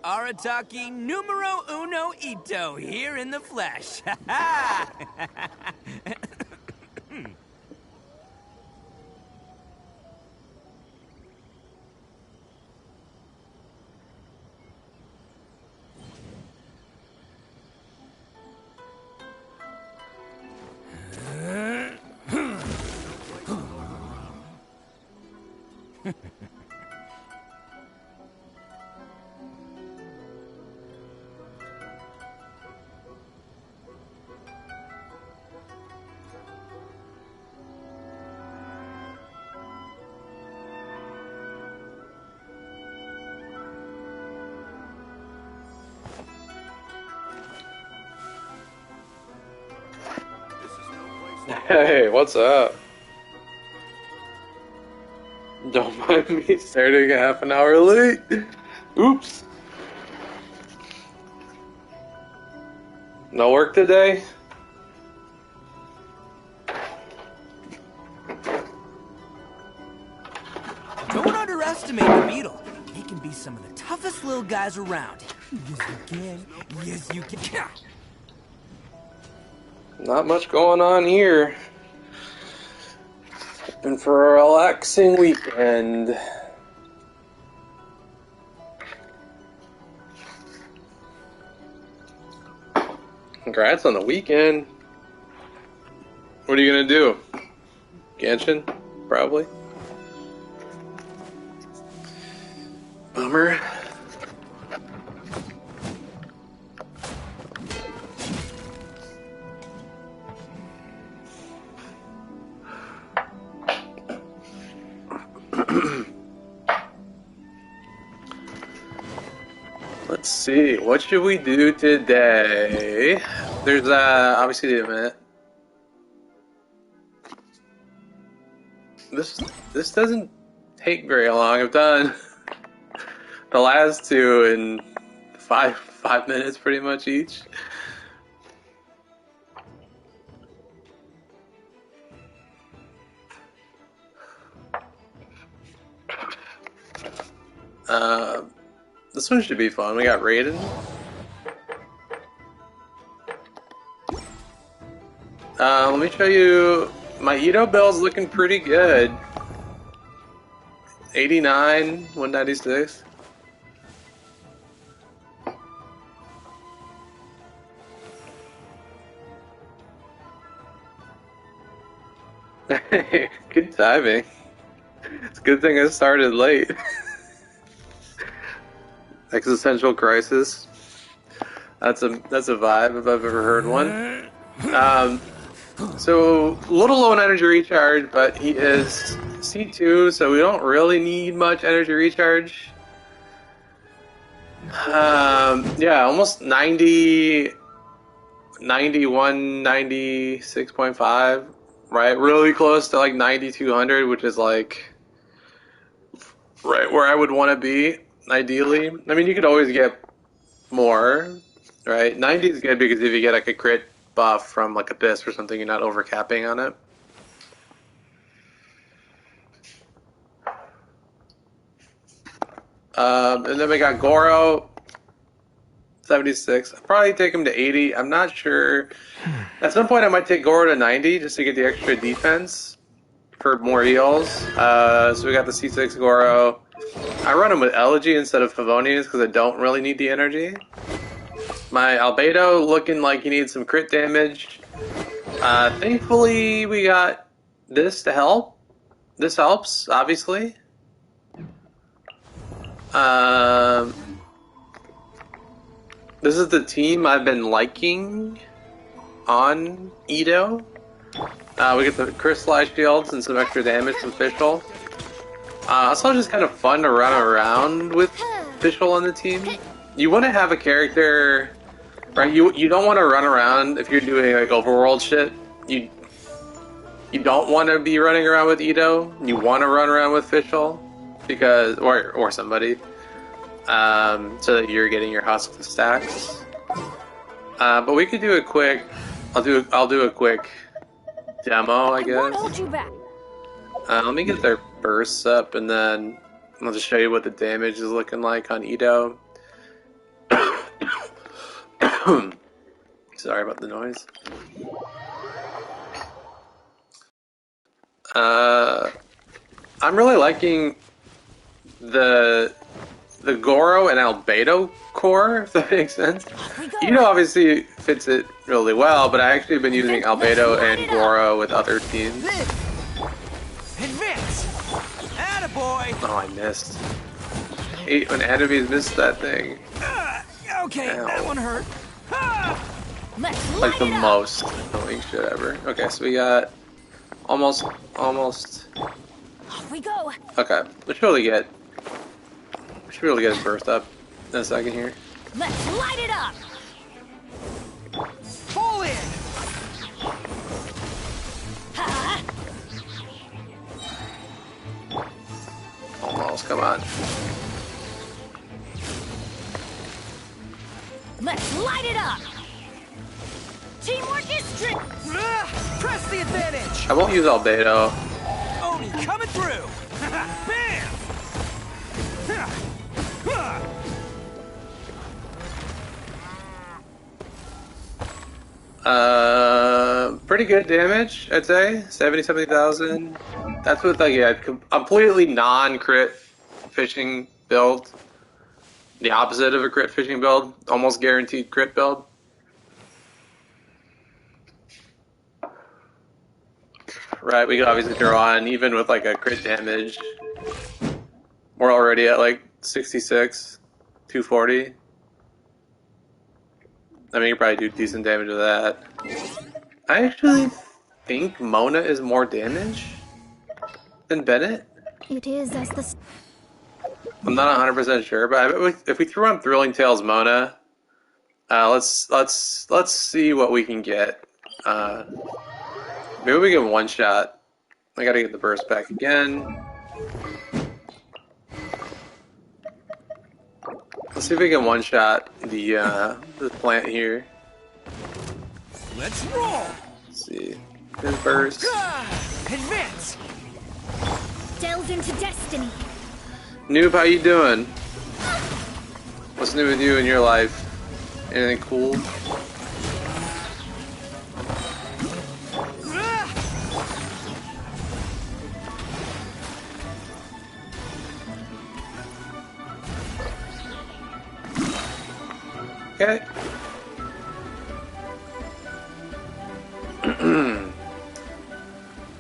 Arataki numero uno Ito here in the flesh. Ha ha! Hey, what's up? Don't mind me starting half an hour late. Oops. No work today? Don't underestimate the beetle. They can be some of the toughest little guys around. Yes, you can. Yes, you can. Not much going on here. Hoping for a relaxing weekend. Congrats on the weekend. What are you gonna do? Genshin? Probably. Bummer. Let's see, what should we do today? There's obviously the event. This doesn't take very long. I've done the last two in five minutes pretty much each. This one should be fun. We got Raiden. Let me show you. My Ito build's looking pretty good. 89, 196. Good timing. It's a good thing I started late. Existential crisis. That's a vibe if I've ever heard one. So a little low on energy recharge, but he is C2, so we don't really need much energy recharge. Yeah, almost 90, 91, 96.5, right? Really close to like 9200, which is like right where I would want to be. Ideally, I mean, you could always get more, right? 90 is good because if you get like a crit buff from like Abyss or something, you're not overcapping on it. And then we got Goro, 76. I'll probably take him to 80. I'm not sure. At some point, I might take Goro to 90 just to get the extra defense for more heals. So we got the C6 Goro. I run him with Elegy instead of Favonius because I don't really need the energy. My Albedo looking like he needs some crit damage. Thankfully, we got this to help. This helps, obviously. This is the team I've been liking on Ito. We get the Crystallized Shields and some extra damage from Fischl. Also just kind of fun to run around with Fischl on the team. You want to have a character, right? You don't want to run around if you're doing like overworld shit. You don't want to be running around with Ito. You want to run around with Fischl because or somebody, so that you're getting your Husk stacks. But we could do a quick. I'll do a quick demo, I guess. I won't hold you back. Let me get their bursts up, and then I'll just show you what the damage is looking like on Ito. Sorry about the noise. I'm really liking the Goro and Albedo core, if that makes sense. Obviously fits it really well, but I actually have been using Albedo and Goro with other teams. Advance! Attaboy! Oh, I missed. I hate when enemies miss that thing. Okay, Ow. that one hurt. Like the most annoying shit ever. Okay, so we got almost. Off we go. Okay, we should be able to get his burst up in a second here. Let's light it up. Pull in! Ha! Almost, come on. Let's light it up. Teamwork is strict. Press the advantage! I won't use Albedo. Oni coming through! Bam! Pretty good damage, I'd say. 70,000. That's with like a completely non-crit fishing build. The opposite of a crit fishing build. Almost guaranteed crit build. Right, we could obviously throw on even with like a crit damage. We're already at like 66, 240. I mean, you probably do decent damage with that. I actually think Mona is more damage than Bennett. It is as the. I'm not 100% sure, but if we threw on Thrilling Tales Mona, let's see what we can get. Maybe we get one shot. I gotta get the burst back again. Let's see if we can one shot the plant here. Let's roll! Let's see. His burst. Advance! Delve into destiny. Noob, how you doing? What's new with you in your life? Anything cool? Okay.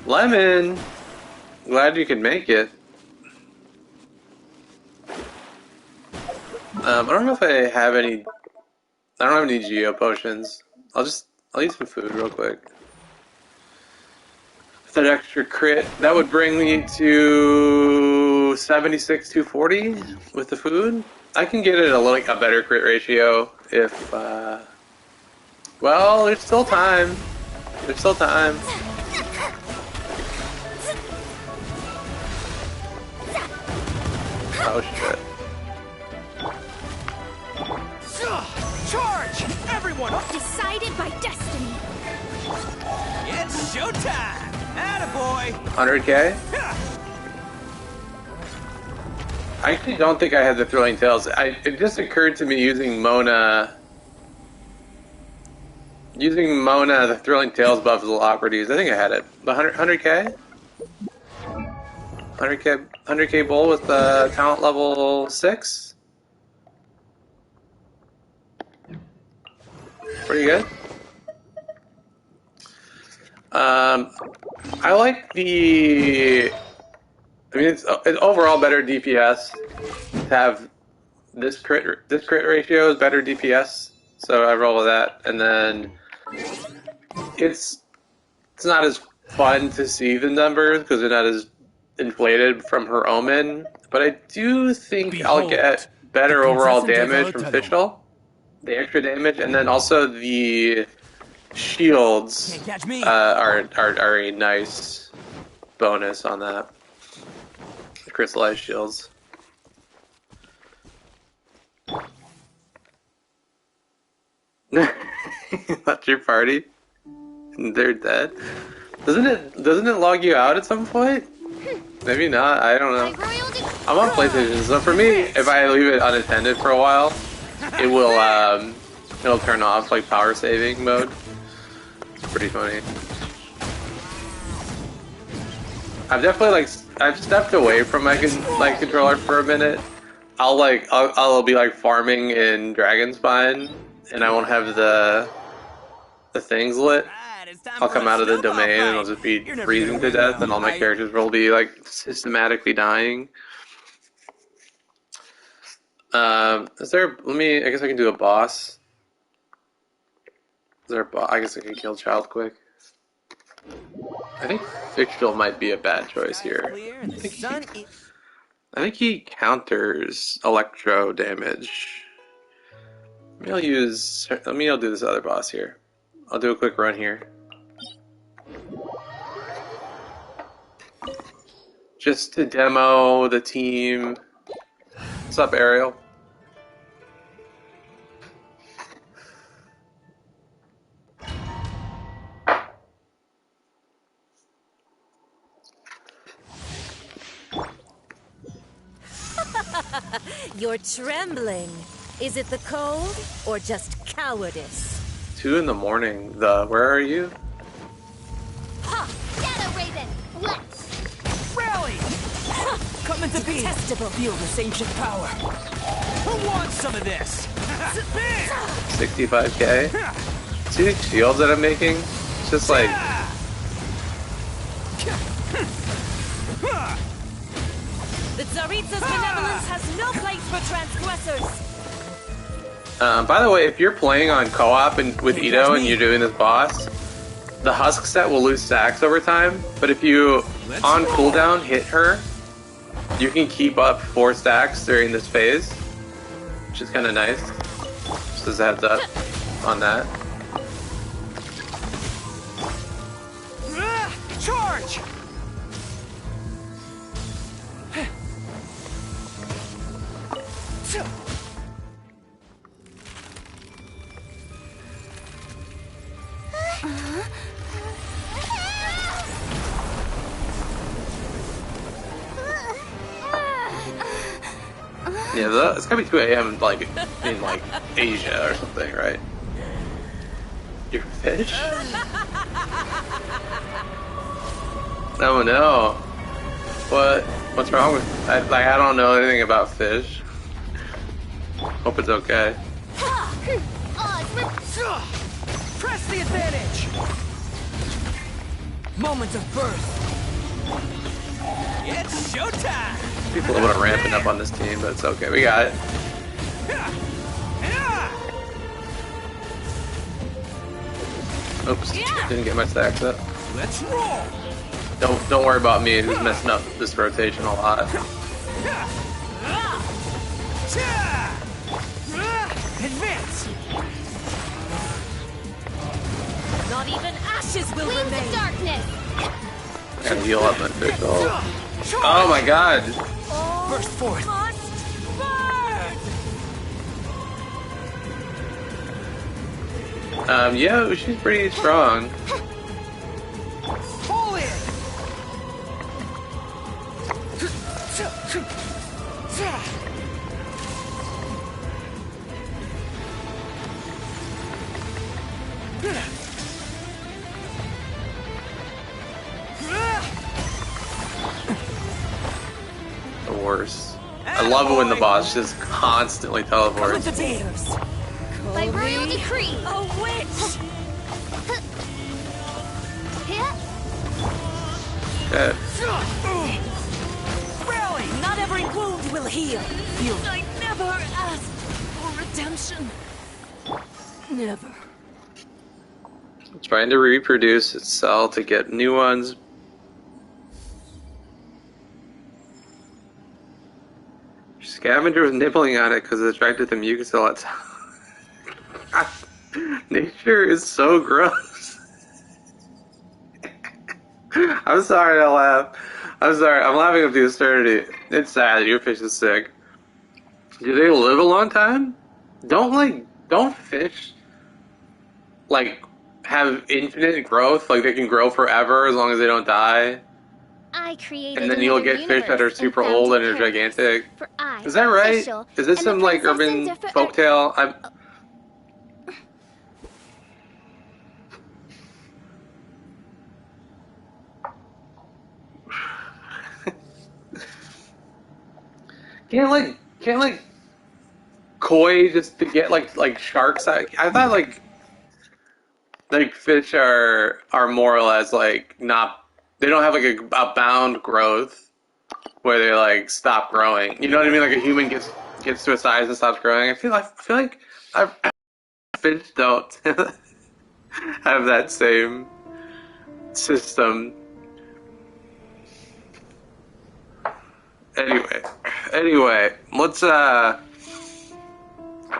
Lemon! Glad you could make it. I don't know if I have any. I don't have any Geo potions. I'll eat some food real quick. With that extra crit, that would bring me to 76, 240 with the food. I can get it a better crit ratio if. Well, there's still time. There's still time. Oh shit. Charge! Everyone! Decided by destiny. It's showtime! Attaboy! 100k? I actually don't think I had the Thrilling Tales. It just occurred to me using Mona, the Thrilling Tales buff is a lot pretty. I think I had it. The 100k? 100k bull with the talent level 6? Pretty good. I like the. I mean, it's overall better DPS to have this crit ratio is better DPS, so I roll with that. And then it's not as fun to see the numbers because they're not as inflated from her Omen, but I do think I'll get better overall damage from Fischl. The extra damage, and then also the shields are a nice bonus on that. The crystallized shields. That's your party? They're dead. Doesn't it log you out at some point? Maybe not. I don't know. I'm on PlayStation, so for me, if I leave it unattended for a while, it will it'll turn off like power saving mode. It's pretty funny. I've definitely I've stepped away from my controller for a minute. I'll be like farming in Dragonspine, and I won't have the things lit. I'll come out of the domain and I'll just be freezing to death, and all my characters will be like systematically dying. Is there? I guess I can do a boss. Is there a boss? I guess I can kill Child quick. I think Fictional might be a bad choice here. I think he counters electro damage. Maybe I'll do this other boss here. I'll do a quick run here. Just to demo the team. What's up, Ariel? You're trembling. Is it the cold or just cowardice? 2 in the morning. Where are you? Ha! Shadow Raven! Let's Rally! Come into being. detestable. Feel this ancient power. Who wants some of this? 65k. See these shields that I'm making? It's just like The Tsaritsa's benevolence has no place for transgressors. by the way, if you're playing on co-op and with Ito and you're doing this boss, the husk set will lose stacks over time, but if you on cooldown hit her, you can keep up 4 stacks during this phase, which is kind of nice. Just as a heads up on that. Charge! Yeah, it's gotta be 2 a.m. like in like Asia or something, right? Your fish? Oh no! What's wrong with? I don't know anything about fish. Hope it's okay. Press the advantage! Moment of birth. It's showtime! People are a little ramping up on this team, but it's okay. We got it. Oops, didn't get my stacks up. Let's roll! Don't worry about me, who's messing up this rotation a lot. Advance! Not even ashes will remain. Darkness. I gotta heal up my fish. Oh my god! Burst forth! Must burn! Yeah, she's pretty strong. Pull in! The worst. I love it when the boss just constantly teleports. Come into being. By royal decree. A witch! Okay. Rally! Not every wound will heal. Feel I never asked for redemption. Never. Trying to reproduce its cell to get new ones. Scavenger was nibbling on it because it's attracted to mucus a lot. Nature is so gross. I'm sorry I laugh. I'm sorry. I'm laughing up the absurdity. It's sad. Your fish is sick. Do they live a long time? Don't fish have infinite growth? Like they can grow forever as long as they don't die? I created And then you'll get fish that are super old and are gigantic. Is that right? Is this some like urban folktale? Can't koi just to get like sharks. I thought like fish are more or less like not. They don't have like a bound growth where they like stop growing. You know what I mean? Like a human gets to a size and stops growing. I feel like fish don't have that same system. Anyway, let's why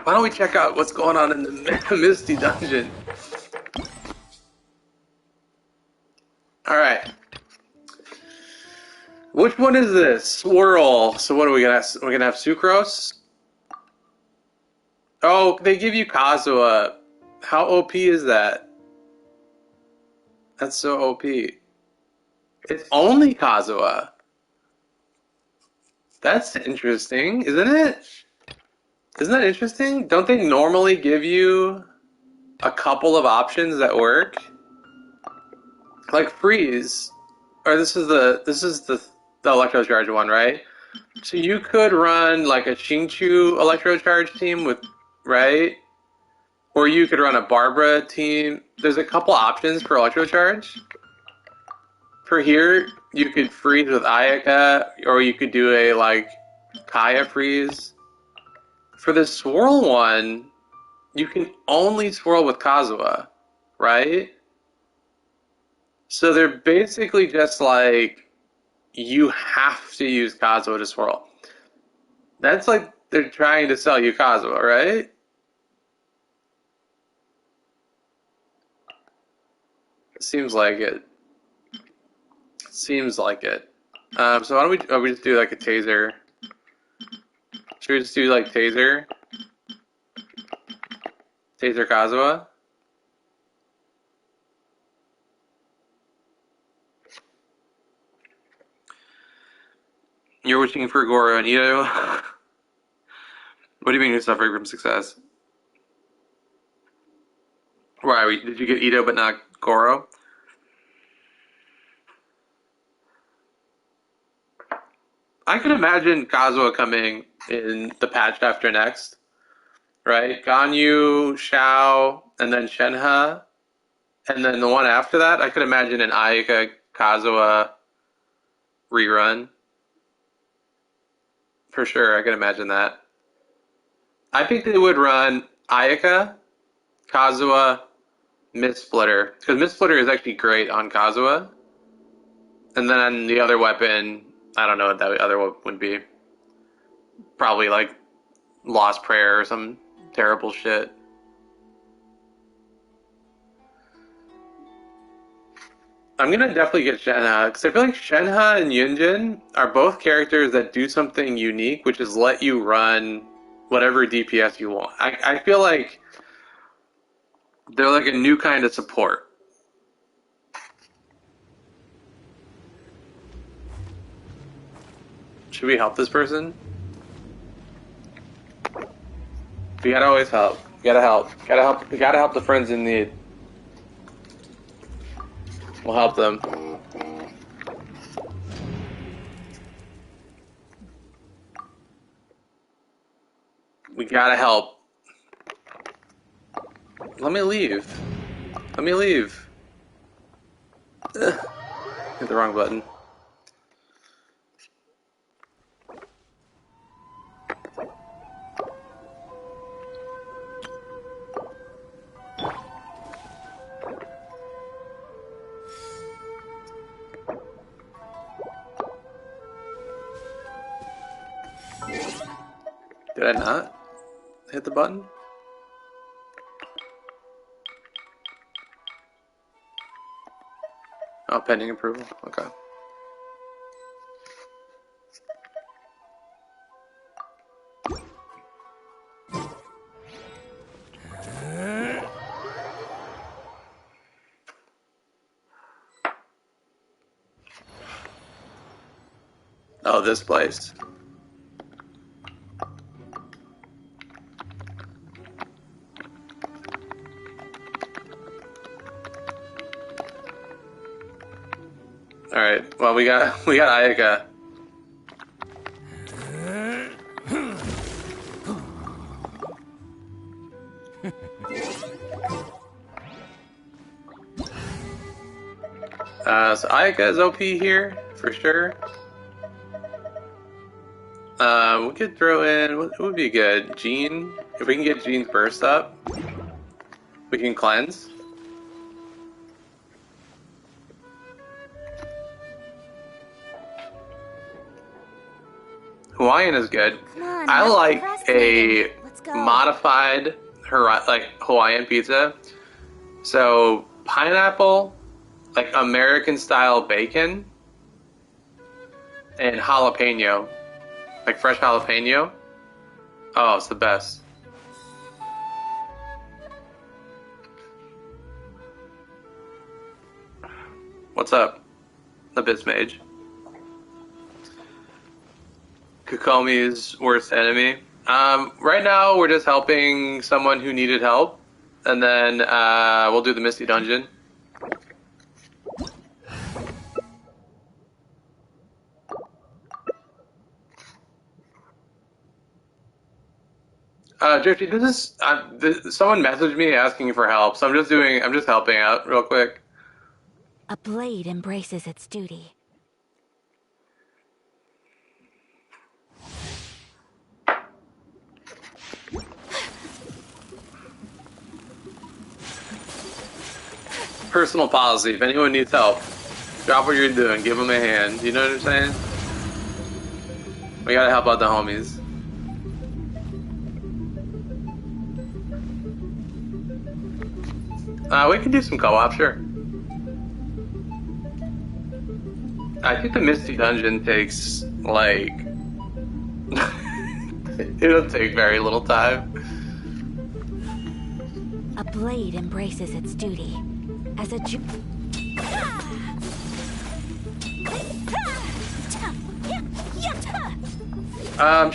don't we check out what's going on in the Misty Dungeon? All right. Which one is this? Swirl. So what are we gonna have? We're gonna have sucrose. Oh, they give you Kazuha. How OP is that? That's so OP. It's only Kazuha. That's interesting, isn't it? Isn't that interesting? Don't they normally give you a couple of options that work? Like freeze. Or this is the electro charge one, right? So you could run like a Xingqiu electro charge team with, right? Or you could run a Barbara team. There's a couple options for electro charge. For here, you could freeze with Ayaka, or you could do a like Kaya freeze. For the swirl one, you can only swirl with Kazuha, right? So they're basically just like you have to use Kazuha to swirl. That's like they're trying to sell you Kazuha, right? Seems like it. Seems like it. So why don't we just do like a taser? Should we just do like taser? Taser Kazuha? You're wishing for Goro and Ito? What do you mean you're suffering from success? Why? Did you get Ito but not Goro? I can imagine Kazuha coming in the patch after next, right? Ganyu, Xiao, and then Shenhe. And then the one after that, I could imagine an Ayaka Kazuha rerun. For sure, I could imagine that. I think they would run Ayaka, Kazuha, Mist Splitter. Because Mist Splitter is actually great on Kazuha. And then the other weapon, I don't know what that other one would be. Probably like Lost Prayer or some terrible shit. I'm gonna definitely get Shenhe, because I feel like Shenhe and Yunjin are both characters that do something unique, which is let you run whatever DPS you want. I feel like they're like a new kind of support. Should we help this person? We gotta always help. We gotta help. Gotta help. We gotta help the friends in need. We'll help them. We gotta help. Let me leave. Let me leave. Ugh. Hit the wrong button. Did I not hit the button? Oh, pending approval. Okay. Oh, this place. All right. Well, we got Ayaka. So Ayaka is OP here, for sure. We could throw in, what would be good? Jean? If we can get Jean's burst up, we can cleanse. Hawaiian is good. on, I no like procrastinating. a Let's go. modified Hawaiian pizza. So pineapple, like American style bacon, and jalapeno, like fresh jalapeno. Oh, it's the best. What's up, Abyss Mage? Kokomi's worst enemy. Right now we're just helping someone who needed help, and then we'll do the Misty Dungeon. Drifty, someone messaged me asking for help, so I'm just helping out real quick. A blade embraces its duty. Personal policy, if anyone needs help, drop what you're doing, give them a hand. You know what I'm saying? We gotta help out the homies. We can do some co-op, sure. I think the Misty Dungeon takes, like... it'll take very little time. A blade embraces its duty. As a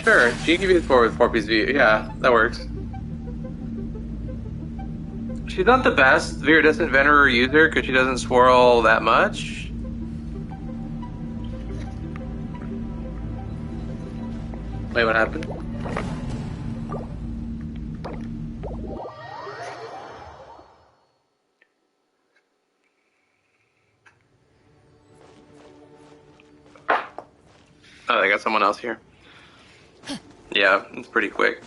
Sure. She can be forward with 4-piece V. Yeah, that works. She's not the best Viridescent Venerer user because she doesn't swirl that much. Wait, what happened? Oh, they got someone else here. Yeah, it's pretty quick.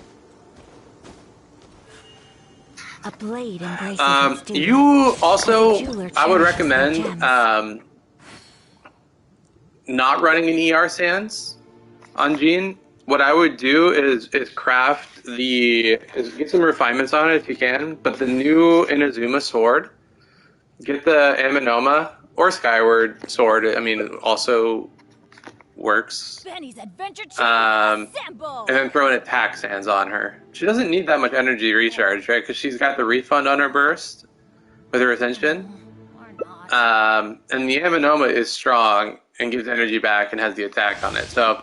A blade embraces its duty. You also, I would recommend not running an ER Sands on Jean. What I would do is craft get some refinements on it if you can, but the new Inazuma sword, get the Aminoma or Skyward sword, I mean, also works. Benny's adventure And then throw an attack sands on her. She doesn't need that much energy recharge, right? Because she's got the refund on her burst with her ascension. And the Aminoma is strong and gives energy back and has the attack on it. So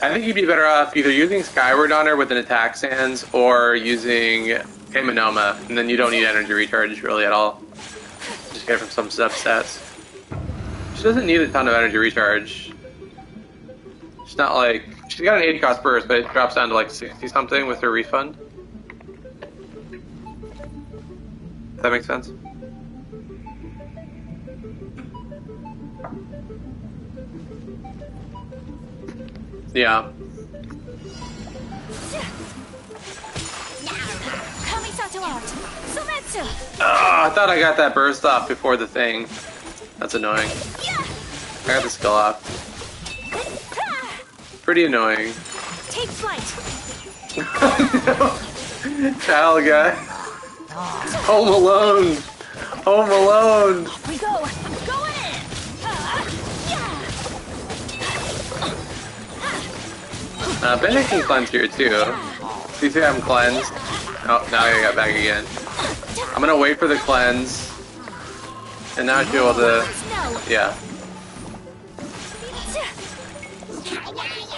I think you'd be better off either using Skyward on her with an attack sands or using Aminoma, and then you don't need energy recharge really at all. Just get it from some substats. She doesn't need a ton of energy recharge. It's not like she's got an 80 cost burst, but it drops down to like 60 something with her refund. Does that make sense? Yeah. Oh, I thought I got that burst off before the thing. That's annoying. I got the skill off. Pretty annoying. Take flight. No. Child guy. Home Alone. Home Alone. We go. Going in. Bennett can cleanse here too. You see I'm cleansed. Oh, now I got back again. I'm gonna wait for the cleanse. And now I should be able to... Yeah.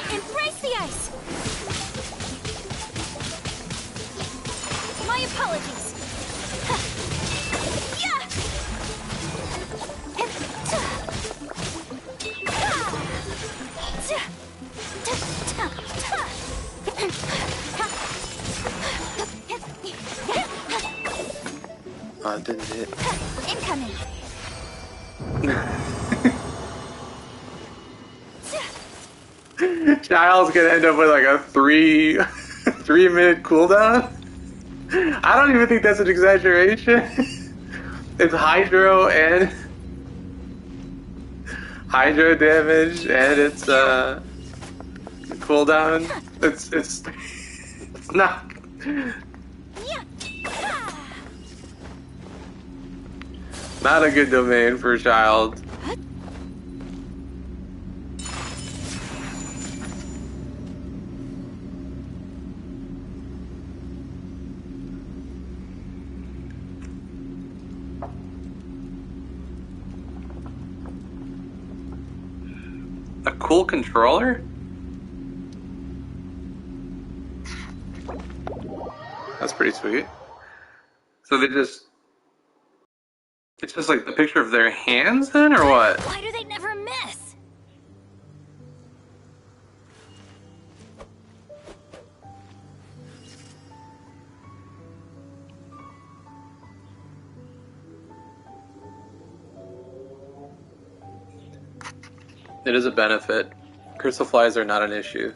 Embrace the ice. My apologies. Oh, it didn't hit. Incoming. Child's gonna end up with like a 3 minute cooldown. I don't even think that's an exaggeration. It's hydro damage and it's cooldown. It's not not a good domain for a child. A cool controller? That's pretty sweet. So it's just like the picture of their hands then, or what? Why do they never miss? It is a benefit. Crystal flies are not an issue.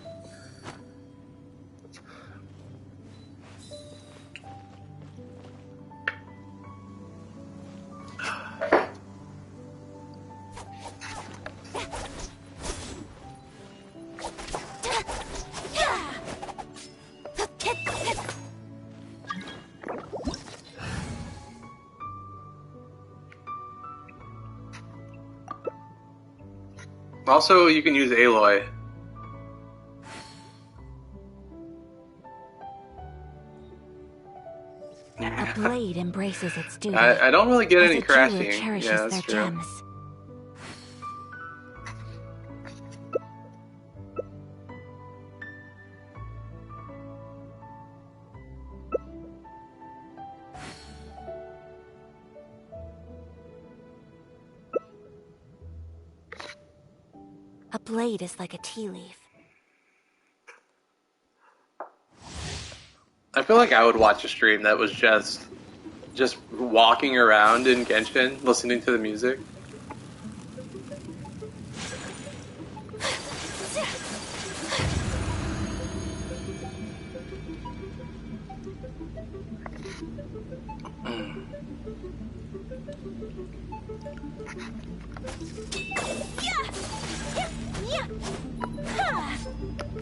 Also, you can use Aloy. A blade embraces its duty. I don't really get as any a jeweler crashing. cherishes Yeah, their that's true. gems. A blade is like a tea leaf. I feel like I would watch a stream that was just walking around in Genshin, listening to the music.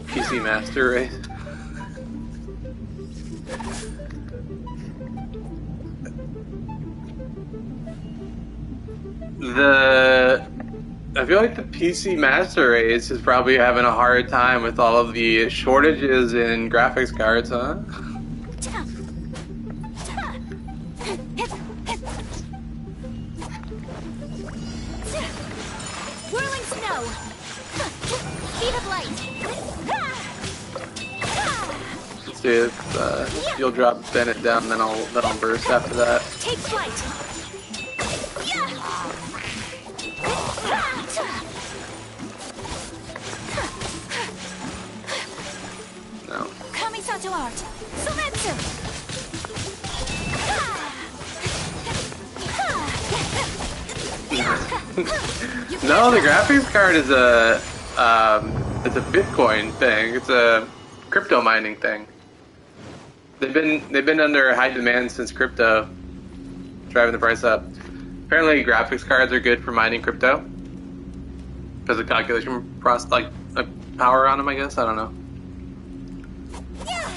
PC Master Race. I feel like the PC Master Race is probably having a hard time with all of the shortages in graphics cards, huh? Whirling snow. Speed of light. Let's see if you'll drop Bennett down, then I'll burst after that. Take flight. No. Kamisato art. Sometsu. No, the graphics card is it's a Bitcoin thing. It's a crypto mining thing. They've been under high demand since crypto, driving the price up. Apparently, graphics cards are good for mining crypto because of calculation power on them. I guess I don't know.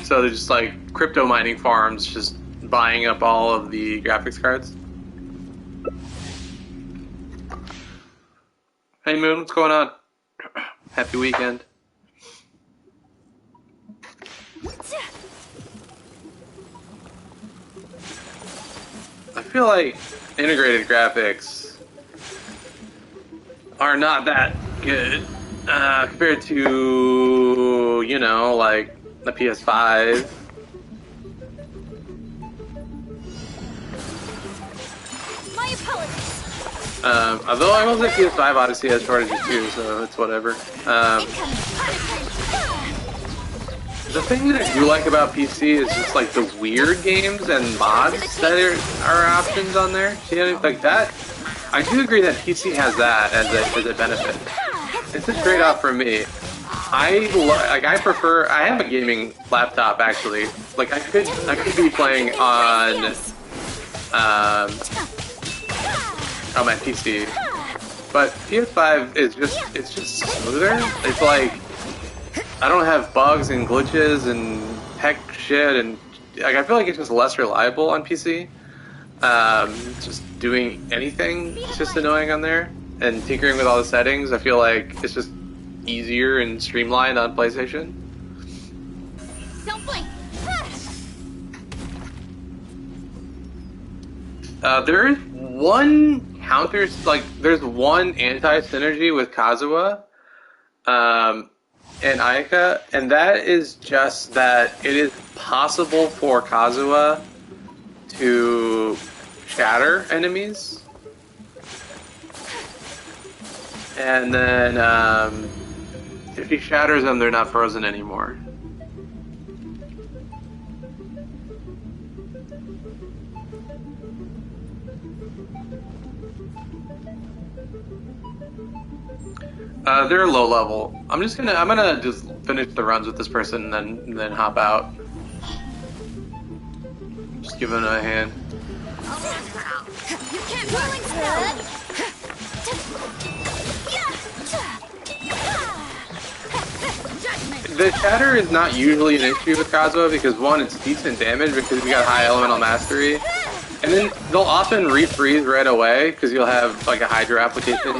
So they're just like crypto mining farms, just buying up all of the graphics cards. Hey Moon, what's going on? Happy weekend. I feel like integrated graphics are not that good compared to, you know, like the PS5. My apologies. Although I will say PS5 Odyssey has shortages too, so it's whatever. The thing that I do like about PC is just like the weird games and mods that are options on there. You know, like that. I do agree that PC has that as a benefit. It's a trade-off for me. I prefer. I have a gaming laptop actually. Like I could be playing on on my PC, but PS5 is just smoother. It's like I don't have bugs and glitches and heck shit, and like I feel like it's just less reliable on PC. Just doing anything is just annoying on there, and tinkering with all the settings. I feel like it's just easier and streamlined on PlayStation. Don't blink. There's one counter, like there's one anti-synergy with Kazuha, and Ayaka, and that is just that it is possible for Kazuha to shatter enemies, and then if he shatters them, they're not frozen anymore. They're low level. I'm gonna just finish the runs with this person and then hop out. Just give him a hand. You can't whirling snow. The shatter is not usually an issue with Kazuha because one, it's decent damage because we got high elemental mastery, and then they'll often refreeze right away because you'll have like a Hydra application,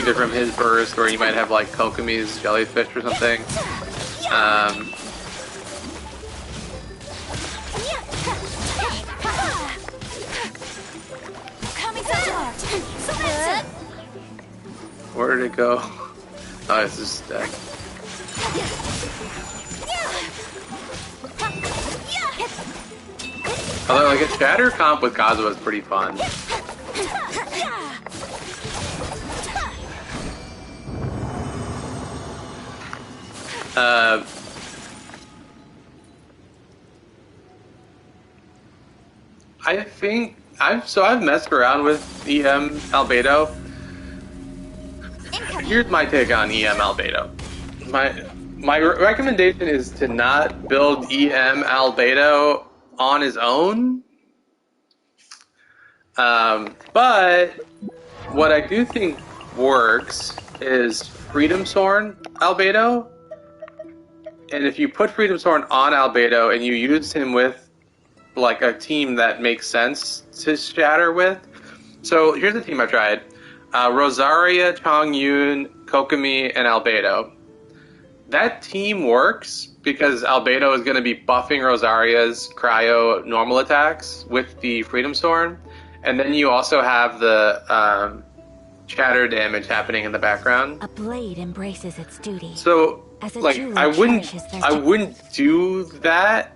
either from his burst or you might have like Kokomi's jellyfish or something. Where did it go? Oh, it's just dead. Although, like, a shatter comp with Kazuha is pretty fun. I think I've messed around with EM Albedo. Here's my take on EM Albedo. My recommendation is to not build EM Albedo on his own. But what I do think works is Freedom Sorn Albedo. And if you put Freedom Sorn on Albedo and you use him with like a team that makes sense to shatter with. So here's the team I've tried. Rosaria, Chongyun, Kokomi, and Albedo. That team works because Albedo is going to be buffing Rosaria's cryo normal attacks with the Freedom Sorn. And then you also have the shatter damage happening in the background. A blade embraces its duty. So, like, I wouldn't do that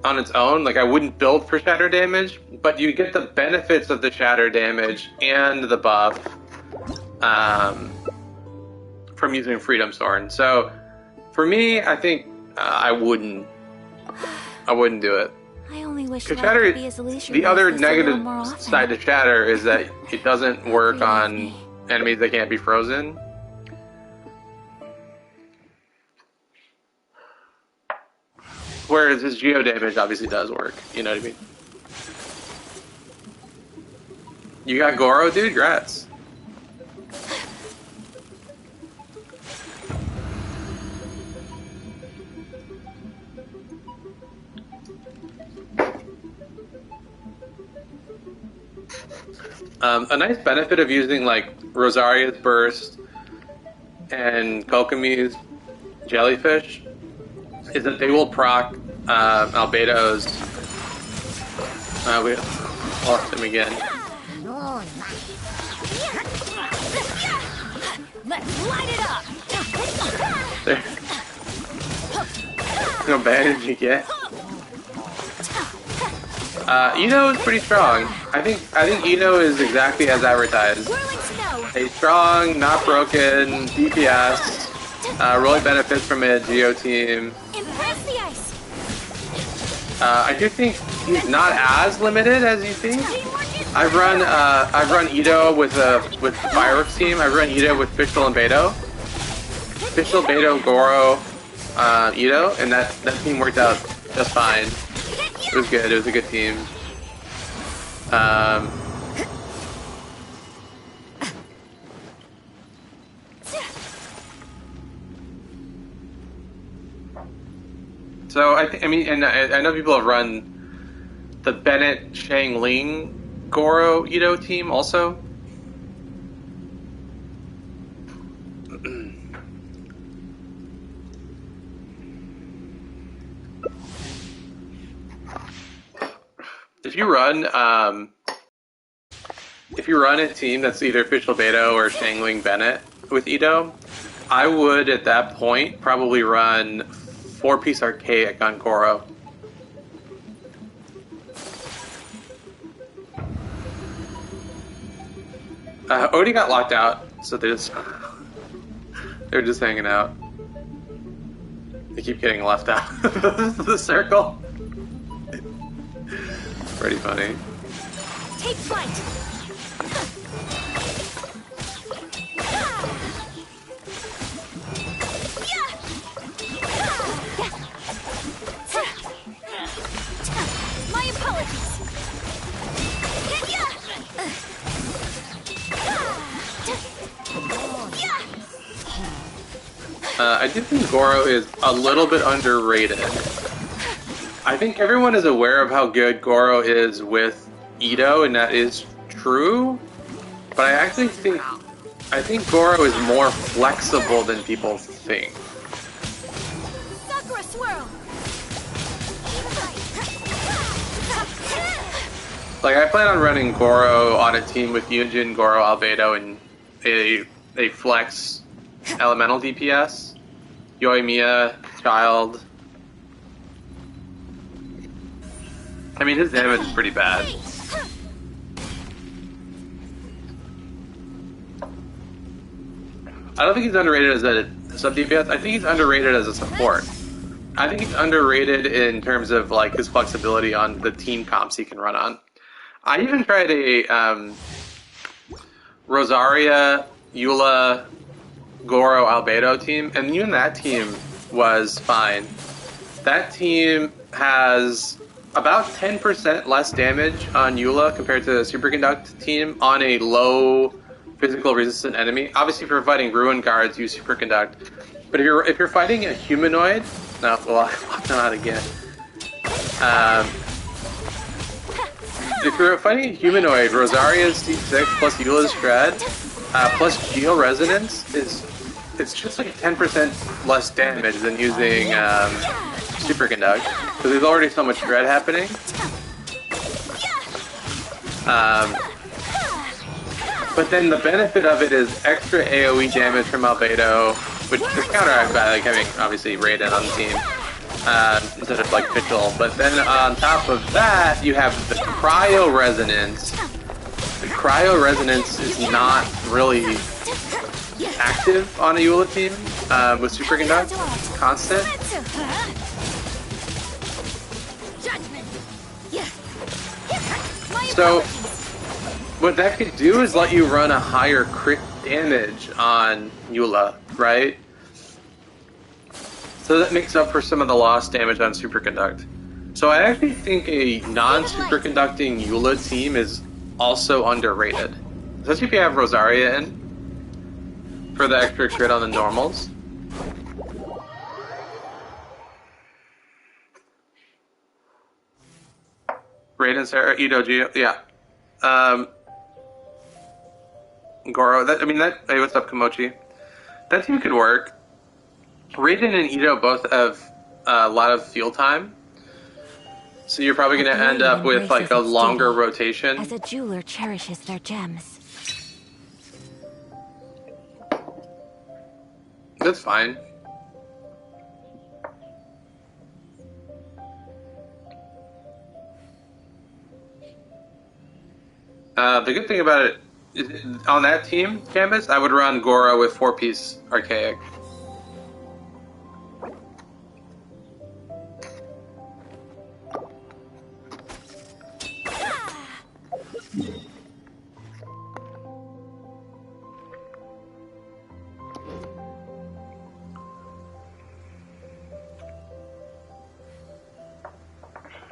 on its own. Like, I wouldn't build for shatter damage, but you get the benefits of the shatter damage and the buff from using Freedom Sorn. So, for me, I think I wouldn't do it. I only wish Shatter, could be as the other negative side to Shatter is that it doesn't work on enemies that can't be frozen. Whereas his geo damage obviously does work, you know what I mean? You got Goro, dude? Grats. A nice benefit of using like Rosaria's Burst and Kokomi's Jellyfish is that they will proc Albedo's. We lost him again. Let's light it up. There. No bandage you get. Ito is pretty strong. I think Ito is exactly as advertised. A strong, not broken DPS. Really benefits from a Geo team. Impress the ice. I do think he's not as limited as you think. I've run Ito with the Fireworks team. I've run Ito with Fischl and Beto. Official Beto, Goro, Ito, and that team worked out just fine. It was good. It was a good team. So I mean, and I know people have run the Bennett, Shang Ling, Goro, Ito team also. If you run a team that's either Official Beto or Shang Ling Bennett with Ito, I would at that point probably run 4-piece Archaic on Goro. Odie got locked out, so they're just hanging out. They keep getting left out of the circle. Pretty funny. Take flight. My apologies. I do think Goro is a little bit underrated. I think everyone is aware of how good Goro is with Ito, and that is true. But I actually think Goro is more flexible than people think. Sakura swirl. Like, I plan on running Goro on a team with Yunjin, Goro, Albedo, and a flex elemental DPS. Yoimiya, Child. I mean, his damage is pretty bad. I don't think he's underrated as a sub DPS. I think he's underrated as a support. I think he's underrated in terms of like his flexibility on the team comps he can run on. I even tried a Rosaria, Eula, Goro, Albedo team, and even that team was fine. That team has about 10% less damage on Eula compared to the Superconduct team on a low physical resistant enemy. Obviously, if you're fighting Ruin Guards, use Superconduct. But if you're fighting a humanoid, no, well, I locked them out again. If you're fighting a humanoid, Rosaria's D6 plus Eula's Shred plus Geo Resonance it's just like 10% less damage than using Superconduct, because there's already so much Shred happening. But then the benefit of it is extra AoE damage from Albedo, which is counteracted by like having obviously Raiden on the team instead of like Pitchell. But then on top of that, you have the Cryo Resonance. The Cryo Resonance is not really active on a Eula team with Superconduct. It's constant. So what that could do is let you run a higher crit damage on Eula, right? So that makes up for some of the lost damage on Superconduct. So I actually think a non-superconducting Eula team is also underrated. Especially if you have Rosaria in for the extra crit on the normals. Raiden, Sarah, Ito, Gio, yeah. Goro, hey, what's up, Komochi? That team could work. Raiden and Ito both have a lot of field time, so you're probably going to end up with like a longer rotation. As a jeweler cherishes their gems. That's fine. The good thing about it is, on that team, Canvas, I would run Goro with 4-piece Archaic.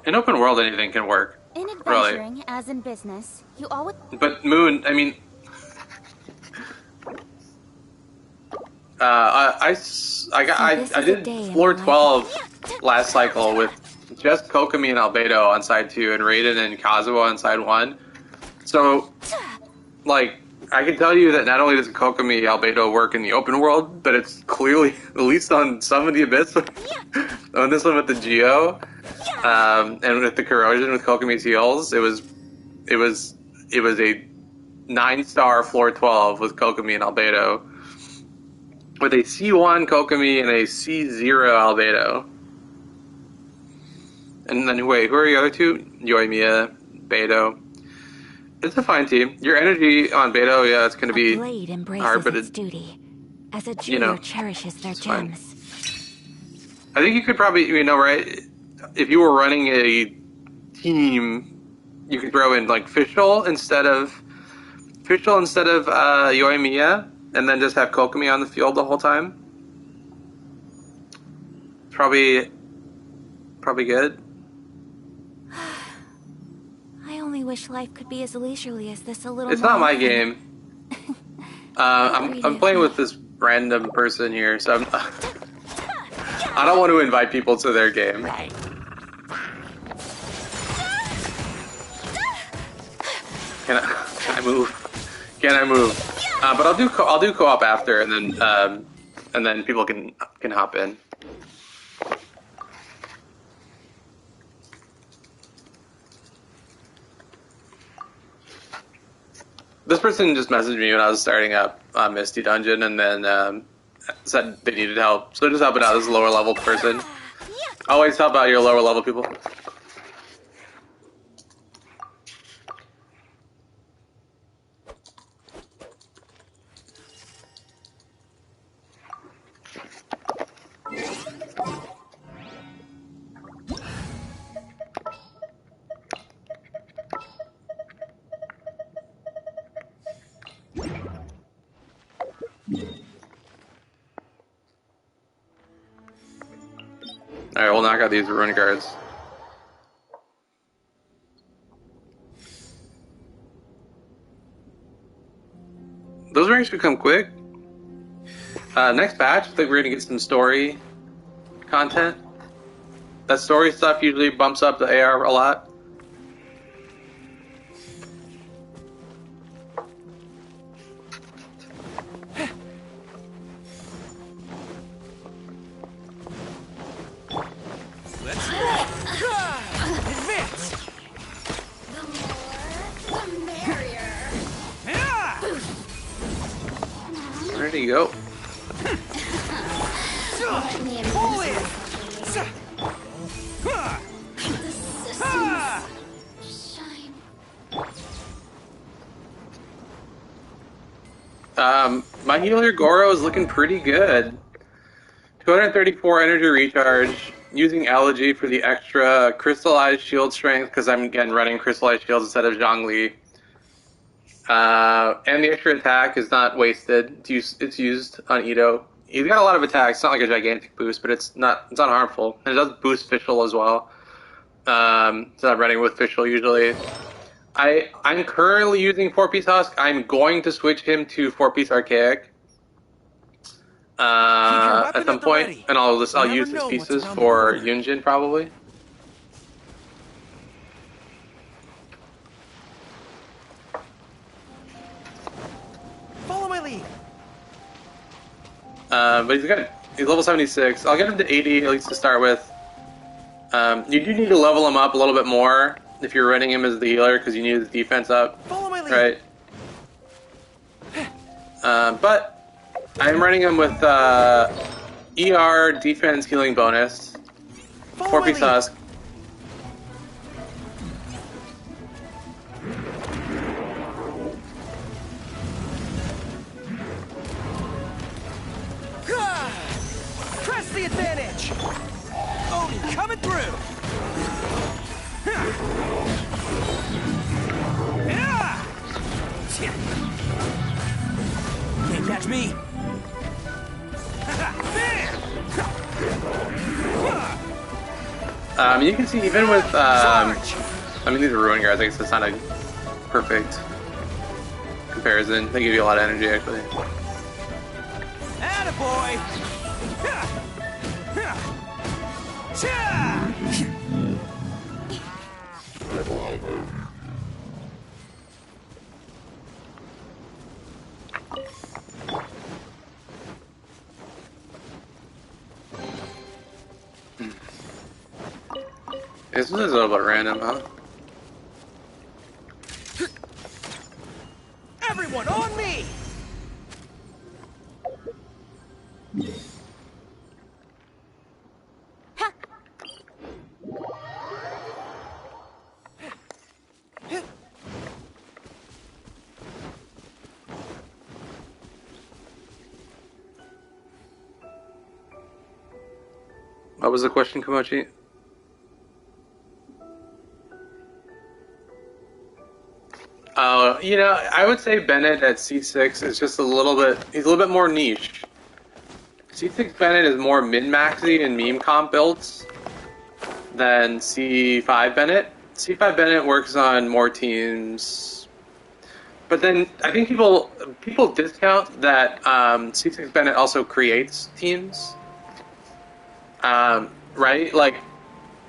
In open world, anything can work. In adventuring, as in business, you always... But Moon, I mean, I did floor 12 last cycle with just Kokomi and Albedo on side 2 and Raiden and Kazuo on side 1. So, like, I can tell you that not only does Kokomi Albedo work in the open world, but it's clearly, at least on some of the Abyss, on this one with the Geo, and with the Corrosion with Kokomi's heals, it was a 9-star floor 12 with Kokomi and Albedo, with a C1 Kokomi and a C0 Albedo. And then, wait, who are the other two? Yoimiya, Beto. It's a fine team. Your energy on Beto, yeah, it's going to be hard, but it's duty, as a jeweler cherishes their gems. I think you could probably, right? If you were running a team, you could throw in like Fischl instead of Yoimiya, and then just have Kokomi on the field the whole time. Probably good. I only wish life could be as leisurely as this a little It's more. not my game. I'm playing with this random person here, so I don't want to invite people to their game. Can I move? Can I move? But I'll do co-op after, and then people can hop in. This person just messaged me when I was starting up Misty Dungeon, and then said they needed help. So just helping out this lower level person. Always help out your lower level people. Alright, we'll knock out these rune guards. Those ranks become quick. Next batch, I think we're gonna get some story content. That story stuff usually bumps up the AR a lot. There you go. My healer Goro is looking pretty good. 234 energy recharge, using Elegy for the extra crystallized shield strength, because I'm again running crystallized shields instead of Zhongli. And the extra attack is not wasted. It's used on Ito. He's got a lot of attacks. It's not like a gigantic boost, but it's not harmful. And it does boost Fischl as well. So I'm running with Fischl usually. I'm currently using 4-piece Husk. I'm going to switch him to 4-piece Archaic at some point, and I'll use his pieces for Yunjin probably. Follow my lead. But he's good. He's level 76. I'll get him to 80 at least to start with. You do need to level him up a little bit more if you're running him as the healer, because you need his defense up. Follow my lead. Right. But I'm running him with ER defense healing bonus. 4-piece Husk. Press the advantage. Odin coming through. Can't catch me. You can see even with, I mean, these are ruin guards. I guess it's not a perfect comparison. They give you a lot of energy, actually. Attaboy! Cha! This is a little bit random, huh? Everyone on me! What was the question, Komochi? You know, I would say Bennett at C6 is just a little bit, he's a little bit more niche. C6 Bennett is more min-maxy in meme comp builds than C5 Bennett. C5 Bennett works on more teams, but then I think people discount that C6 Bennett also creates teams. Right? Like,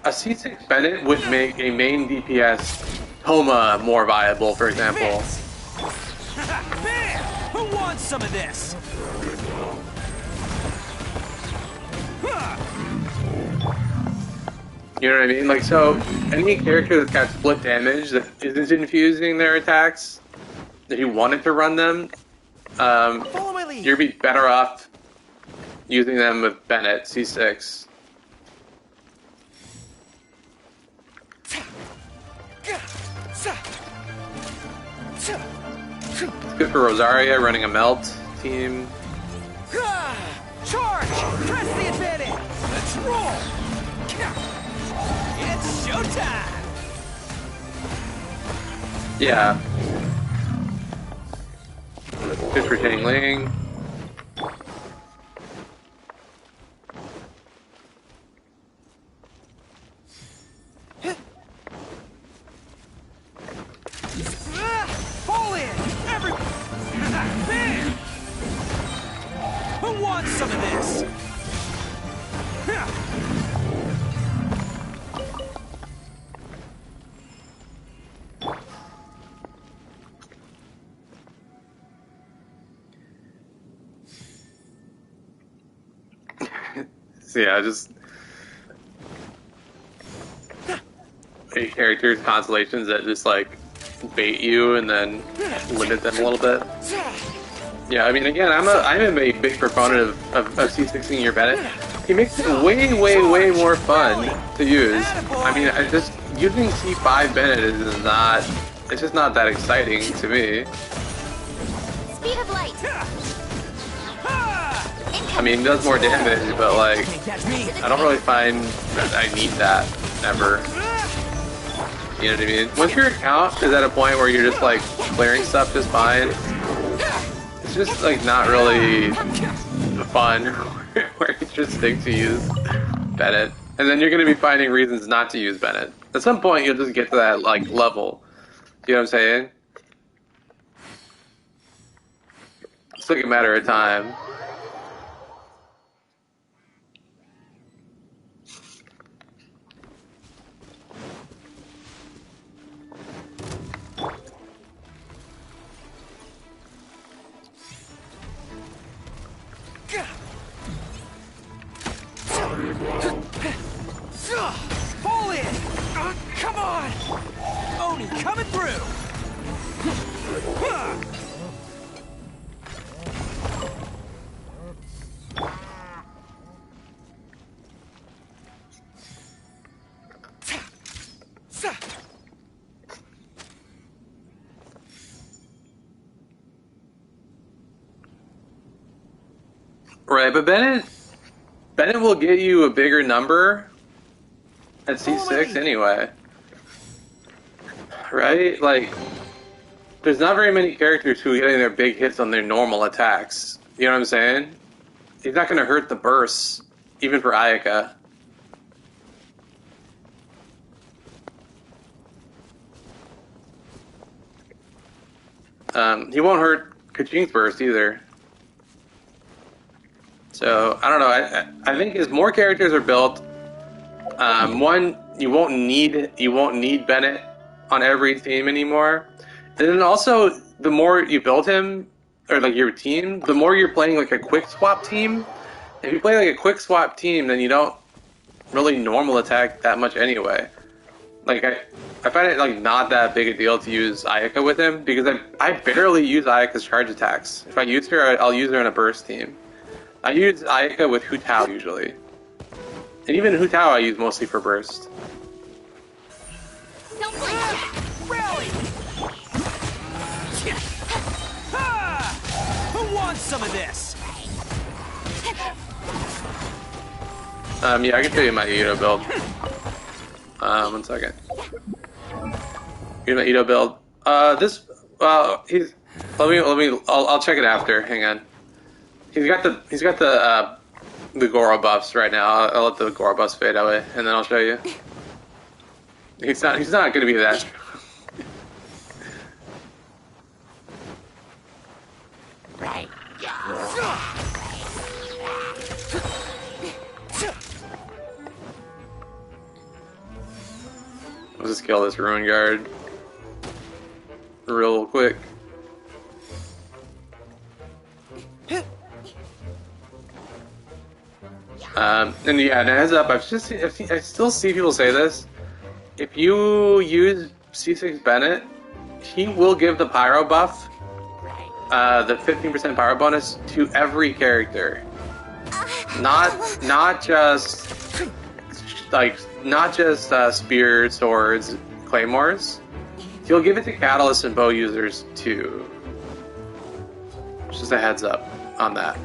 a C6 Bennett would make a main DPS Homa more viable, for example. Bam! Who wants some of this? You know what I mean? Like, so, any character that's got split damage that isn't infusing their attacks, if you wanted to run them, Follow my lead. you'd be better off using them with Bennett, C6. Good for Rosaria running a melt team. Charge! Press the advantage! Let's roll! It's showtime! Yeah. Good for Chang Ling. Fall in! Every... Bam! Who wants some of this? So yeah, just characters, constellations that just like bait you and then limit them a little bit. Yeah, I mean, again, I'm a big proponent of C16 your Bennett. He makes it way more fun to use. I mean, using C5 Bennett is not, it's just not that exciting to me. Speed of light. I mean, it does more damage, but like, I don't really find that I need that ever. You know what I mean? Once your account is at a point where you're just like clearing stuff just fine, it's just like not really fun where you just think to use Bennett. And then you're going to be finding reasons not to use Bennett. At some point, you'll just get to that like level. You know what I'm saying? It's like a matter of time. Fall in! Come on! Oni coming through! Right, but Bennett will get you a bigger number at C6 anyway. Right? Like, there's not very many characters who are getting their big hits on their normal attacks. You know what I'm saying? He's not going to hurt the bursts, even for Ayaka. He won't hurt Kaching's burst either. So I don't know. I think as more characters are built, one you won't need Bennett on every team anymore, and then also the more you build him or like your team, the more you're playing like a quick swap team. If you play like a quick swap team, then you don't really normal attack that much anyway. Like I find it like not that big a deal to use Ayaka with him because I barely use Ayaka's charge attacks. If I use her, I'll use her in a burst team. I use Ayaka with Hu Tao usually. And even Hu Tao I use mostly for burst. Don't blink. Rally! Ah! Who wants some of this? Yeah, I can show you my Ito build. 1 second. Here's my Ito build. He's. I'll check it after. Hang on. He's got the Goro buffs right now. I'll let the Goro buffs fade away, and then I'll show you. He's not going to be that. Right. Let's just kill this Ruin Guard real quick. And yeah, and heads up, I still see people say this. If you use C6 Bennett, he will give the Pyro buff, the 15% Pyro bonus to every character. Not just spears, swords, claymores. He'll give it to catalysts and bow users too. Just a heads up on that.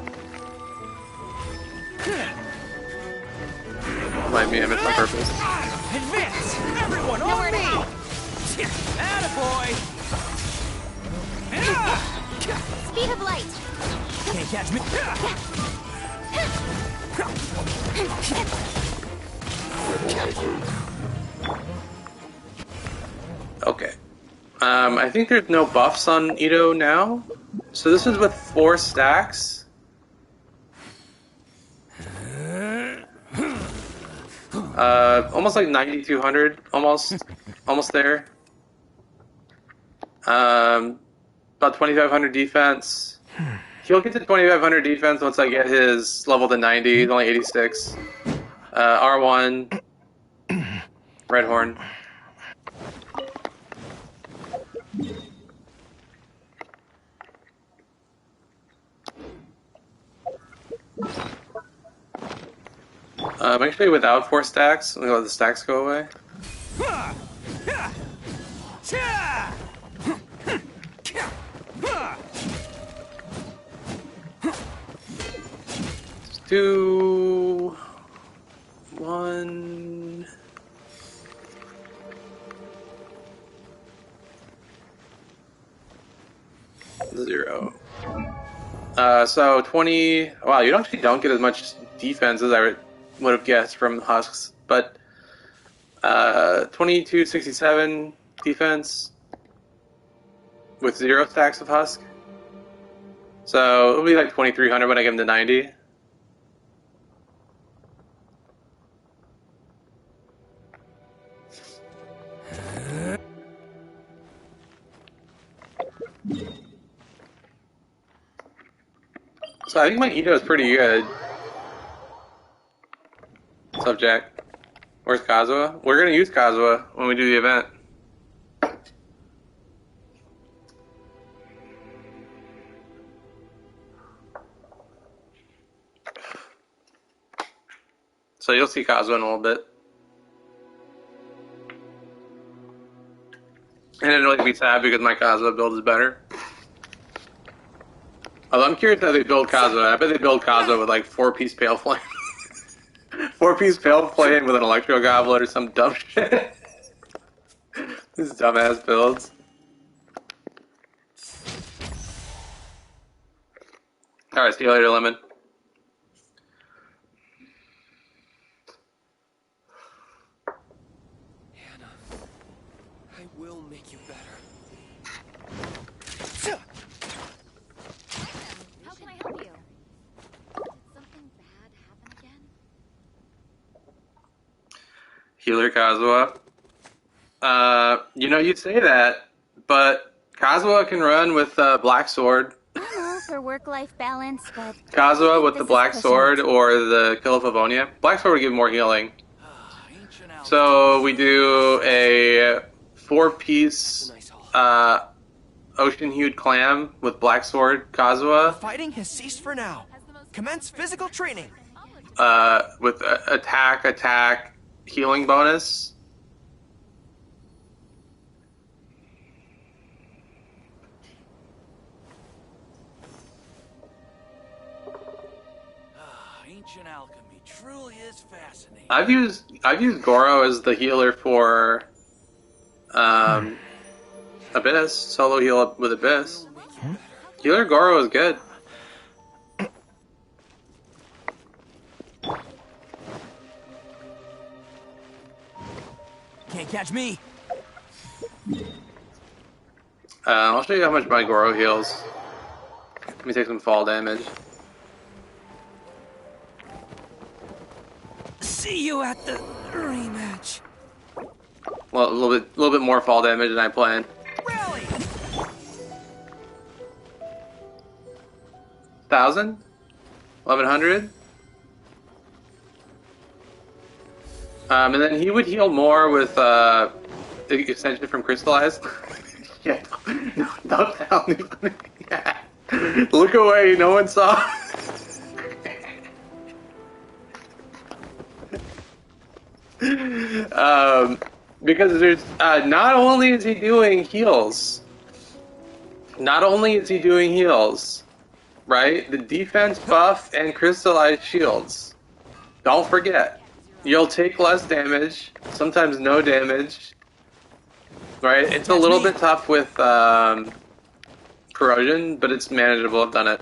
Might be I missed on purpose. Advance! Everyone Nowhere on to me! go. Attaboy! Speed of light. Can't catch me. Okay. I think there's no buffs on Ito now. So this is with 4 stacks. Almost like 9,200, almost there. About 2,500 defense. He'll get to 2,500 defense once I get his level to 90. He's only 86. R1. Red Horn. Actually, without 4 stacks, I'm gonna let the stacks go away. Let's do 1. Zero. So 20. Wow, you actually don't get as much defense as I would have guessed from the Husks, but 2267 defense with 0 stacks of Husk. So it'll be like 2,300 when I get him to 90. So I think my Ito is pretty good. What's up, Jack? Where's Kazuha? We're gonna use Kazuha when we do the event. So you'll see Kazuha in a little bit. And I didn't really be sad because my Kazuha build is better. Although I'm curious how they build Kazuha. I bet they build Kazuha with like 4-piece Pale Flame. 4-piece Pale Flame with an Electro Goblet or some dumb shit. These dumbass builds. Alright, see you later, Lemon. Hannah, I will make you better. Healer Kazuha. You know, you say that, but Kazuha can run with Black Sword. I'm all for work-life balance, but Kazuha I with think the this is Black pushing Sword it. or the Kill of Avonia. Black Sword would give more healing. Ancient So we do a 4-piece nice haul. ocean-hued clam with Black Sword The Kazuha fighting has ceased for now. Commence physical training. with attack, healing bonus. Ancient alchemy truly is fascinating. I've used Goro as the healer for Abyss, solo heal up with Abyss. Healer Goro is good. Can't catch me. I'll show you how much my Goro heals. Let me take some fall damage. See you at the rematch. Well, a little bit more fall damage than I planned. Rally! 1,000? 1,100? And then he would heal more with extension from Crystallized. Yeah, no, don't tell me. Yeah. Look away, no one saw. Because there's not only is he doing heals, right? The defense buff and crystallized shields. Don't forget, you'll take less damage, sometimes no damage. Right? It's a little bit tough with corrosion, but it's manageable. I've done it.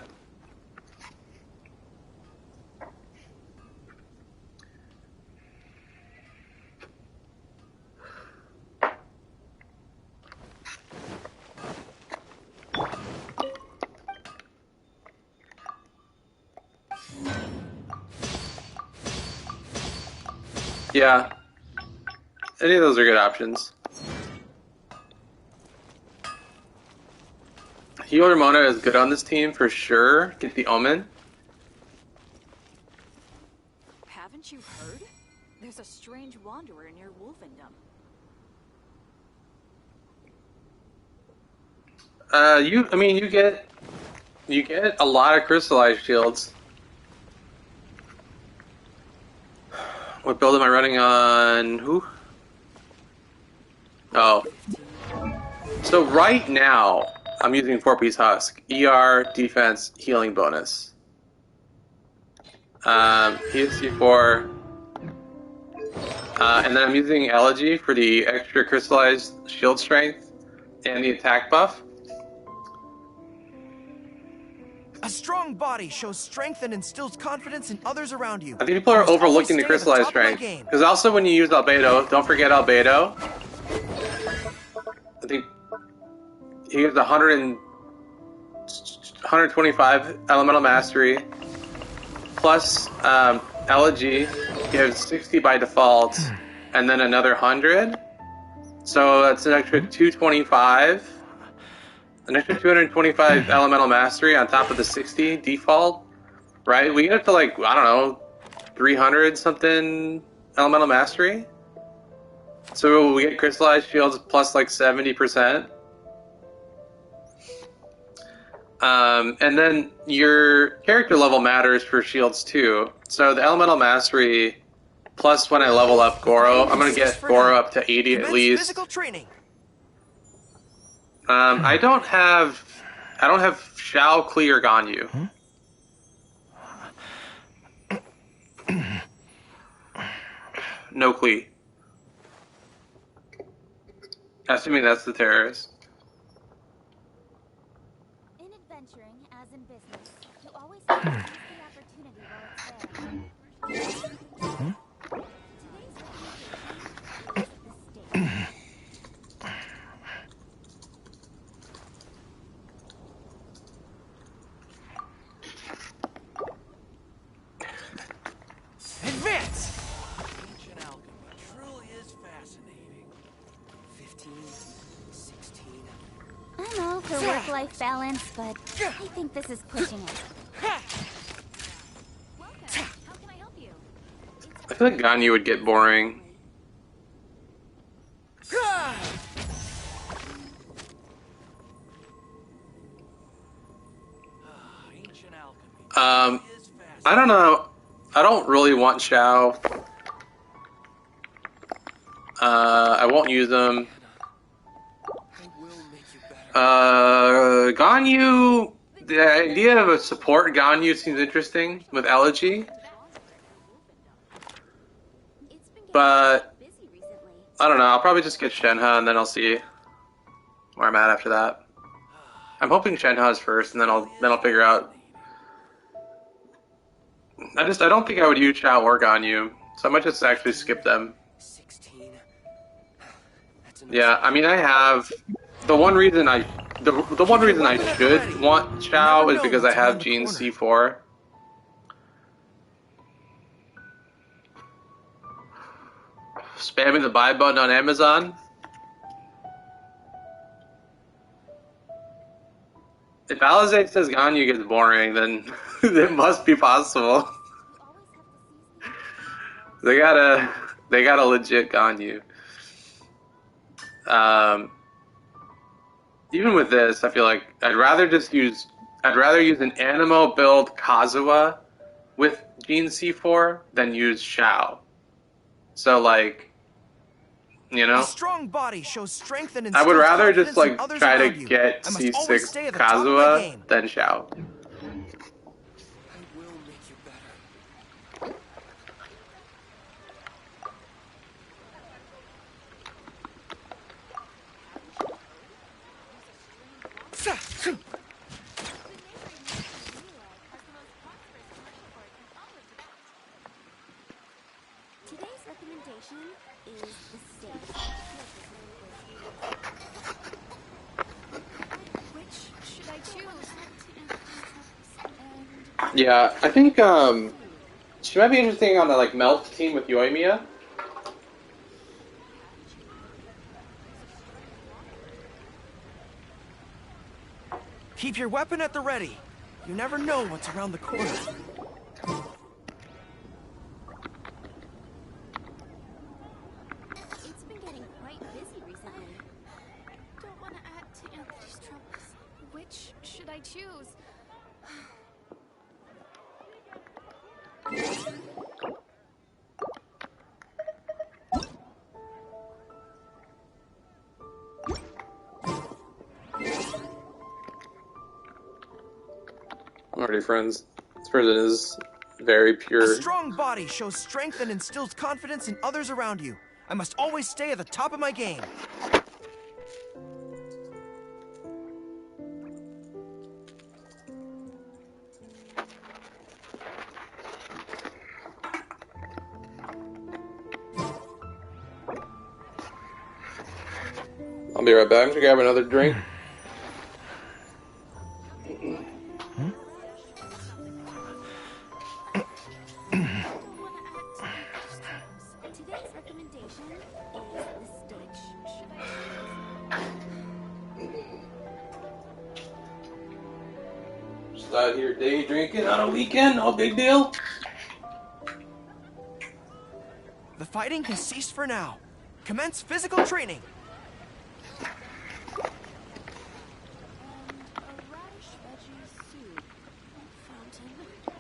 Yeah. Any of those are good options. Healer Mona is good on this team for sure. Get the Omen. Haven't you heard? There's a strange wanderer near Wolfendom. You get a lot of crystallized shields. What build am I running on? Who? Oh. So right now, I'm using 4-piece husk. ER, defense, healing bonus. ESC4. And then I'm using Elegy for the extra crystallized shield strength and the attack buff. A strong body shows strength and instills confidence in others around you. I think people are Must always overlooking the stay at crystallized top of my strength. game. Because also when you use Albedo, don't forget Albedo. I think he has 125 elemental mastery. Plus Elegy gives 60 by default, and then another 100. So that's an extra 225. An extra 225 elemental mastery on top of the 60 default, right? We get up to like, I don't know, 300 something elemental mastery. So we get crystallized shields plus like 70%. And then your character level matters for shields too. So the elemental mastery plus when I level up Goro, I'm gonna get Goro up to 80 at least. Physical training. I don't have Shao, Klee, or Ganyu. No Klee. Assuming that's the terrorist. In adventuring, as in business, you always have to seize the opportunity while it's there. Today's reputation is the stake. Advance! Ancient alchemy truly work-life balance, but I think this is pushing it. Welcome. How can I help you? I feel like Ganyu would get boring. I don't know. I don't really want Shao. I won't use them. Ganyu. The idea of a support Ganyu seems interesting with Elegy, but I don't know. I'll probably just get Shenhe and then I'll see where I'm at after that. I'm hoping Shenhe is first, and then I'll figure out. I don't think I would use Shao or Ganyu, so I might just actually skip them. 16. Yeah, I mean I have the one reason I should want Shao is because I have Gene C4. Spamming the buy button on Amazon. If Alizé says Ganyu gets boring, then it must be possible. They got a legit Ganyu. Even with this, I feel like I'd rather use an Animo build Kazuha with Gene C4 than use Shao. So like, you know, A strong body shows strength and I would instills rather confidence just like in others try to around you. get I must always C6 stay at the top of my Kazuha game. than Shao. I will make you better. Today's recommendation is the steak. Which should I choose? Yeah, I think she might be interesting on the like melt team with Yoimiya. Keep your weapon at the ready. You never know what's around the corner. It's been getting quite busy recently. Don't want to add to Anthony's troubles. Which should I choose? I'm already friends. This person is very A pure. strong body shows strength and instills confidence in others around you. I must always stay at the top of my game. I'll be right back. I'm gonna grab another drink. Today's recommendation is the steak. Just out here day drinking on a weekend, no big deal. The fighting has ceased for now. Commence physical training.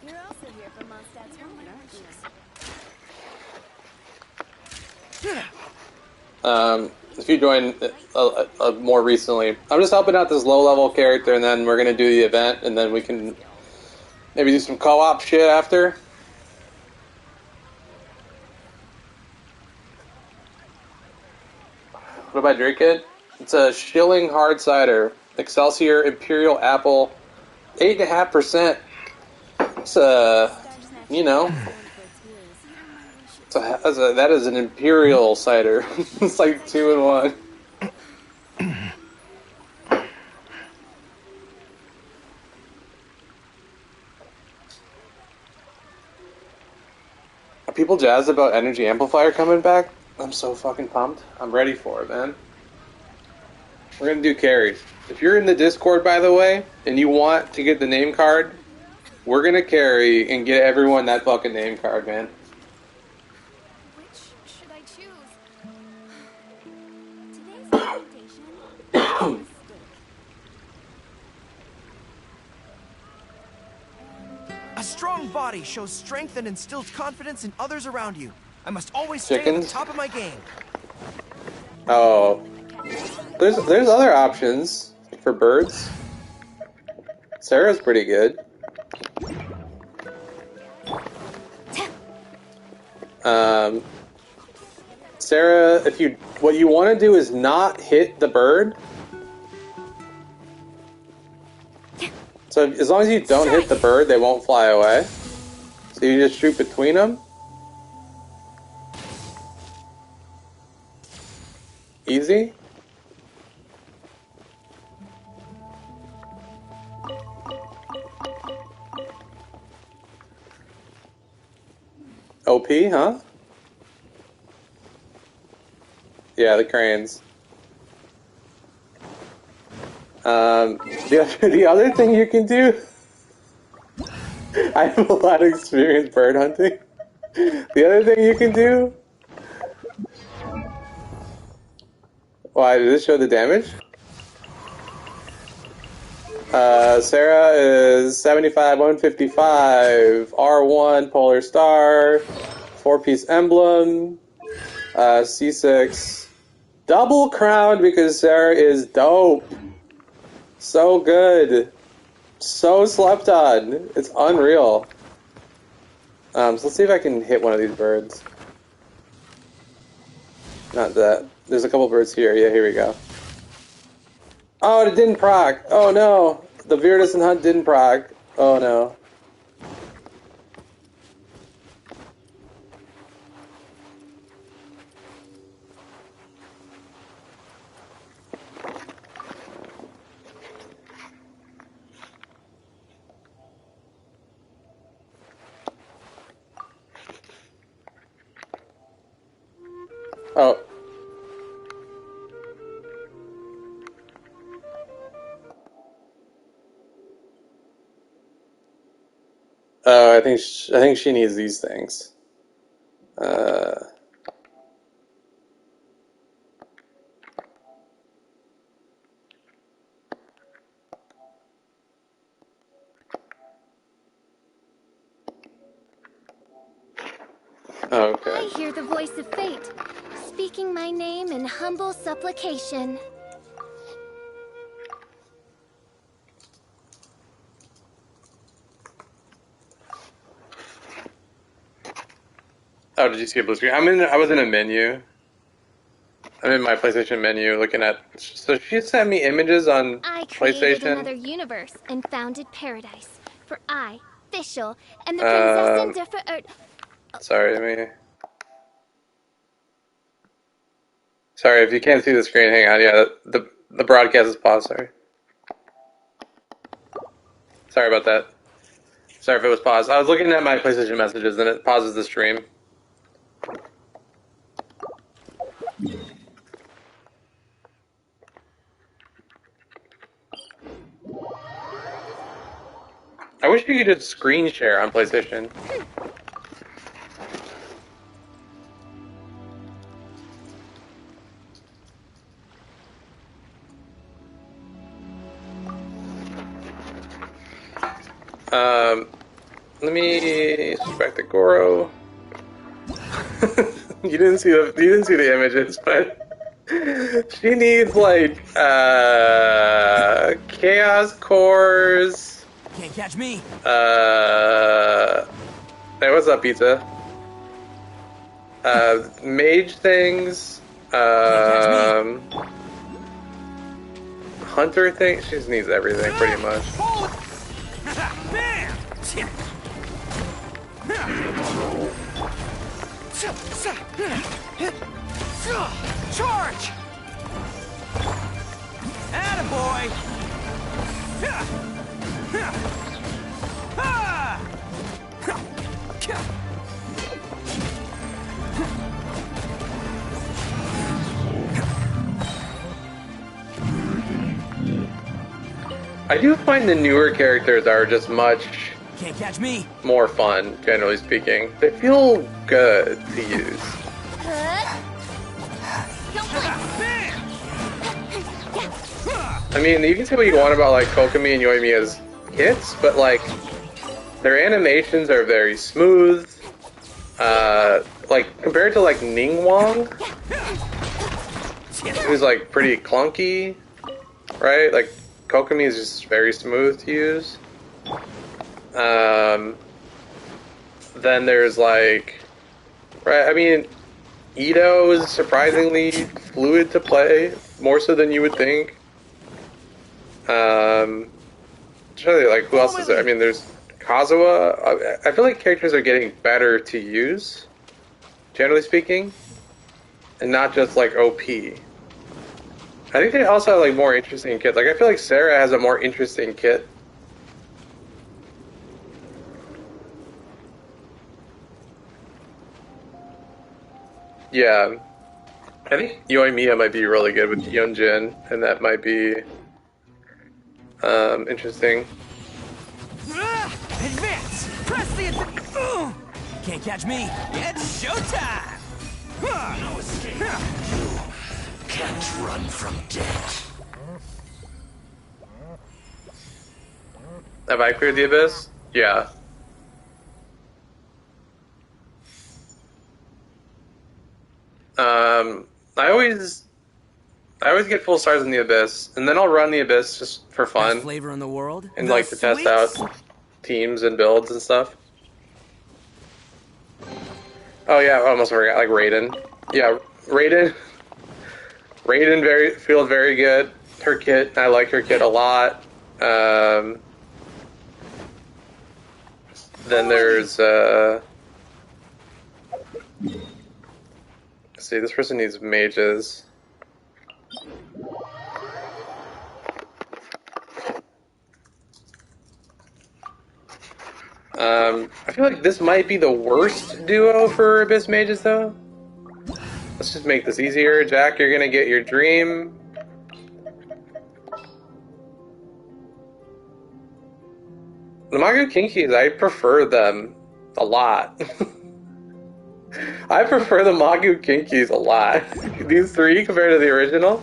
You're also here for Mondstadt's tournament, aren't you? If you join more recently, I'm just helping out this low-level character, and then we're gonna do the event, and then we can maybe do some co-op shit after. What am I drinking? It's a Schilling hard cider, Excelsior Imperial Apple, 8.5%. It's you know, that is an Imperial cider. It's like 2 in 1. Are people jazzed about Energy Amplifier coming back? I'm so fucking pumped. I'm ready for it, man. We're gonna do carries. If you're in the Discord, by the way, and you want to get the name card, we're gonna carry and get everyone that fucking name card, man. Which should I choose? Today's recommendation is a mistake. A strong body shows strength and instills confidence in others around you. I must always stay at the Chickens? top of my game. Oh. There's other options for birds. Sarah's pretty good. Sarah, what you want to do is not hit the bird. So as long as you don't hit the bird, they won't fly away. So you just shoot between them. Easy. OP, huh? Yeah, the cranes. The other thing you can do, I have a lot of experience bird hunting. The other thing you can do, why, did this show the damage? Sarah is 75, 155, R1, Polar Star, 4-piece emblem, C6, double crown because Sarah is dope. So good. So slept on. It's unreal. So let's see if I can hit one of these birds. Not that. There's a couple birds here. Yeah, here we go. Oh, it didn't proc. Oh no. The Viridis and Hunt didn't proc. Oh no. Oh. Oh, I think she needs these things. Okay. I hear the voice of fate, speaking my name in humble supplication. Oh, did you see a blue screen? I was in a menu. I'm in my PlayStation menu looking at. So she sent me images on I created PlayStation. another universe and founded paradise. For I, Fischl, and the Prinzessin der Sorry, Sorry, if you can't see the screen, hang on. Yeah, the broadcast is paused. Sorry about that. Sorry if it was paused. I was looking at my PlayStation messages and it pauses the stream. I wish you could just screen share on PlayStation. Let me subtract the Goro. You didn't see the images, but she needs like chaos cores. Can't catch me. Hey, what's up, pizza? Mage things. Hunter things. She just needs everything pretty much. Bam! Charge! Attaboy! I do find the newer characters are just much Can't catch me. more fun, generally speaking. They feel good to use. Don't blink. I mean, you can say what you want about like Kokomi and Yoimi as hits, but like their animations are very smooth. Like compared to like Ningguang, who's like pretty clunky, right? Like Kokomi is just very smooth to use. Then there's like, right? I mean, Ito is surprisingly fluid to play, more so than you would think. Really, like, who else is there? I mean, there's Kazuha. I feel like characters are getting better to use, generally speaking, and not just like OP. I think they also have like more interesting kits. Like, I feel like Sarah has a more interesting kit. Yeah, I think Yoimiya might be really good with Yunjin, and that might be interesting. Advance! Press the Can't catch me. It's showtime! No escape. Can't run from death. Have I cleared the abyss? Yeah. I always get full stars in the abyss, and then I'll run the abyss just for Best fun flavor in the world. and The like to test sweets. out teams and builds and stuff. Oh yeah, I almost forgot, like Raiden. Yeah, Raiden feels very good. Her kit, I like her kit a lot. Then there's let's see, this person needs mages. I feel like this might be the worst duo for Abyss Mages, though. Let's just make this easier. Jack, you're gonna get your dream. The Magu Kinkis, I prefer them a lot. I prefer the Magu Kinkis a lot. These three compared to the original.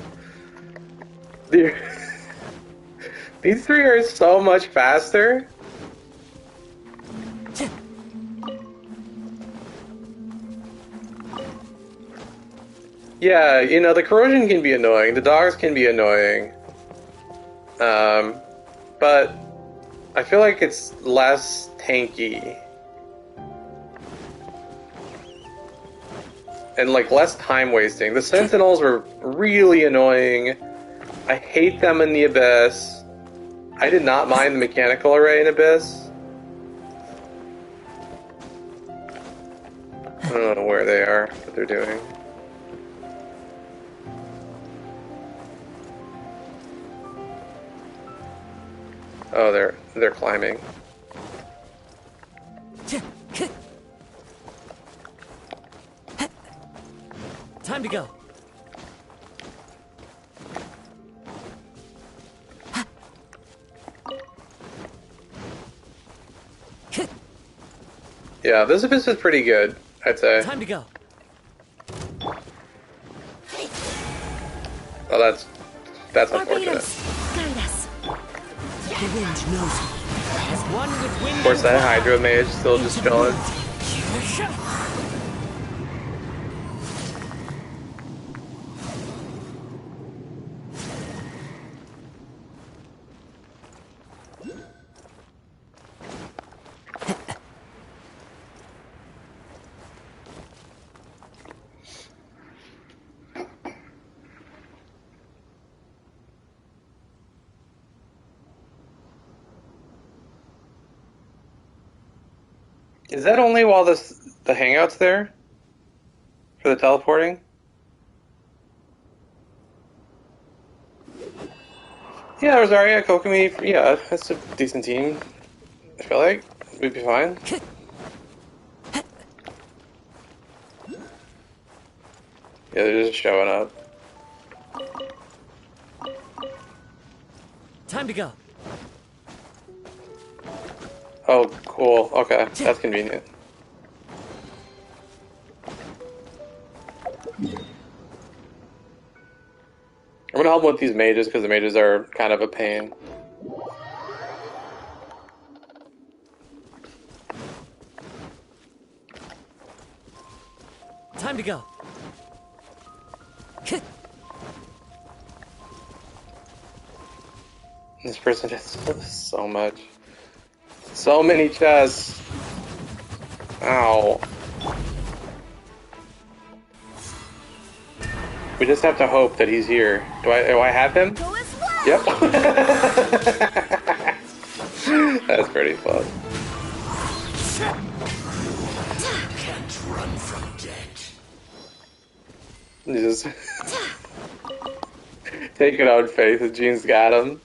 These three are so much faster. Yeah, you know, the corrosion can be annoying, the dogs can be annoying. But I feel like it's less tanky. And like less time wasting. The Sentinels were really annoying. I hate them in the Abyss. I did not mind the mechanical array in Abyss. I don't know where they are, what they're doing. Oh, they're climbing. Time to go. Yeah, this Abyss is pretty good, I'd say. Time to go. Oh, that's unfortunate. Barbados, guide us. The wind knows me. As one with wind. Of course, that Hydro Mage still just chilling. Is that only while the hangout's there? For the teleporting? Yeah, Rosaria, Kokomi, yeah, that's a decent team. I feel like we'd be fine. Yeah, they're just showing up. Time to go. Oh, cool. Okay, that's convenient. I'm gonna help with these mages because the mages are kind of a pain. Time to go. This person has so much. So many chests. Ow. We just have to hope that he's here. Do I have him? Go as well. Yep. That's pretty fun. Can't run from death. You just take it on faith that Gene's got him.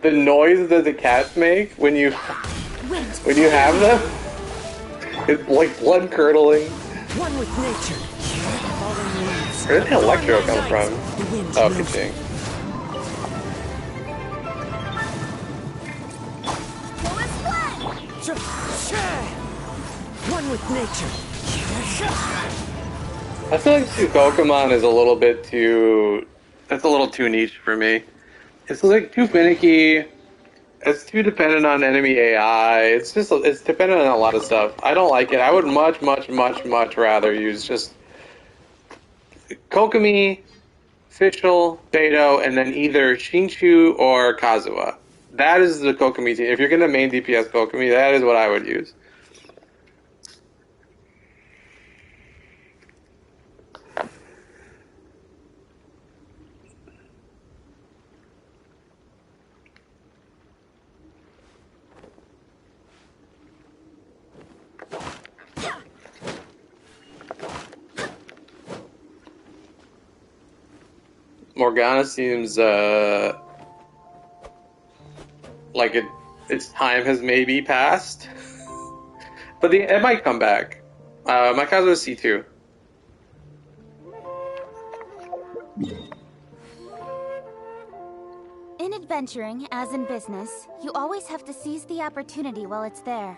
The noise that the cats make when you have them, it's like blood curdling. One with nature. Falling leaves. Where did the electro come from? Oh, ka-ching. Go as well. One with nature. I feel like two Pokemon is a little bit too. That's a little too niche for me. It's like too finicky. It's too dependent on enemy AI. It's dependent on a lot of stuff. I don't like it. I would much rather use just Kokomi, Fischl, Beto, and then either Shinchu or Kazuha. That is the Kokomi team. If you're gonna main DPS Kokomi, that is what I would use. Morgana seems like its time has maybe passed, but it might come back. My Kazuha is C2. In adventuring, as in business, you always have to seize the opportunity while it's there.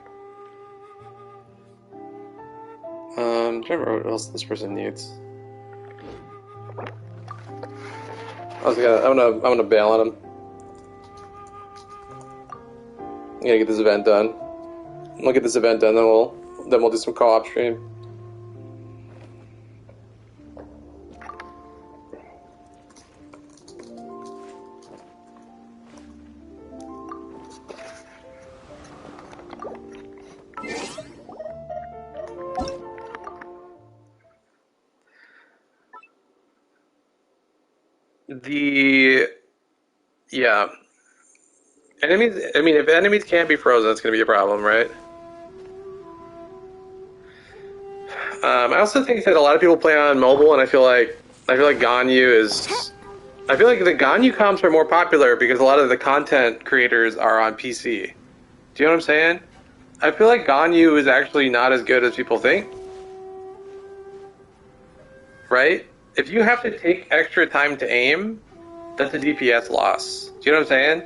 I'm trying to remember what else this person needs. I'm gonna bail on him. I'm gonna get this event done. We'll get this event done, then we'll do some co-op stream. Yeah. Enemies, I mean, if enemies can't be frozen, it's gonna be a problem, right? I also think that a lot of people play on mobile, and I feel like Ganyu is... I feel like the Ganyu comps are more popular because a lot of the content creators are on PC. Do you know what I'm saying? I feel like Ganyu is actually not as good as people think. Right? If you have to take extra time to aim, that's a DPS loss. Do you know what I'm saying?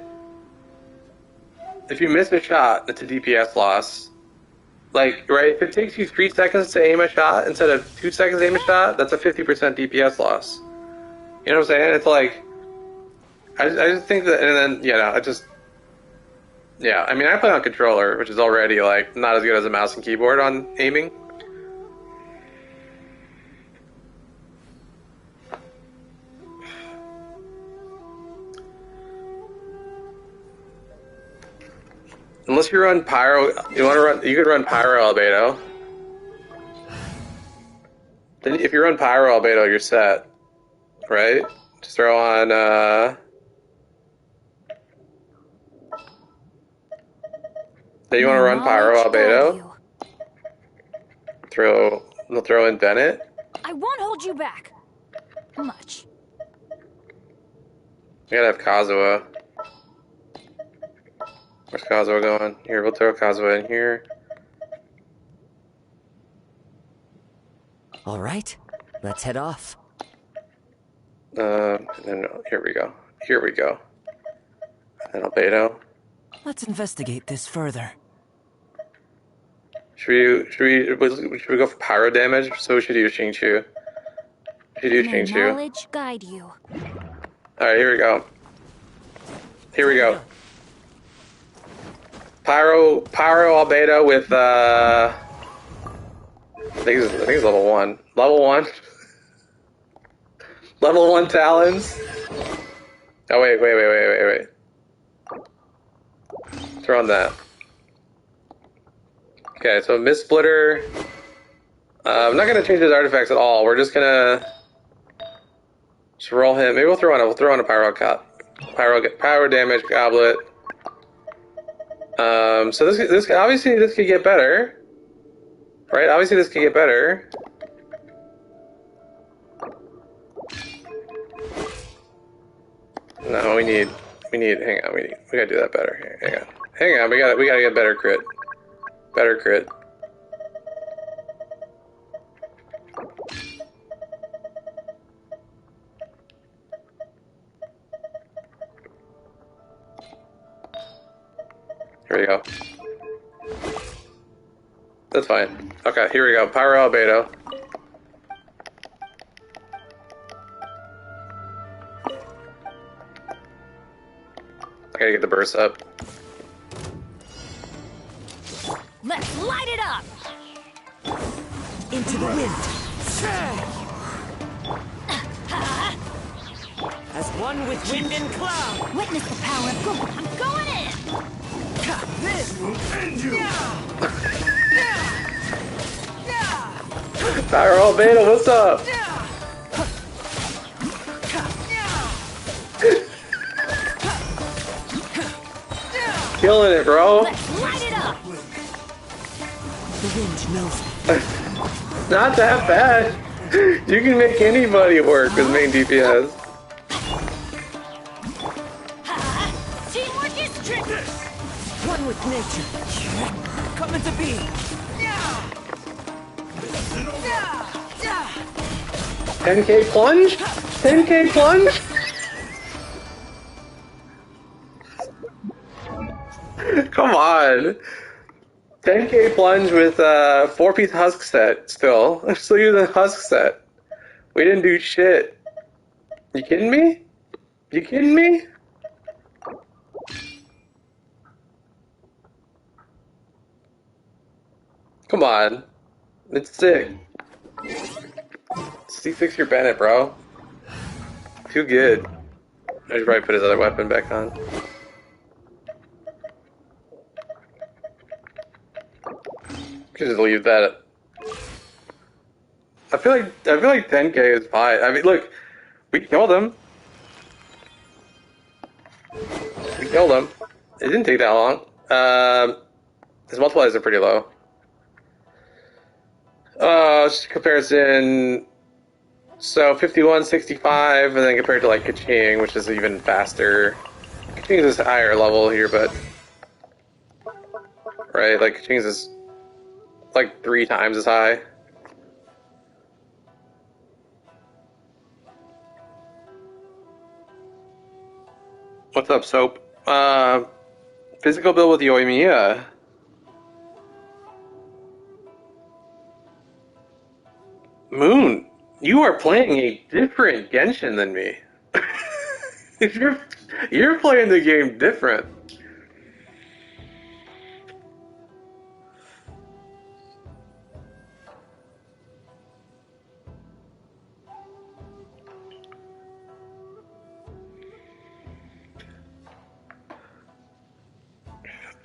If you miss a shot, that's a DPS loss. Like, right, if it takes you 3 seconds to aim a shot instead of 2 seconds to aim a shot, that's a 50% DPS loss. You know what I'm saying? It's like, I just think that, and then, yeah, I mean, I play on controller, which is already, like, not as good as a mouse and keyboard on aiming. Unless you run Pyro, you could run Pyro Albedo. Then if you run Pyro Albedo, you're set. Right? Just throw on, then you want to run Pyro Albedo? They'll throw in Bennett? I won't hold you back. Much. We gotta have Kazuha. Where's Kazuha going? Here, we'll throw Kazuha in here. All right, let's head off. Here we go. Here we go. And then albedo. Let's investigate this further. Should we go for pyro damage? So we should use Xing Chu. We should use May Xing Chu. knowledge guide you. Alright, here we go. Here we go. Pyro albedo with I think it's level 1. Level 1. Level 1 talons. Oh wait. Throw on that. Okay, so Mist Splitter. I'm not gonna change his artifacts at all. We're just gonna roll him. Maybe we'll throw on a pyro damage goblet. So this obviously this could get better, right? Obviously this could get better. No, we need. Hang on, we gotta do that better. Hang on. We gotta get better crit. Better crit. Here we go. That's fine. Okay, here we go. Pyro albedo. I gotta get the burst up. Let's light it up! Into the wind. As one with wind and cloud. Witness the power of God. I'm going in! This will end you! Pyro albedo, what's up? Killing it, bro. Let's light it up! The wind knows me. Not that bad. You can make anybody work with main DPS. Teamwork is tricky! One with nature. Coming to be! 10k plunge? 10k plunge? Come on. 10k plunge with 4-piece husk set still. I'm still using husk set. We didn't do shit. You kidding me? You kidding me? Come on. It's sick. C6 your Bennett, bro. Too good. I should probably put his other weapon back on. Could just leave that. I feel like 10k is fine. I mean, look, we killed him. We killed him. It didn't take that long. His multipliers are pretty low. Comparison. So 51, 65, and then compared to like Kaching, which is even faster. Kaching is higher level here, but right, like Kaching is like 3 times as high. What's up, Soap? Physical build with Yoimiya. Moon, you are playing a different Genshin than me. You're playing the game different.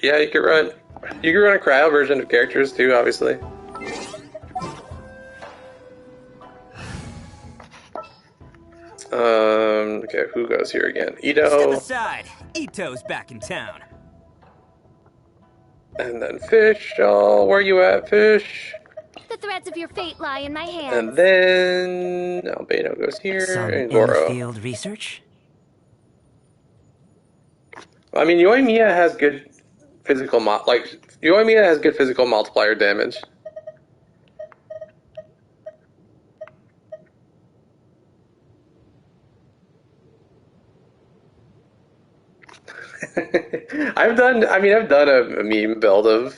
Yeah, you could run a cryo version of characters too, obviously. Okay, who goes here again? Step Ito, aside. Ito's back in town. and then Fish. Oh, where you at, Fish? The threads of your fate lie in my hands. And then Albedo goes here, Some and Goro. in-field research. I mean, Yoimiya has good physical Yoimiya has good physical multiplier damage. I've done a meme build of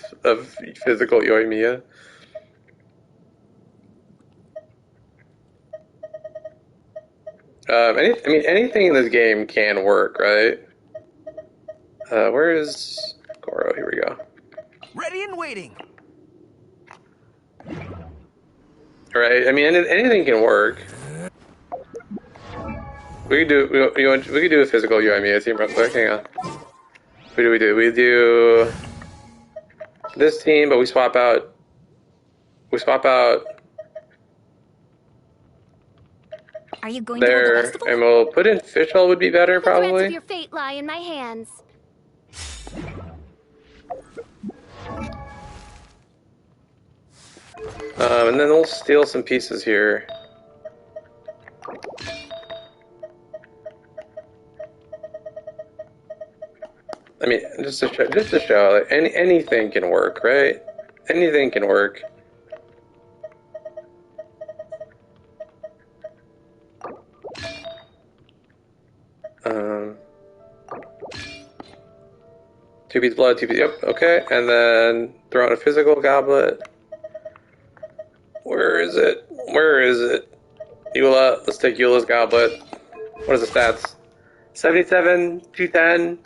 physical Yoimiya. Anything in this game can work, right? Where is Goro? Here we go. Ready and waiting. Right? I mean, anything can work. We could do a physical Yoimiya team real quick. Hang on. What do we do? We do this team, but we swap out. We swap out Are you going to the there, festival? and we'll put in Fischl would be better, The threads of probably. your fate lie in my hands. And then we'll steal some pieces here. I mean, just to show, like, anything can work, right? Anything can work. Two beads blood, yep, okay. And then throw in a physical goblet. Where is it? Where is it? Eula, let's take Eula's goblet. What are the stats? 77, 210.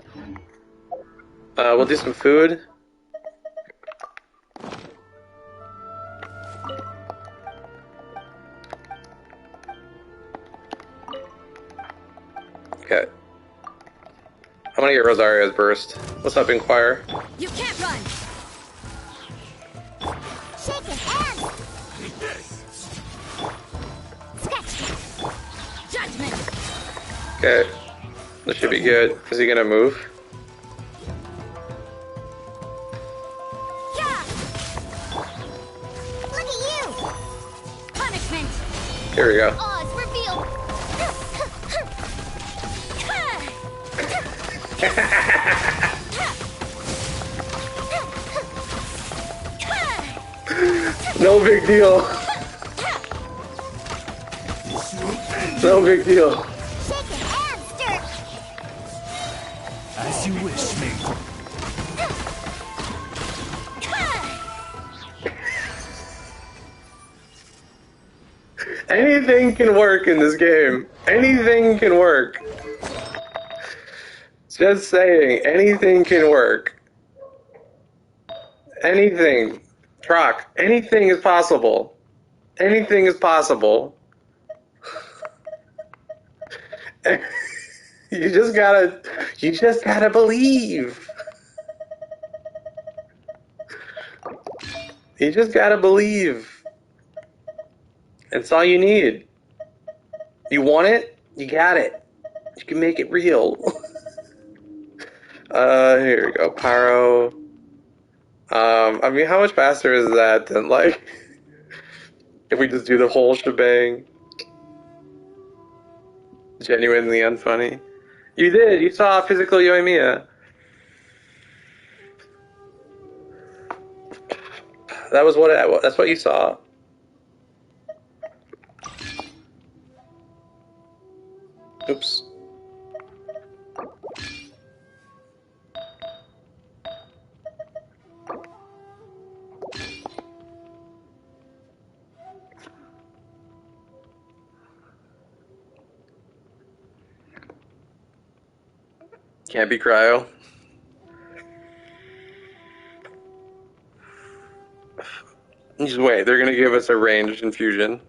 We'll do some food. Okay. I'm gonna get Rosario's burst. What's up, Inquire? You can't run! Shake your hands! Sketch! Judgment! Okay. This should be good. Is he gonna move? Yeah! Look at you! Punishment! Here we go. Oz revealed! No big deal. No big deal. Shake your hands, Dirk! As you wish, mate. Anything can work in this game. Anything can work. Just saying, anything can work. Anything. Troc, anything is possible. Anything is possible. You just gotta believe. You just gotta believe. That's all you need. You want it? You got it. You can make it real. Here we go. Pyro. I mean, how much faster is that than, like, if we just do the whole shebang? Genuinely unfunny. You did. You saw physical Yoimiya. That was that's what you saw. Oops. Can't be cryo. Just wait, they're gonna give us a ranged infusion.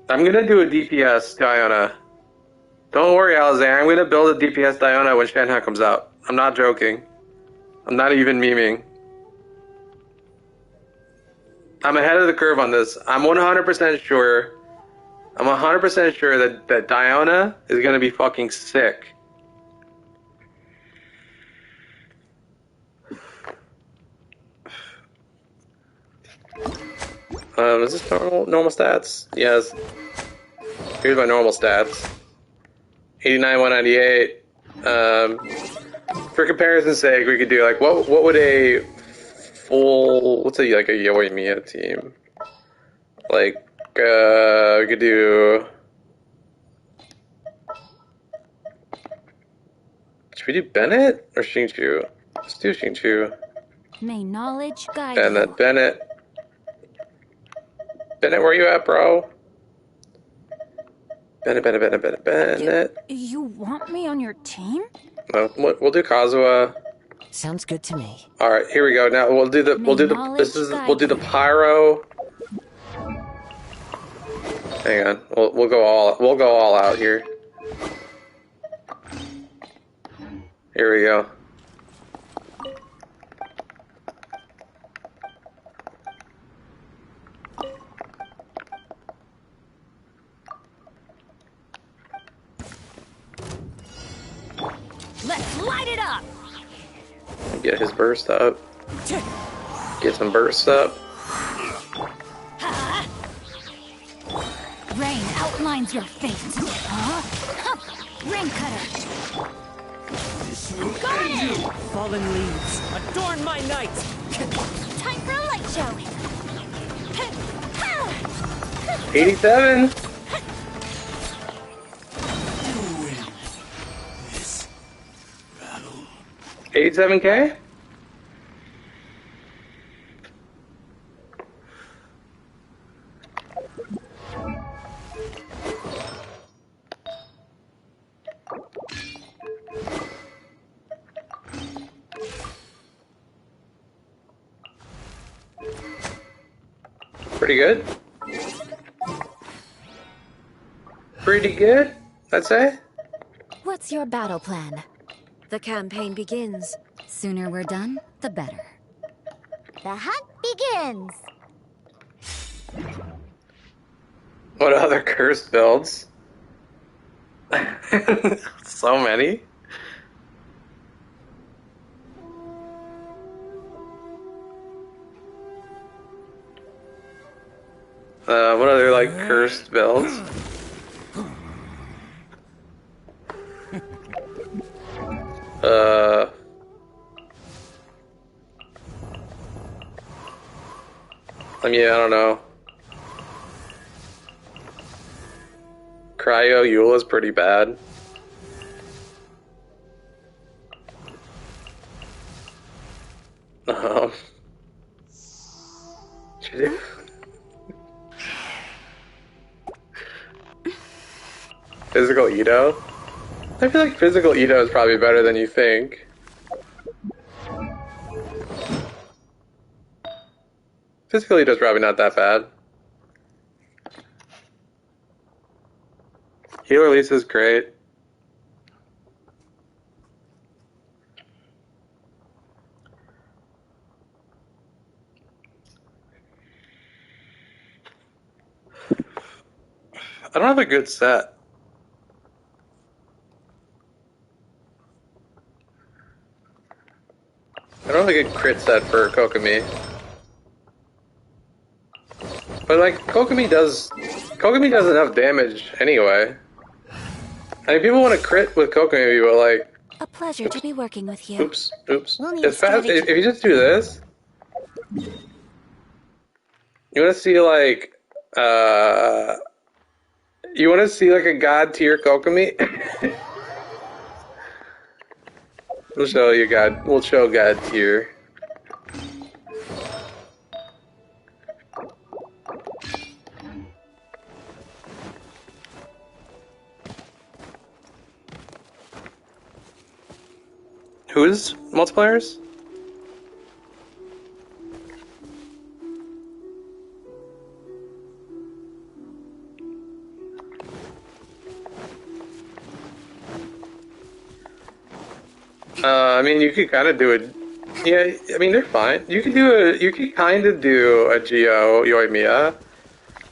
I'm gonna do a DPS Diana. Don't worry, Alazay, I'm gonna build a DPS Diana when Shanha comes out. I'm not joking. I'm not even memeing. I'm ahead of the curve on this. I'm 100% sure. I'm 100% sure that Diana is gonna be fucking sick. Is this normal stats? Yes. Here's my normal stats. 89, 198. For comparison's sake, we could do like what would a full like a Yoimiya team? Like we could do Should we do Bennett or Xingqiu? Let's do Xingqiu. May knowledge guide And you. then Bennett. Bennett, where you at, bro? Bennett. You want me on your team? No, we'll do Kazuha. Sounds good to me. All right, here we go. Now we'll do the pyro. Hang on, we'll go all out here. Here we go. Let's light it up! Get his burst up. Get some bursts up. Rain outlines your fate. Huh? Rain cutter. Got it! Fallen leaves, adorn my night! Time for a light show. 87. This battle. 87K. Pretty good. Pretty good, I'd say. What's your battle plan? The campaign begins. Sooner we're done, the better. The hunt begins. What other curse builds? So many. What other like cursed builds? I mean, I don't know. Cryo Yule is pretty bad. What you do? Physical Edo? I feel like physical Edo is probably better than you think. Physical Edo is probably not that bad. Healer Lisa is great. I don't have a good set. I don't have a good crit set for Kokomi. But like, Kokomi does enough damage anyway. I mean, people want to crit with Kokomi, but like... A pleasure to be working with you. Oops. We'll need It's fast. strategy. If you just do this... You want to see like... You want to see like a god tier Kokomi? We'll show you god. We'll show god tier. Who's multipliers? I mean, you could kind of do it. Yeah, I mean, they're fine. You could kind of do a Geo Yoimiya.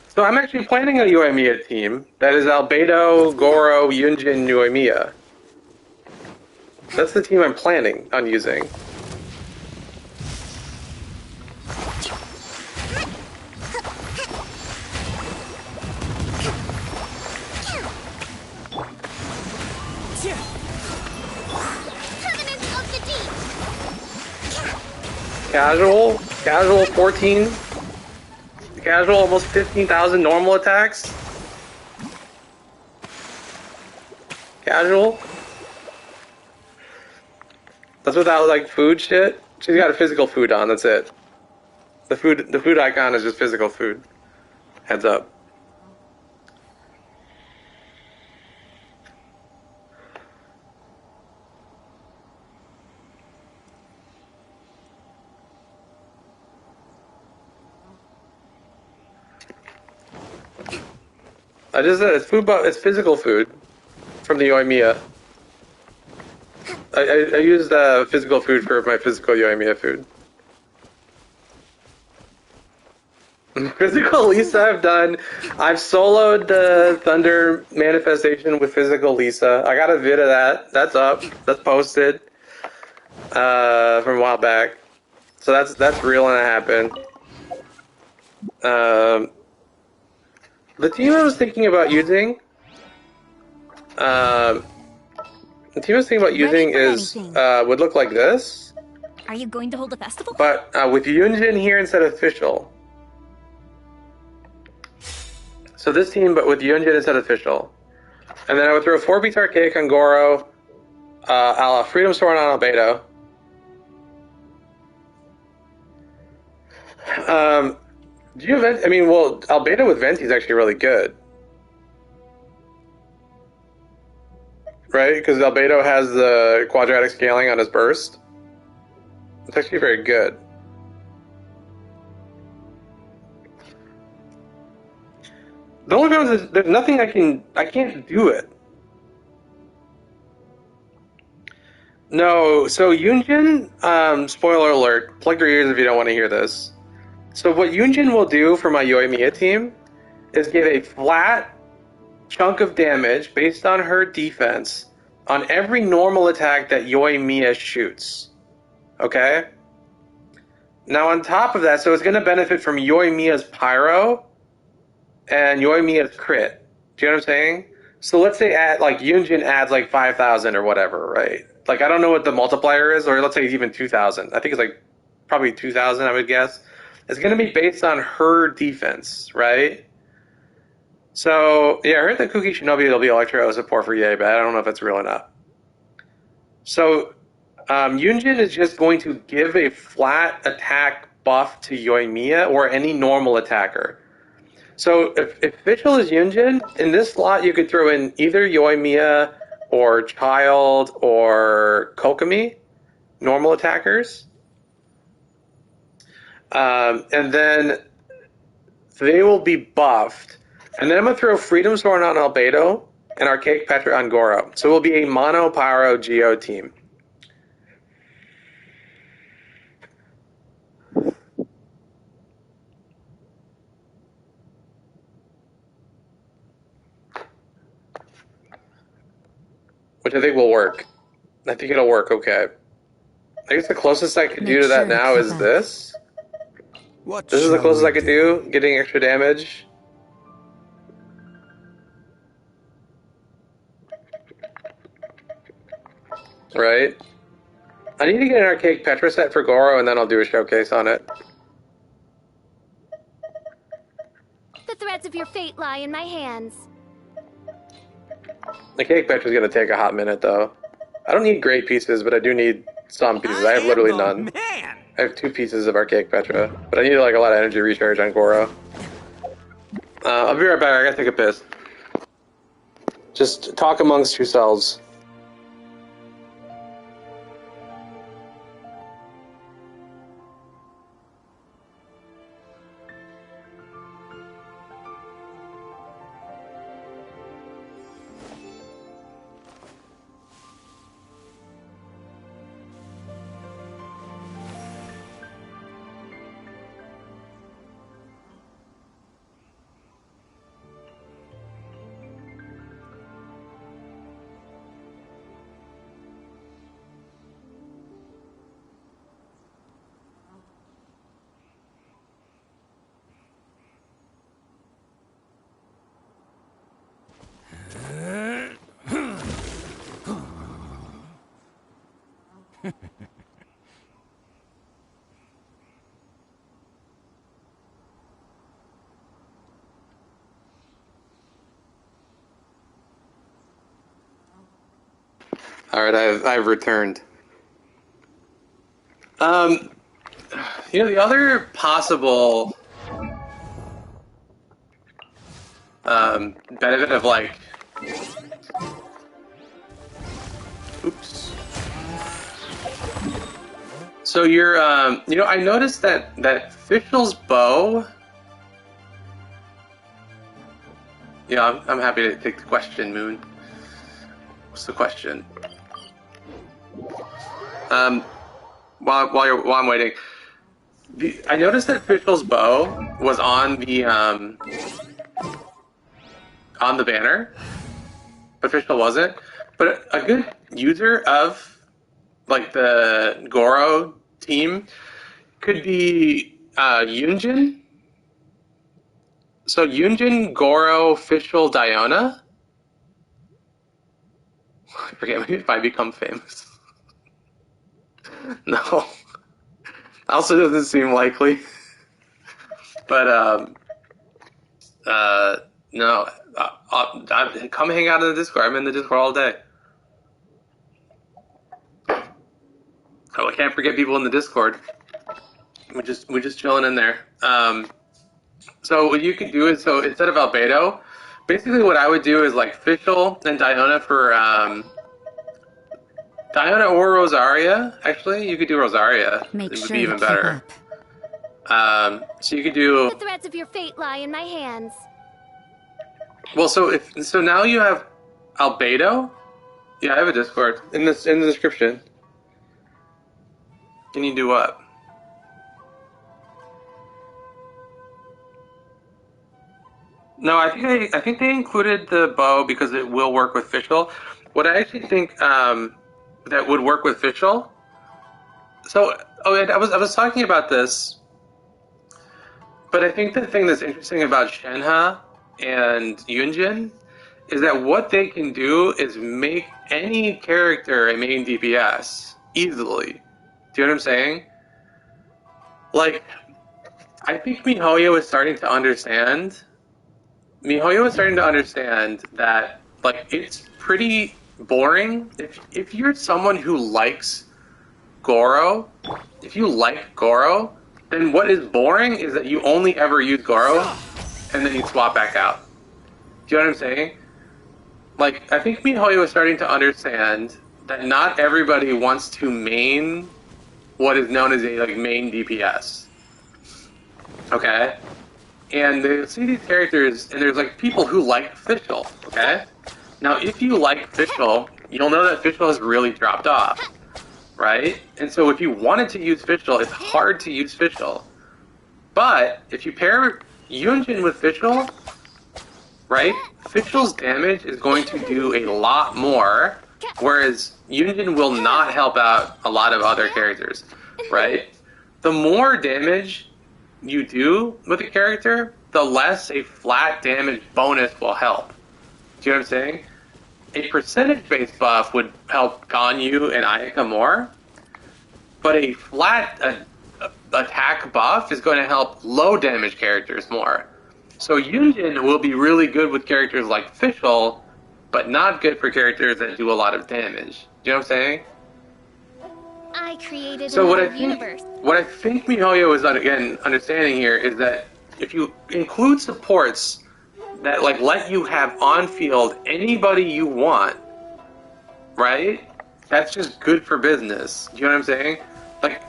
So I'm actually planning a Yoimiya team. That is Albedo, Goro, Yunjin, Yoimiya. That's the team I'm planning on using. Casual 14. Casual almost 15,000 normal attacks. That's without like food shit. She's got a physical food on. That's it. The food icon is just physical food. Heads up. I just said it's food, but it's physical food from the Yoimiya. I used physical food for my physical Yoimiya food. Physical Lisa I've soloed the Thunder manifestation with physical Lisa. I got a vid of that. That's up. That's posted from a while back. So that's real and it happened. The team I was thinking about using is would look like this. Are you going to hold a festival? But with Yunjin here instead of official. So this team, but with Yunjin instead of official. And then I would throw 4-piece archaic on Goro, a la Freedom Sword on Albedo. Do you have? I mean, well, Albedo with Venti is actually really good, right? Because Albedo has the quadratic scaling on his burst. It's actually very good. The only problem is there's nothing I can't do it. No, so Yunjin, spoiler alert, plug your ears if you don't want to hear this. So what Yunjin will do for my Yoimiya team is give a flat chunk of damage based on her defense on every normal attack that Yoimiya shoots. Okay? Now on top of that, so it's going to benefit from Yoimiya's Pyro and Yoimiya's crit. Do you know what I'm saying? So let's say Yunjin adds like 5,000 or whatever, right? Like I don't know what the multiplier is, or let's say even 2,000. I think it's like probably 2,000, I would guess. It's going to be based on her defense, right? So yeah, I heard that Kuki Shinobi will be Electro support for Yay, but I don't know if that's real or not. So Yunjin is just going to give a flat attack buff to Yoimiya or any normal attacker. So if official is Yunjin, in this slot you could throw in either Yoimiya or Child or Kokomi, normal attackers. And then they will be buffed. And then I'm going to throw Freedom Sword on Albedo and Archaic Petra on Goro. So it will be a mono Pyro Geo team. Which I think will work. I think it'll work okay. I guess the closest I could do to that now is this. This is the closest I could do, getting extra damage. Right? I need to get an Archaic Petra set for Goro, and then I'll do a showcase on it. The threads of your fate lie in my hands. Archaic Petra's gonna take a hot minute, though. I don't need great pieces, but I do need some pieces. I have literally none. Man. I have 2 pieces of Archaic Petra, but I need like a lot of energy recharge on Goro. I'll be right back. I gotta take a piss. Just talk amongst yourselves. Alright, I've returned. You know, the other possible benefit of like, oops. So you're, you know, I noticed that Fischl's bow. Yeah, I'm happy to take the question, Moon. What's the question? While I'm waiting, I noticed that Fischl's bow was on the banner, but Fischl wasn't. But a good user of like the Goro team could be Yunjin. So Yunjin, Goro, Fischl, Diona. I forget if I become famous. No. Also doesn't seem likely. But no. Come hang out in the Discord. I'm in the Discord all day. Oh, I can't forget people in the Discord. We're just chilling in there. So what you could do is, so instead of Albedo, basically what I would do is like Fischl and Diona for Diona or Rosaria. Actually, you could do Rosaria. Make it would sure be you even keep better. up. So you could do. The threads of your fate lie in my hands. Well, so now you have Albedo. Yeah, I have a Discord in the description. Can you do what? No, I think they included the bow because it will work with Fischl. What I actually think that would work with Fischl. So, I was talking about this, but I think the thing that's interesting about Shenhe and Yunjin is that what they can do is make any character a main DPS easily. Do you know what I'm saying? Like, I think MiHoYo is starting to understand. MiHoYo is starting to understand that, like, it's pretty boring. If you're someone who likes Goro, if you like Goro, then what is boring is that you only ever use Goro, and then you swap back out. Do you know what I'm saying? Like, I think MiHoYo is starting to understand that not everybody wants to main what is known as a, like, main DPS. Okay? And they see these characters, and there's, like, people who like Fischl, okay? Now, if you like Fischl, you'll know that Fischl has really dropped off, right? And so if you wanted to use Fischl, it's hard to use Fischl. But if you pair Yunjin with Fischl, right, Fischl's damage is going to do a lot more, whereas Yunjin will not help out a lot of other characters, right? The more damage you do with a character, the less a flat damage bonus will help. Do you know what I'm saying? A percentage-based buff would help Ganyu and Ayaka more, but a flat attack buff is going to help low damage characters more. So Yunjin will be really good with characters like Fischl, but not good for characters that do a lot of damage. Do you know what I'm saying? I created So another universe. what I think MiHoYo is again understanding here is that if you include supports that like let you have on field anybody you want, right? That's just good for business. Do you know what I'm saying? Like,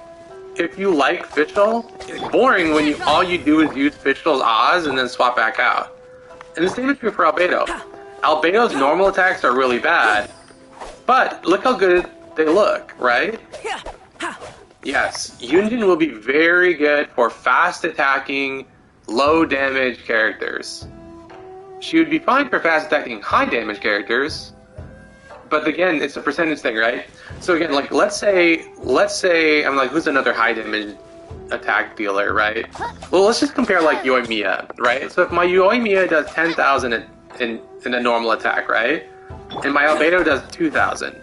if you like Fischl, it's boring when all you do is use Fischl's Oz and then swap back out. And the same is true for Albedo. Albedo's normal attacks are really bad, but look how good they look, right? Yes, Yunjin will be very good for fast attacking, low damage characters. She would be fine for fast attacking, high damage characters, but again, it's a percentage thing, right? So again, like let's say I'm like, who's another high damage attack dealer, right? Well, let's just compare like Yoimiya, right? So if my Yoimiya does 10,000 in a normal attack, right? And my Albedo does 2,000.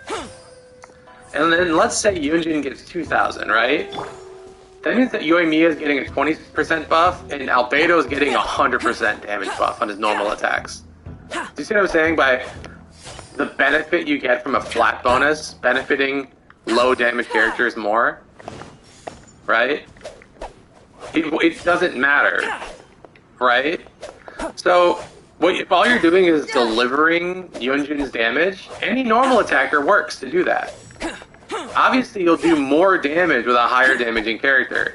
And then let's say Yunjin gets 2,000, right? That means that Yoimiya is getting a 20% buff, and Albedo is getting a 100% damage buff on his normal attacks. Do you see what I'm saying? By the benefit you get from a flat bonus benefiting low damage characters more? right? It doesn't matter, right? So, if all you're doing is delivering Yunjin's damage, any normal attacker works to do that. Obviously, you'll do more damage with a higher damaging character,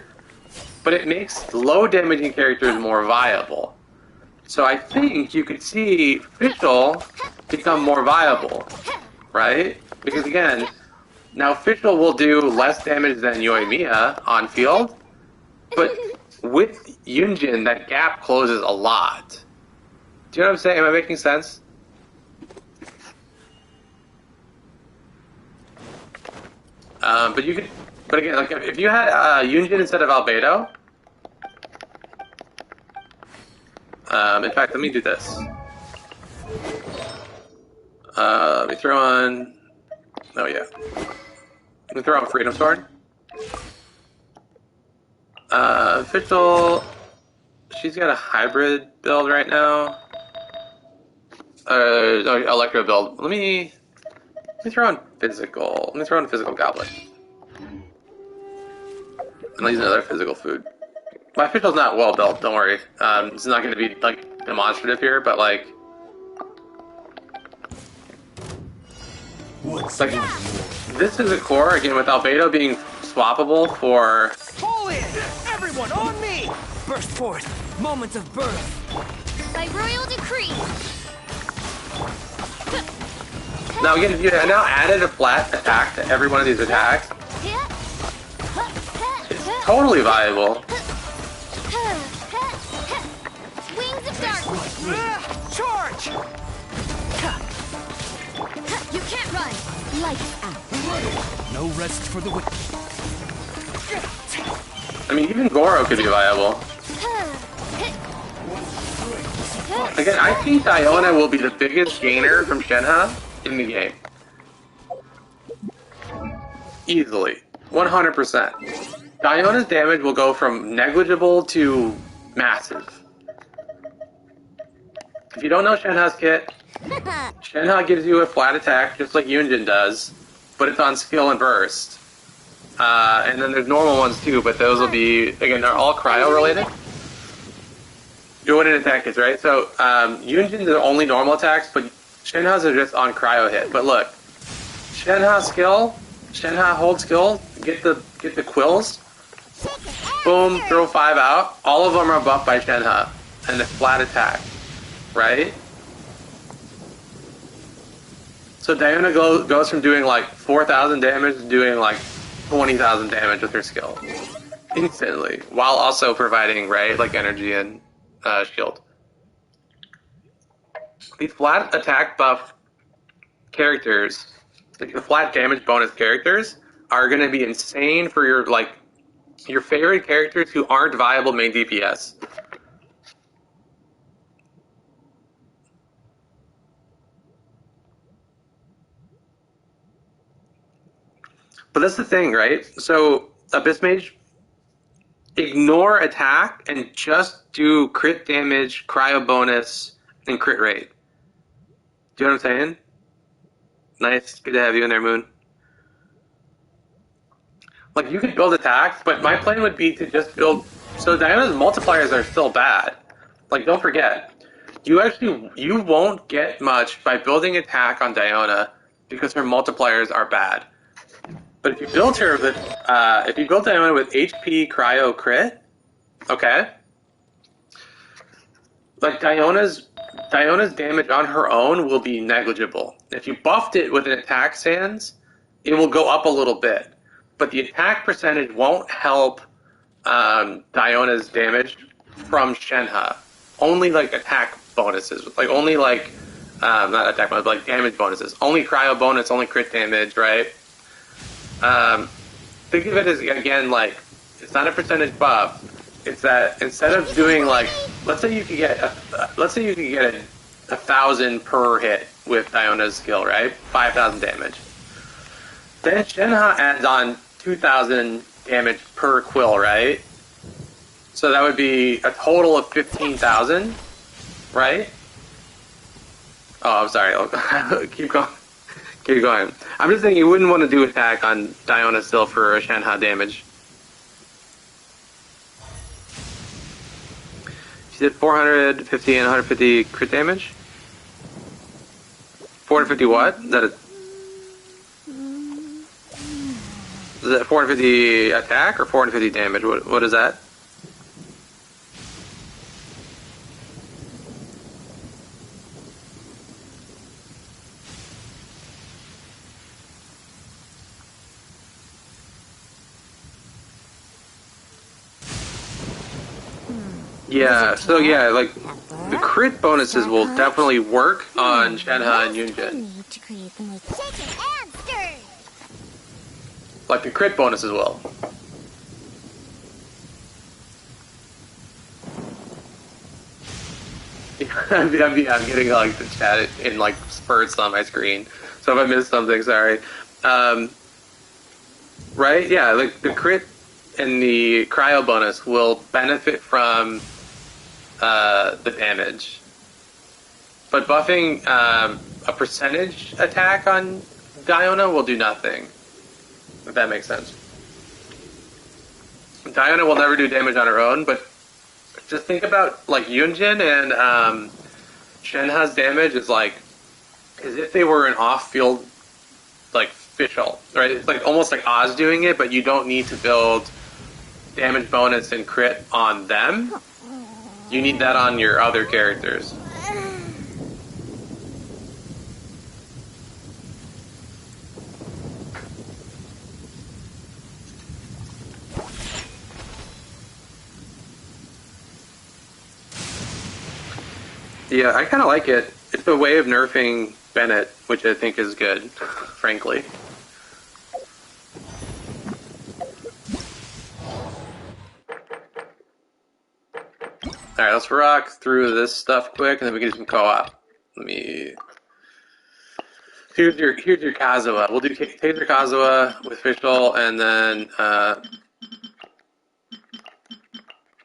but it makes low damaging characters more viable. So I think you could see Fischl become more viable, right? Because again, now Fischl will do less damage than Yoimiya on field, but with Yunjin, that gap closes a lot. Do you know what I'm saying? Am I making sense? But you could, but again, like if you had Yunjin instead of Albedo, in fact, let me do this. Let me throw on. Oh yeah, let me throw on Freedom Sword. Fischl, she's got a hybrid build right now. Electro build. Let me throw on physical. Let me throw on physical goblet. And I'll use another physical food. My Fischl's not well built. Don't worry. It's not going to be like demonstrative here, but like. Like, this is a core again with Albedo being swappable for. Pull in! Everyone on me! Burst forth, moment of birth. By royal decree. Now again, if you now added a flat attack to every one of these attacks, it's totally viable. Wings of darkness. Charge! You can't run. Lights out. No rest for the wicked. I mean, even Goro could be viable. Again, I think Diona will be the biggest gainer from Shenhe in the game. Easily. 100%. Diona's damage will go from negligible to massive. If you don't know Shenhe's kit, Shenhe gives you a flat attack just like Yunjin does, but it's on skill and burst. And then there's normal ones too, but those will be, again, they're all cryo related. You know what an attack is, right? So, Yunjin's are only normal attacks, but Shenhe's are just on cryo hit. But look, Shenhe skill, Shenhe hold skill, get the quills, boom, throw 5 out. All of them are buffed by Shenhe, and a flat attack, right? So Diona goes from doing like 4,000 damage to doing like 20,000 damage with her skill instantly, while also providing, right, like energy and shield. These flat attack buff characters, like the flat damage bonus characters, are going to be insane for your favorite characters who aren't viable main DPS. But that's the thing, right? So Abyss Mage, ignore attack and just do crit damage, cryo bonus, and crit rate. Do you know what I'm saying? Nice, good to have you in there, Moon. Like, you could build attacks, but my plan would be to just build. So Diona's multipliers are still bad. Like, don't forget, you won't get much by building attack on Diona because her multipliers are bad. But if you build her with, if you build Diona with HP, cryo, crit, okay, like Diona's damage on her own will be negligible. If you buffed it with an attack sans, it will go up a little bit, but the attack percentage won't help Diona's damage from Shenhe. Only like attack bonuses, like only like not attack bonus, but like damage bonuses. Only cryo bonus, only crit damage, right? Think of it as, again, like, it's not a percentage buff. It's that instead of doing like, let's say you could get 1,000 per hit with Diona's skill, right? 5,000 damage. Then Shenhe adds on 2,000 damage per quill, right? So that would be a total of 15,000, right? Oh, I'm sorry. I'll keep going. Keep going. I'm just thinking you wouldn't want to do attack on Diona still for a Shenhe damage. did 450 and 150 crit damage? 450 what? Is that 450 attack or 450 damage? What is that? Yeah, so yeah, like, the crit bonuses will definitely work on Shenhe and Yunjin. Like, the crit bonuses will. I'm getting, like, the chat in, like, spurts on my screen. So if I missed something, sorry. Right? Yeah, like, the crit and the cryo bonus will benefit from the damage. But buffing a percentage attack on Diona will do nothing. If that makes sense. Diona will never do damage on her own, but just think about like Yunjin and Shenhe's damage is like as if they were an off-field like official, right? It's like almost like Oz doing it, but you don't need to build damage bonus and crit on them. You need that on your other characters. Yeah, I kind of like it. It's a way of nerfing Bennett, which I think is good, frankly. Alright, let's rock through this stuff quick, and then we can do some co-op. Let me... Here's your Kazuha. We'll do Taser Kazuha with Fischl, and then...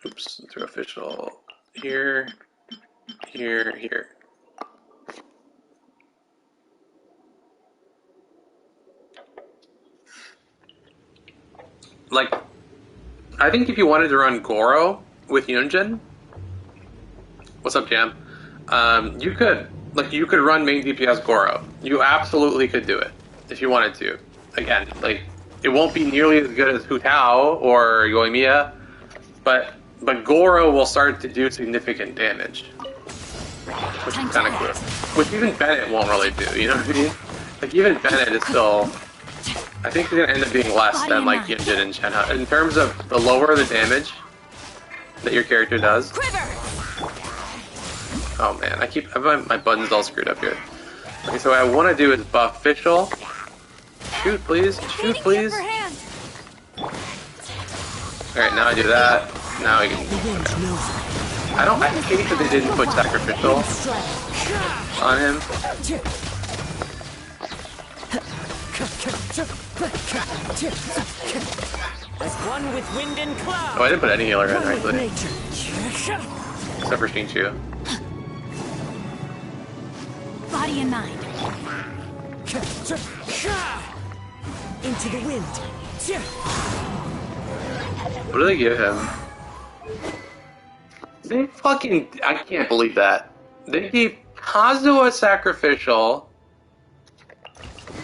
Oops, throw Fischl here, here, here. Like, I think if you wanted to run Goro with Yunjin... What's up, Jam? You could run main DPS Goro. You absolutely could do it if you wanted to. Again, like it won't be nearly as good as Hu Tao or Yoimiya, but Goro will start to do significant damage, which is kind of cool. Which even Bennett won't really do. You know what I mean? Like even Bennett is still. I think it's gonna end up being less than like Yunjin and Shenhe in terms of the lower the damage that your character does. Oh man, I have my buttons all screwed up here. Okay, so what I want to do is buff Fischl. Shoot, please. Shoot, please. Alright, now I do that. Now I can... I hate that they didn't put Sacrificial on him. As one with wind and cloud. Oh, I didn't put any healer in, actually. Except for Xingqiu. Body and mind. Into the wind. What do they give him? They fucking... I can't believe that. They gave Kazuha Sacrificial,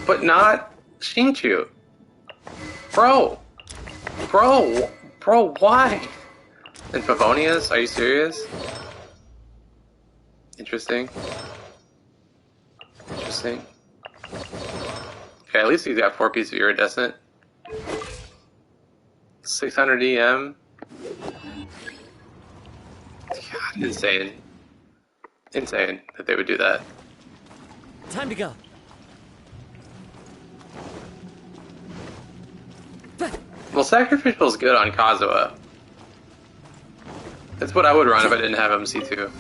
but not Xingqiu. Bro, why? And Favonius? Are you serious? Interesting. Interesting. Okay, at least he's got 4 pieces of iridescent. 600 EM. God, insane. Insane that they would do that. Time to go. Well, Sacrificial is good on Kazuha. That's what I would run if I didn't have him C2.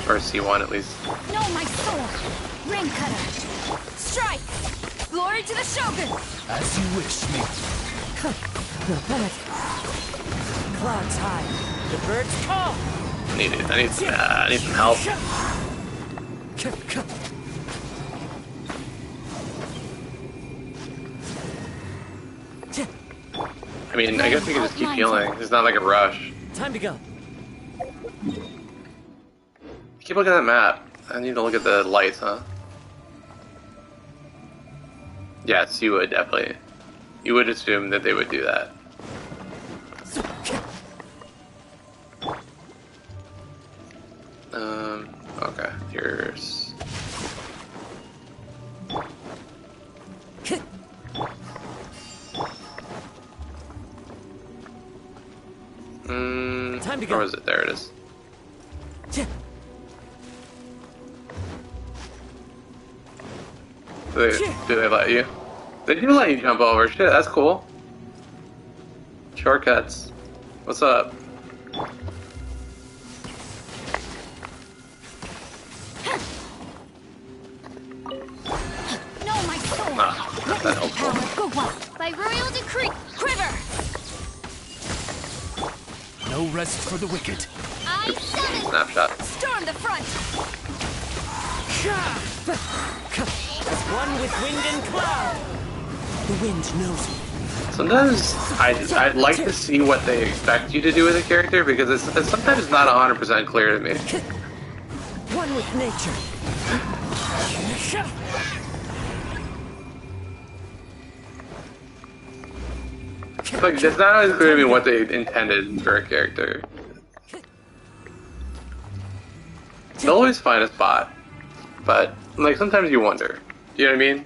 Or C1 at least. No, my soul! Ring cutter! Strike! Glory to the Shogun! As you wish, me. Clouds high. The birds call. I need some help. I mean, I guess we can just keep healing. It's not like a rush. Time to go. Keep looking at that map. I need to look at the lights, huh? Yes, you would definitely. You would assume that they would do that. Okay, here's... Time to go. Where is it? There it is. Do they let you? They do let you jump over. Shit, that's cool. Shortcuts. What's up? No, my soul. Ah, not that helpful. Power, go on. By royal decree, quiver. No rest for the wicked. I summon. Snapshot. Storm the front. As one with wind and cloud. The wind knows me. Sometimes I'd like to see what they expect you to do with a character because it's sometimes not 100% clear to me. One with nature. Like, it's not always clear to me what they intended for a character. They'll always find a spot, but like sometimes you wonder. You know what I mean?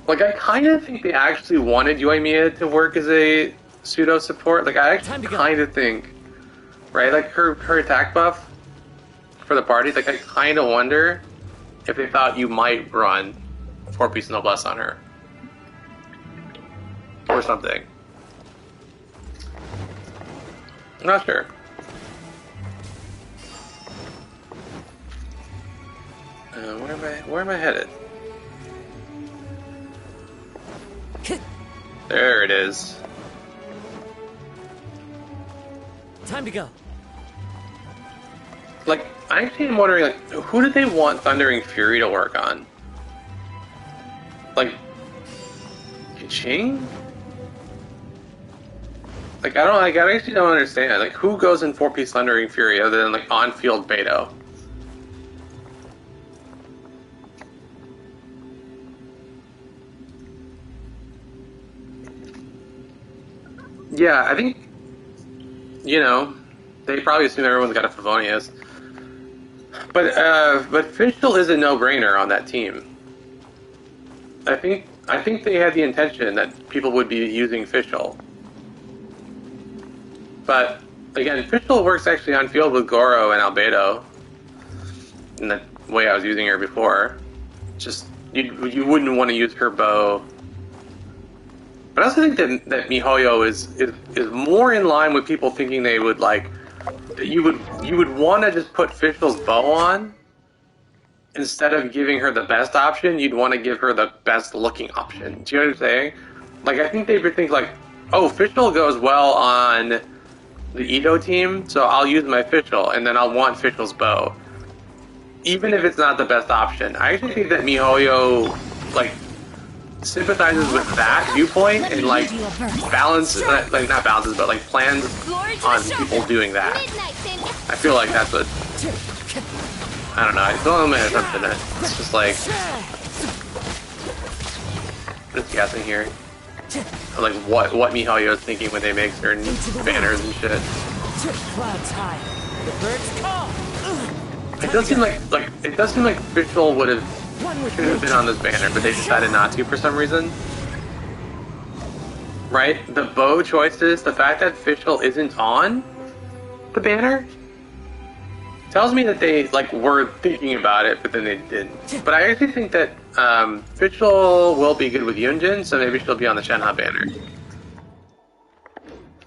Like, I kind of think they actually wanted Yoimiya to work as a pseudo support. Like, I actually kind of think, right? Like her attack buff for the party. Like, I kind of wonder if they thought you might run 4-piece noblesse on her or something. I'm not sure. Where am I headed? There it is. Time to go. Like, I actually am wondering, like, who did they want Thundering Fury to work on? Like, Ching? Like, I actually don't understand. Like, who goes in 4-piece Thundering Fury other than, like, on-field Beto? Yeah, I think, you know, they probably assume everyone's got a Favonius. But Fischl is a no-brainer on that team. I think they had the intention that people would be using Fischl. But, again, Fischl works actually on field with Goro and Albedo. In the way I was using her before. Just, you wouldn't want to use her bow. But I also think that MiHoYo is more in line with people thinking they would, like, that you would want to just put Fischl's bow on. Instead of giving her the best option, you'd want to give her the best looking option. Do you know what I'm saying? Like, I think they would think like, oh, Fischl goes well on the Ito team, so I'll use my Fischl, and then I'll want Fischl's bow. Even if it's not the best option. I actually think that MiHoYo, like, sympathizes with that viewpoint and, like, balances, like, not balances, but, like, plans on people doing that. I feel like that's what... I don't know, I don't know something that it's just like just guessing here. Like what MiHoYo is thinking when they make certain banners and shit. Clouds high. The birds call. It does seem like Fischl should have been on this banner, but they decided not to for some reason. Right? The bow choices, the fact that Fischl isn't on the banner tells me that they like were thinking about it, but then they didn't. But I actually think that Fischl will be good with Yunjin, so maybe she'll be on the Shenhe banner.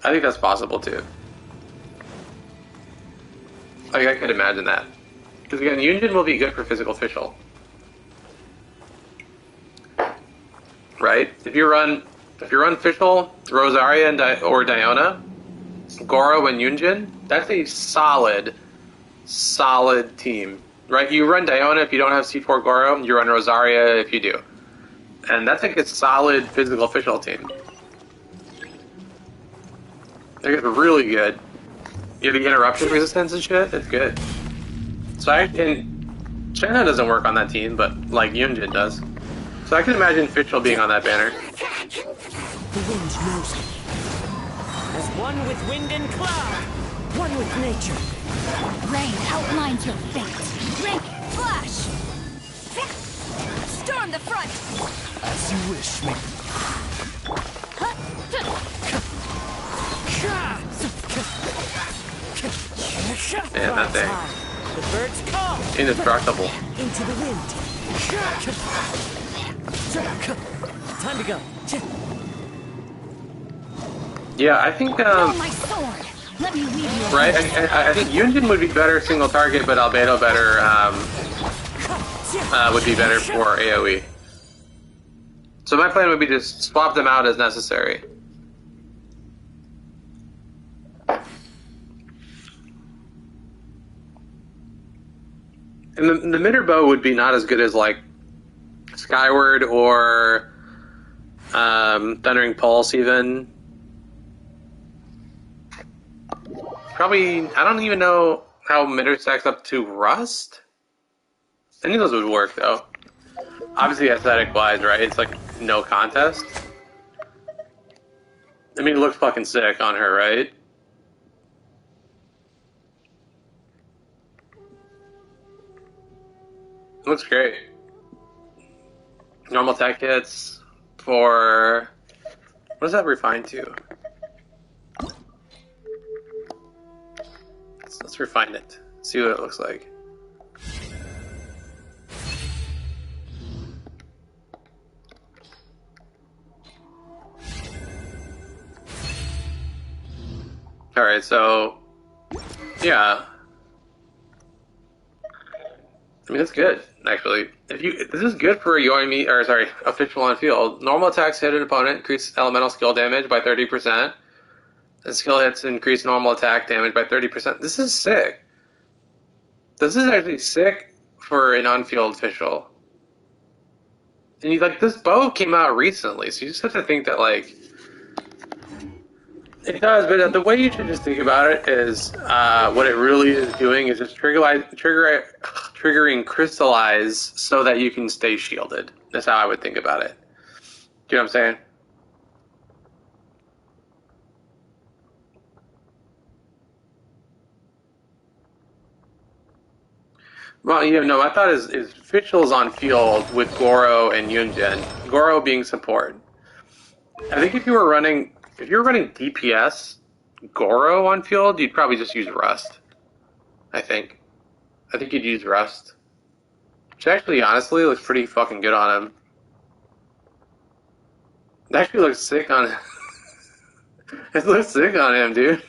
I think that's possible too. Like, I could imagine that. Because again, Yunjin will be good for physical Fischl. Right? If you run Fischl, Rosaria, or Diona, Goro and Yunjin, that's a solid team, right? You run Diona if you don't have C4 Goro, you run Rosaria if you do. And that's like a solid physical Fischl team. I think it's really good. You have the interruption resistance and shit. It's good. So and Shanna doesn't work on that team, but like Yunjin does. So I can imagine Fischl being on that banner. The wind knows me. As one with wind and cloud, one with nature. Rain outlines your fate. Drink, flash! Storm the front! As you wish, me. Man, that thing. The birds call. Indestructible. Into the wind. Time to go. Yeah, I think Oh, my sword! Let me weave you. right. I think Yunjin would be better single target, but Albedo better would be better for AOE. So my plan would be to swap them out as necessary. And the Mitter bow would be not as good as like Skyward or Thundering Pulse even. Probably, I don't even know how Mitter stacks up to Rust. Any of those would work though. Obviously aesthetic wise, right? It's like no contest. I mean, it looks fucking sick on her, right? It looks great. Normal attack hits for... What does that refine to? Let's refine it. See what it looks like. Alright, so... Yeah. I mean, that's good, actually. This is good for a Yoimi, or sorry, a Fischl on field. Normal attacks hit an opponent, increase elemental skill damage by 30%. And skill hits increase normal attack damage by 30%. This is sick. This is actually sick for an on-field Fischl. And this bow came out recently, so you just have to think that, like... It does, but the way you should just think about it is what it really is doing is just triggering Crystallize so that you can stay shielded. That's how I would think about it. Do you know what I'm saying? Well, my thought is Fischl's on field with Goro and Yunjin. Goro being support. I think if you were running DPS Goro on field, you'd probably just use Rust. I think you'd use Rust. Which actually, honestly, looks pretty fucking good on him. It actually looks sick on him. It looks sick on him, dude.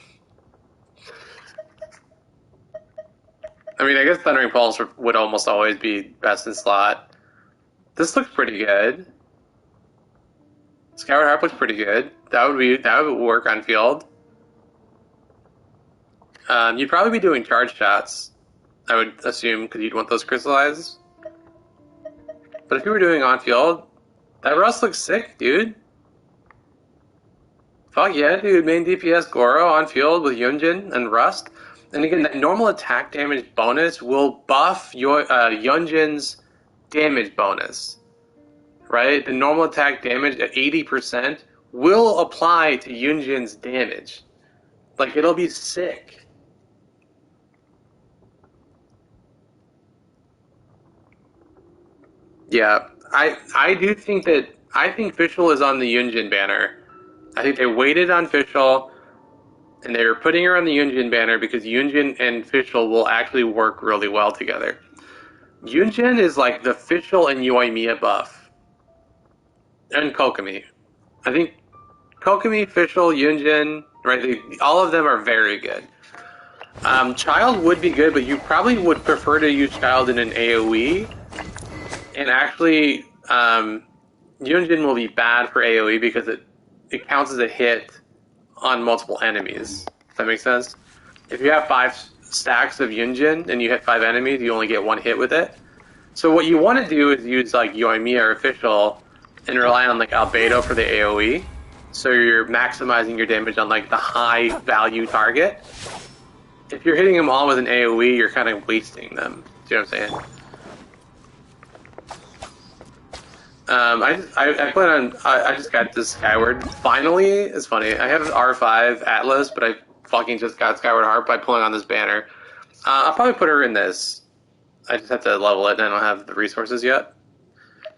I mean, I guess Thundering Pulse would almost always be best in slot. This looks pretty good. Skyward Harp looks pretty good. That would work on field. You'd probably be doing charge shots, I would assume, because you'd want those crystallized. But if you were doing on field, that Rust looks sick, dude. Fuck yeah, dude. Main DPS Goro on field with Yunjin and Rust. And again, that normal attack damage bonus will buff Yunjin's damage bonus. Right? The normal attack damage at 80% will apply to Yunjin's damage. Like, it'll be sick. Yeah, I do think I think Fischl is on the Yunjin banner. I think they waited on Fischl, and they were putting her on the Yunjin banner because Yunjin and Fischl will actually work really well together. Yunjin is like the Fischl and Yoimiya buff. And Kokomi. I think Kokomi, Fischl, Yunjin, right? All of them are very good. Child would be good, but you probably would prefer to use Child in an AoE. And actually, Yunjin will be bad for AoE because it counts as a hit on multiple enemies. Does that make sense? If you have 5 stacks of Yunjin and you hit 5 enemies, you only get 1 hit with it. So what you want to do is use like Yoimiya or Fischl and rely on like Albedo for the AoE. So you're maximizing your damage on like the high value target. if you're hitting them all with an AoE, you're kind of wasting them. Do you know what I'm saying? I plan on. I just got this Skyward. Finally, it's funny. I have an R5 Atlas, but I fucking just got Skyward Harp by pulling on this banner. I'll probably put her in this. I just have to level it, and I don't have the resources yet.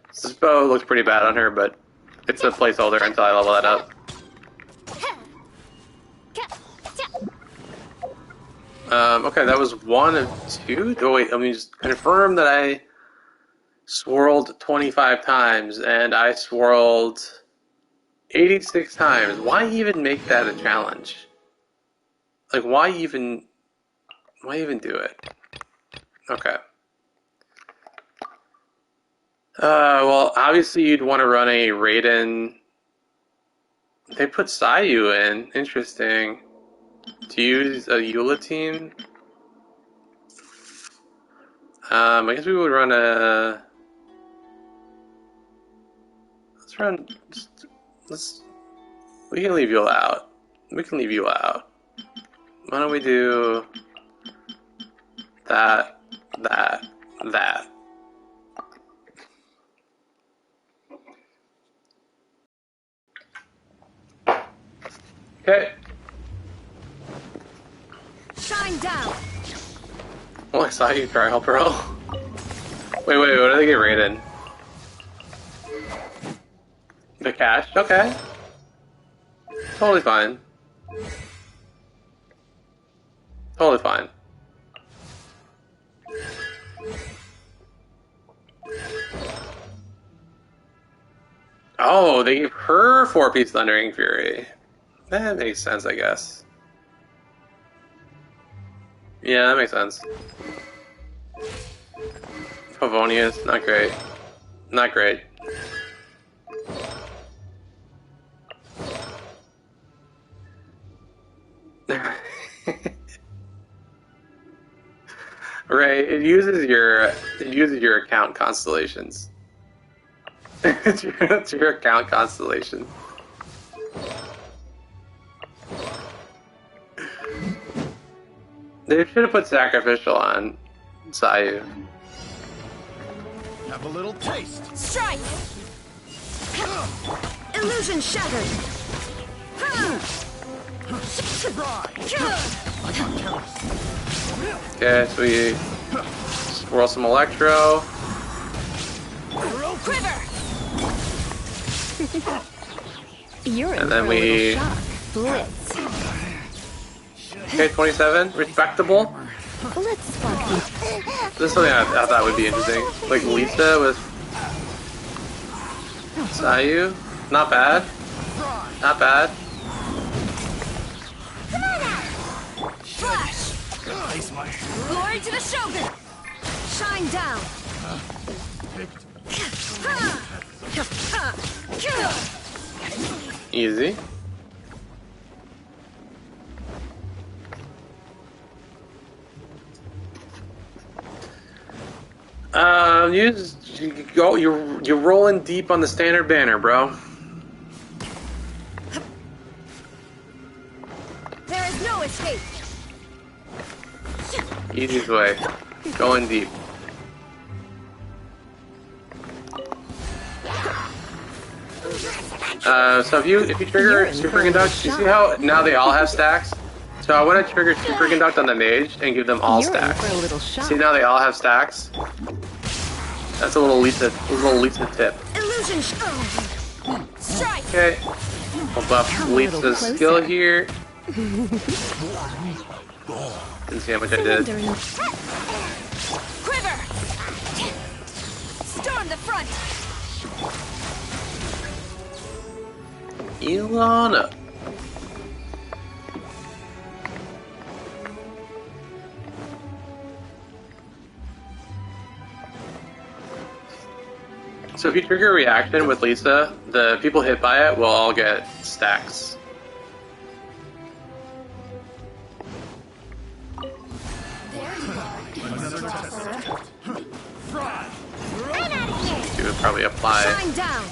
This bow looks pretty bad on her, but it's a placeholder until I level that up. Okay, that was 1 of 2. Oh wait, let me just confirm that I swirled 25 times, and I swirled 86 times. Why even make that a challenge? Like, why even do it? Okay. Well, obviously you'd want to run a Raiden. They put Sayu in. Interesting. To use a Eula team? I guess we would run a... We can leave Eula out. We can leave Eula out. Why don't we do... that. Okay. Shine down. Well, I saw you try help her out. Wait, what did they get rated? The cash? Okay. Totally fine. Totally fine. Oh, they gave her 4-piece Thundering Fury. That makes sense, I guess. Yeah, that makes sense. Favonius, not great. Not great. Right, it uses your account constellations. It's your account constellation. They should have put Sacrificial on Sayu. Have a little taste. Strike! Illusion shattered! Okay, so we swirl some Electro. Quiver! You're And then we... Blitz. Okay, 27. Respectable. Let's spark you. This is something I thought would be interesting. Like Lisa with Sayu. Not bad. Not bad. Flash! Ice my Glory to the Shogun! Shine down! Easy. You're rolling deep on the standard banner, bro. There is no escape! Easiest way. Going deep. So if you trigger Super Conduct, you see how now they all have stacks? So I want to trigger Super Conduct on the mage and give them all You're in stacks. for a little shock. See now they all have stacks? That's a little Lisa tip. Illusion strike! Okay. We'll buff Lisa's skill here. Didn't see how much I did. Quiver! Storm the front! Ilana. So if you trigger a reaction with Lisa, the people hit by it will all get stacks. You would probably apply. Shine down!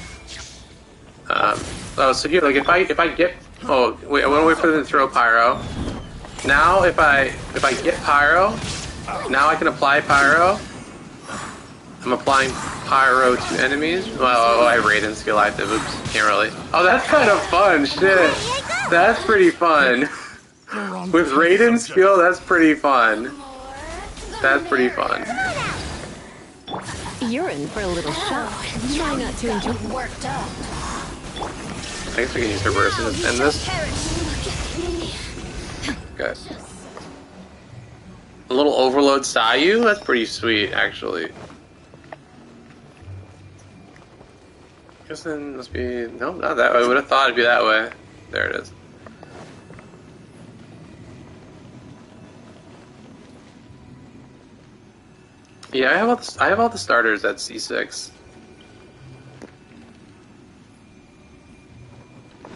Oh, so here, like if I get. Oh wait, I want to wait for them to throw pyro. Now if I get pyro, now I can apply pyro. I'm applying pyro to enemies. Well, I have Raiden skill active. Oops, can't really. Oh, that's kind of fun. Shit, that's pretty fun. With Raiden skill, that's pretty fun. That's pretty fun. You're in for a little shock. Try not to enjoy. Worked up. I guess we can use reverse in this. Okay. A little overload Sayu? That's pretty sweet, actually. Guess then must be... No, not that way. I would have thought it'd be that way. There it is. Yeah, I have all the starters at C6.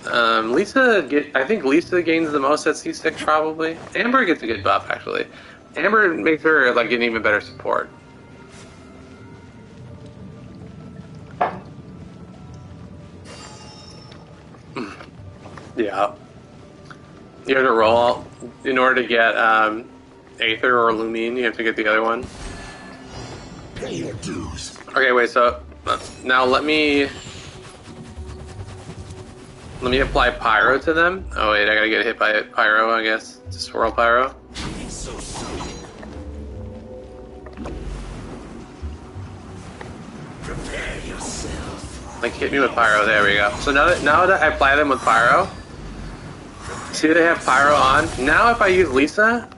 I think Lisa gains the most at C6 probably. Amber gets a good buff actually. Amber makes her like an even better support. Yeah. You have to roll in order to get Aether or Lumine. You have to get the other one. Okay, wait. So now let me apply pyro to them. Oh wait, I gotta get hit by pyro, I guess. To swirl pyro. Like hit me with pyro. There we go. So now that I apply them with pyro, see they have pyro on. Now if I use Lisa,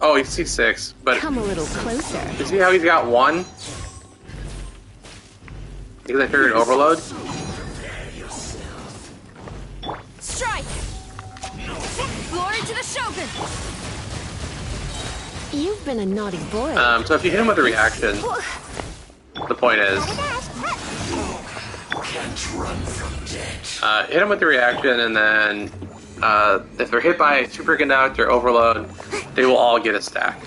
oh he's C6, but Come a little closer. you see how he's got one? Because I figured overload. Strike! Glory to the Shogun! You've been a naughty boy. So if you hit him with a reaction, the point is, hit him with the reaction, and then if they're hit by superconduct or overload, they will all get a stack.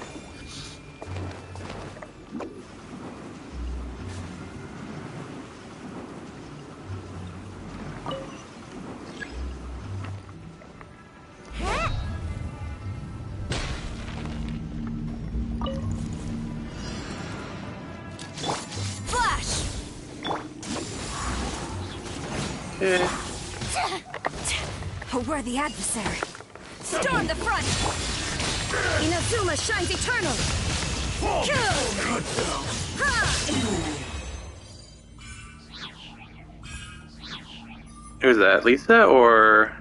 Flash! Okay. A worthy adversary. Storm the front! Inazuma shines eternal! Kill! Ha! Who's that? Lisa or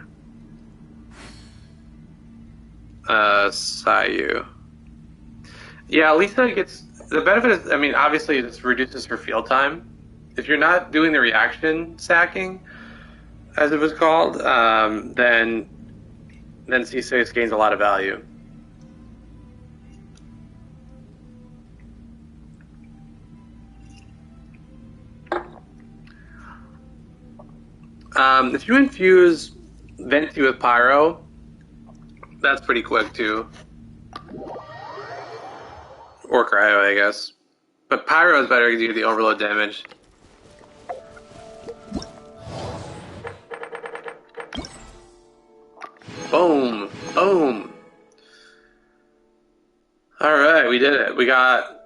Sayu? Yeah, Lisa gets the benefit is, I mean, obviously this reduces her field time. If you're not doing the reaction stacking, as it was called, then C6 gains a lot of value. If you infuse Venti with Pyro, that's pretty quick too. Or Cryo, I guess. But Pyro is better because you get the overload damage. Boom! Boom! Alright, we did it. We got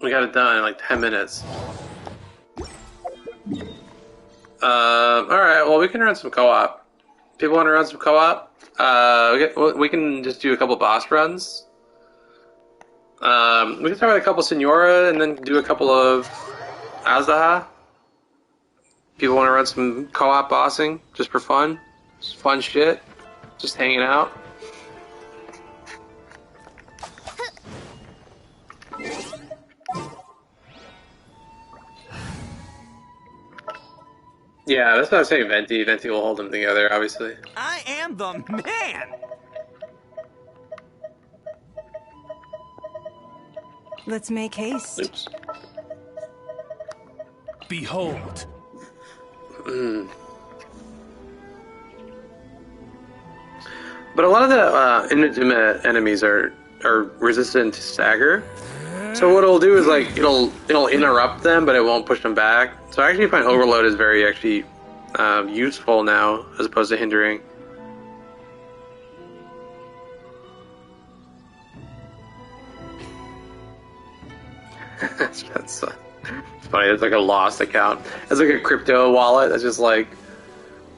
it done in like 10 minutes. Alright, well we can run some co-op. People want to run some co-op? We can just do a couple boss runs. We can start with a couple Senora and then do a couple of Azaha. People want to run some co-op bossing just for fun. Just fun shit. Just hanging out. Yeah, that's what I was saying, Venti. Venti will hold them together, obviously. I am the man! Let's make haste. Oops. Behold. But a lot of the Inazuma enemies are resistant to stagger. So what it'll do is like it'll interrupt them, but it won't push them back. So I actually find overload is very actually useful now as opposed to hindering. That's it's funny. It's like a lost account. It's like a crypto wallet. That's just like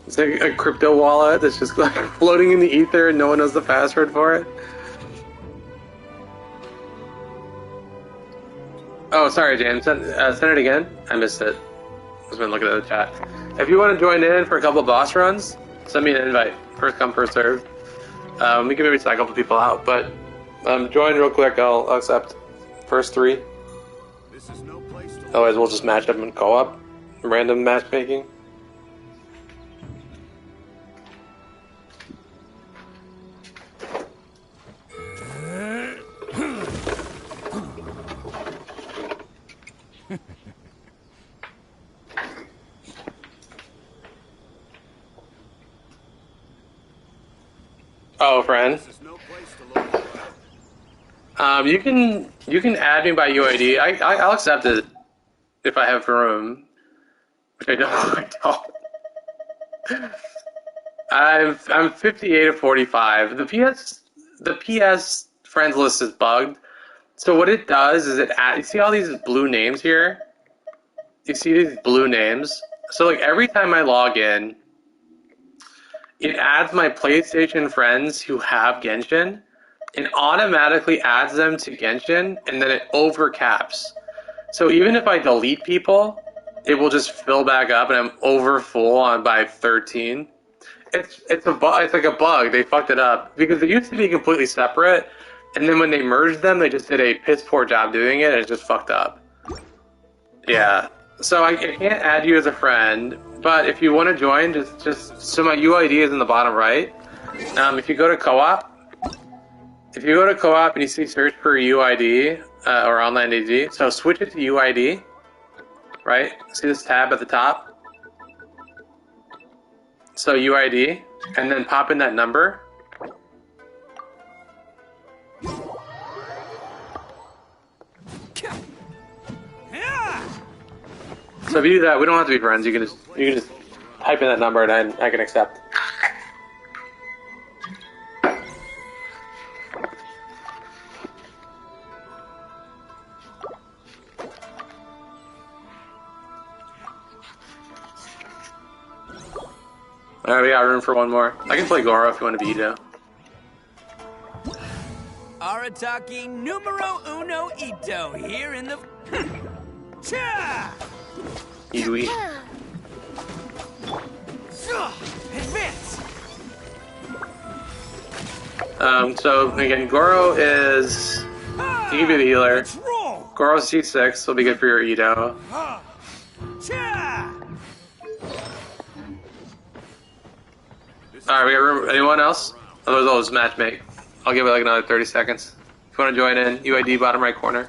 it's like a crypto wallet that's just like floating in the ether, and no one knows the password for it. Oh, sorry, James. Send it again. I missed it. I've been looking at the chat. If you want to join in for a couple boss runs, send me an invite. First come, first serve. We can maybe try a couple people out, but join real quick. I'll accept. First 3. This is no place to Otherwise, we'll just match up in co-op. Random matchmaking. Oh, friend. This is no place to look. You can add me by UID. I'll accept it if I have room, which I don't. I don't. I'm 58 of 45. The PS friends list is bugged. So what it does is you see all these blue names here. You see these blue names. So like every time I log in, it adds my PlayStation friends who have Genshin. It automatically adds them to Genshin, and then it overcaps. So even if I delete people, it will just fill back up, and I'm over full on by 13. It's like a bug. They fucked it up because it used to be completely separate, and then when they merged them, they just did a piss poor job doing it, and it just fucked up. Yeah. So I can't add you as a friend, but if you want to join, just so my UID is in the bottom right. If you go to co-op. If you go to co-op and you see search for UID or online AD, so switch it to UID, right? See this tab at the top? So UID, and then pop in that number. So if you do that, we don't have to be friends. You can just type in that number and I can accept. Alright, we got room for one more. I can play Goro if you want to be Ito. Arataki numero uno Ito here in the... Cha! Idui. Advance! So again, Goro is... He can be the healer. Let's roll! Goro C6 will be good for your Ito. Cha! Alright, we got room. Anyone else? Otherwise, I'll just matchmake. I'll give it like another 30 seconds. If you want to join in, UID bottom right corner.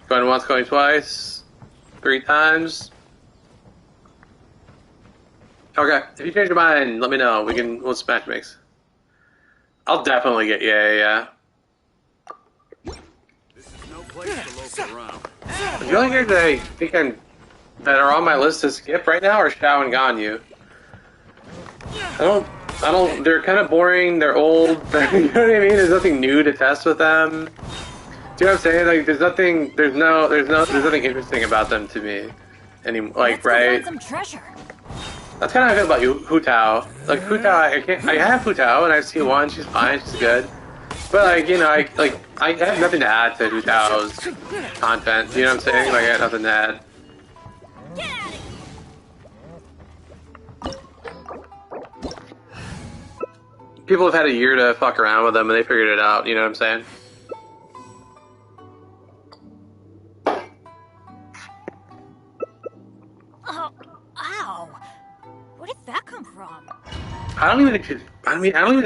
Going once, going twice. 3 times. Okay, if you change your mind, let me know. We'll smash mix. I'll definitely get yeah. This is no place to look around. The only guys that are on my list to skip right now are Xiao and Ganyu. I don't. They're kind of boring. They're old. You know what I mean? There's nothing new to test with them. Do you know what I'm saying? Like, there's nothing interesting about them to me. Like, right? Some treasure. That's kind of how I feel about you, Hu Tao. Like, Hu Tao, I have Hu Tao, and I see one, she's fine, she's good. But, like, you know, I have nothing to add to Hu Tao's content. You know what I'm saying? Like, I got nothing to add. People have had a year to fuck around with them, and they figured it out. You know what I'm saying? Oh, ow! Where did that come from? I don't even think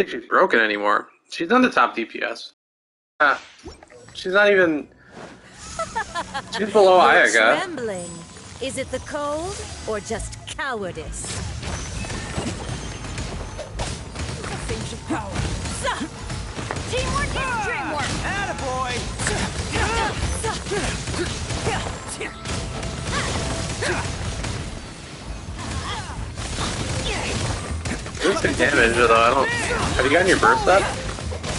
she's broken anymore. She's on the top DPS. She's not even. She's below Ayaka. Trembling. Is it the cold or just cowardice? Things of power. Teamwork is dreamwork! Attaboy! Good damage, although I don't. Have you gotten your burst up?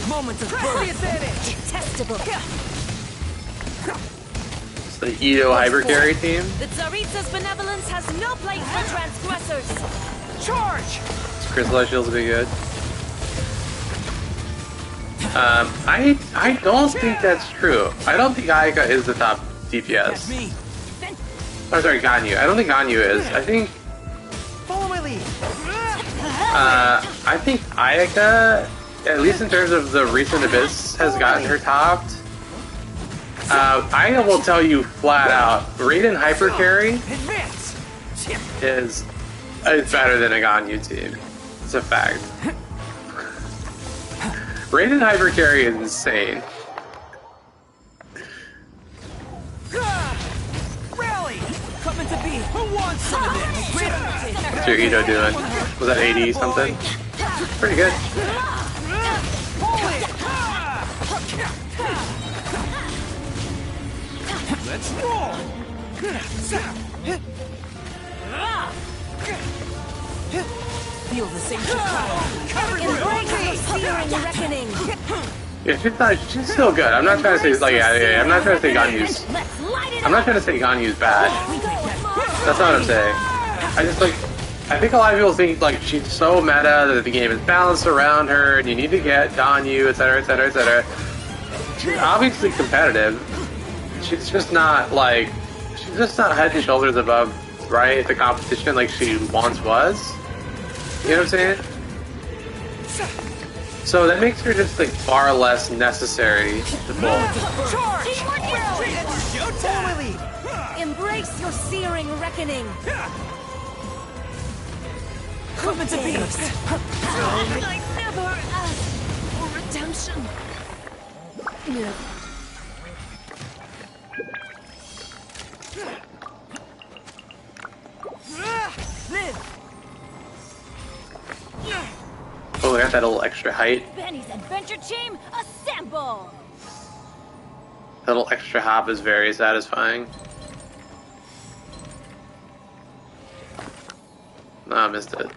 Moments of birth. Detestable. It's the Edo hyper carry team. The Tsaritsa's benevolence has no place for transgressors. Charge! Crystal Shields will be good. I don't think that's true. I don't think Ayaka is the top That's DPS. me. Oh, sorry, Ganyu. I don't think Ganyu is. I think Follow my lead. I think Ayaka, at least in terms of the recent Abyss, has gotten her topped. I will tell you flat out, Raiden hyper carry Advance. is better than a Ganyu team. It's a fact. Raiden hyper carry is insane. Rally! Coming to be. Who wants some of this? Great undertaking. What's your Edo doing? Was that 80 something? Pretty good. Hold it! Let's roll! Feel the same power. Embrace your searing reckoning. Yeah, she's still good. I'm not trying to say like I'm not trying to say Ganyu's. Let's light it I'm not trying to say Ganyu's bad. That's not what I'm saying. I just like I think a lot of people think like she's so meta that the game is balanced around her and you need to get Ganyu, etc., etc., etc. She's obviously competitive. She's just not like she's just not head and shoulders above the competition like she once was. You know what I'm saying? So that makes her just like far less necessary to pull. Embrace your searing reckoning. Coming to be. I never asked for redemption. Oh, I got that little extra height. Benny's adventure team, assemble! That little extra hop is very satisfying. No, I missed it.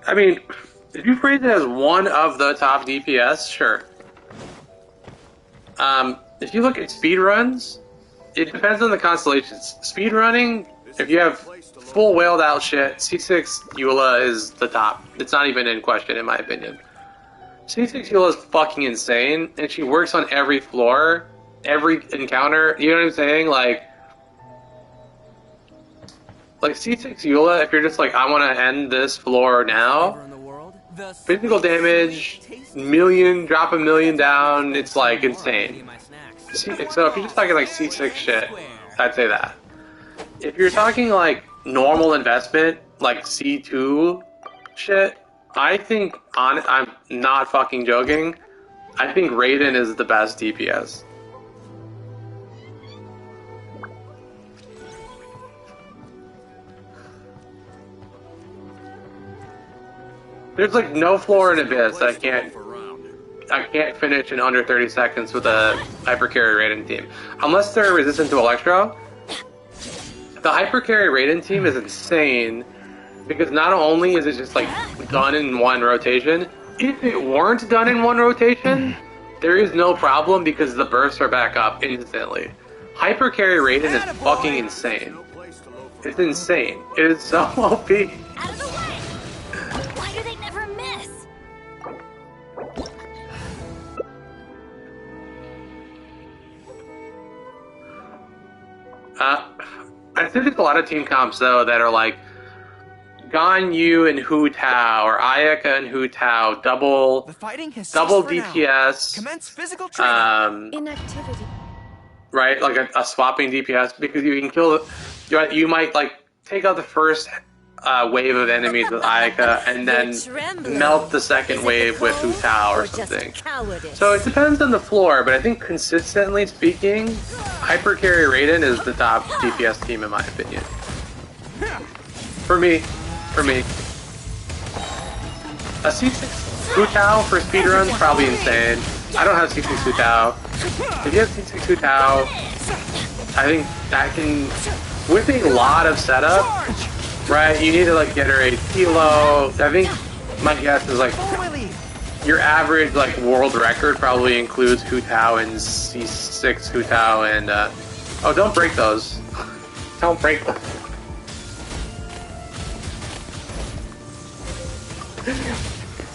I mean, if you phrase it as one of the top DPS, sure. If you look at speedruns, it depends on the constellations. Speedrunning, if you have full whaled out shit, C6 Eula is the top. It's not even in question, in my opinion. C6 Eula is fucking insane, and she works on every floor, every encounter. You know what I'm saying? Like C6 Eula, if you're just like, I want to end this floor now, physical damage, drop a million down, it's like insane. So if you're just talking like C6 shit, I'd say that. If you're talking like normal investment, like C2 shit, I think, I'm not fucking joking, I think Raiden is the best DPS. There's like no floor in Abyss that I can't finish in under 30 seconds with a hyper carry Raiden team. Unless they're resistant to Electro. The hyper carry Raiden team is insane because not only is it just like done in one rotation, if it weren't done in one rotation, there is no problem because the bursts are back up instantly. Hyper carry Raiden is fucking insane. It's insane. It is so OP. Out of the way! Why do they never miss? I think there's a lot of team comps though that are like Ganyu and Hu Tao or Ayaka and Hu Tao double DPS. Commence physical training. Inactivity. Right, like a swapping DPS because you can kill. You might like take out the first wave of enemies with Ayaka and then melt the second wave with Hu Tao or something. So it depends on the floor, but I think consistently speaking, Hyper Carry Raiden is the top DPS team in my opinion. For me. A C6 Fu Tao for speedruns, probably insane. I don't have C6 Fu Tao. If you have C6 Fu Tao, I think that can, with a lot of setup, right, you need to like generate kilo. I think my guess is like your average like world record probably includes Fu Tao and C6 Fu Tao and oh, don't break those. Don't break them.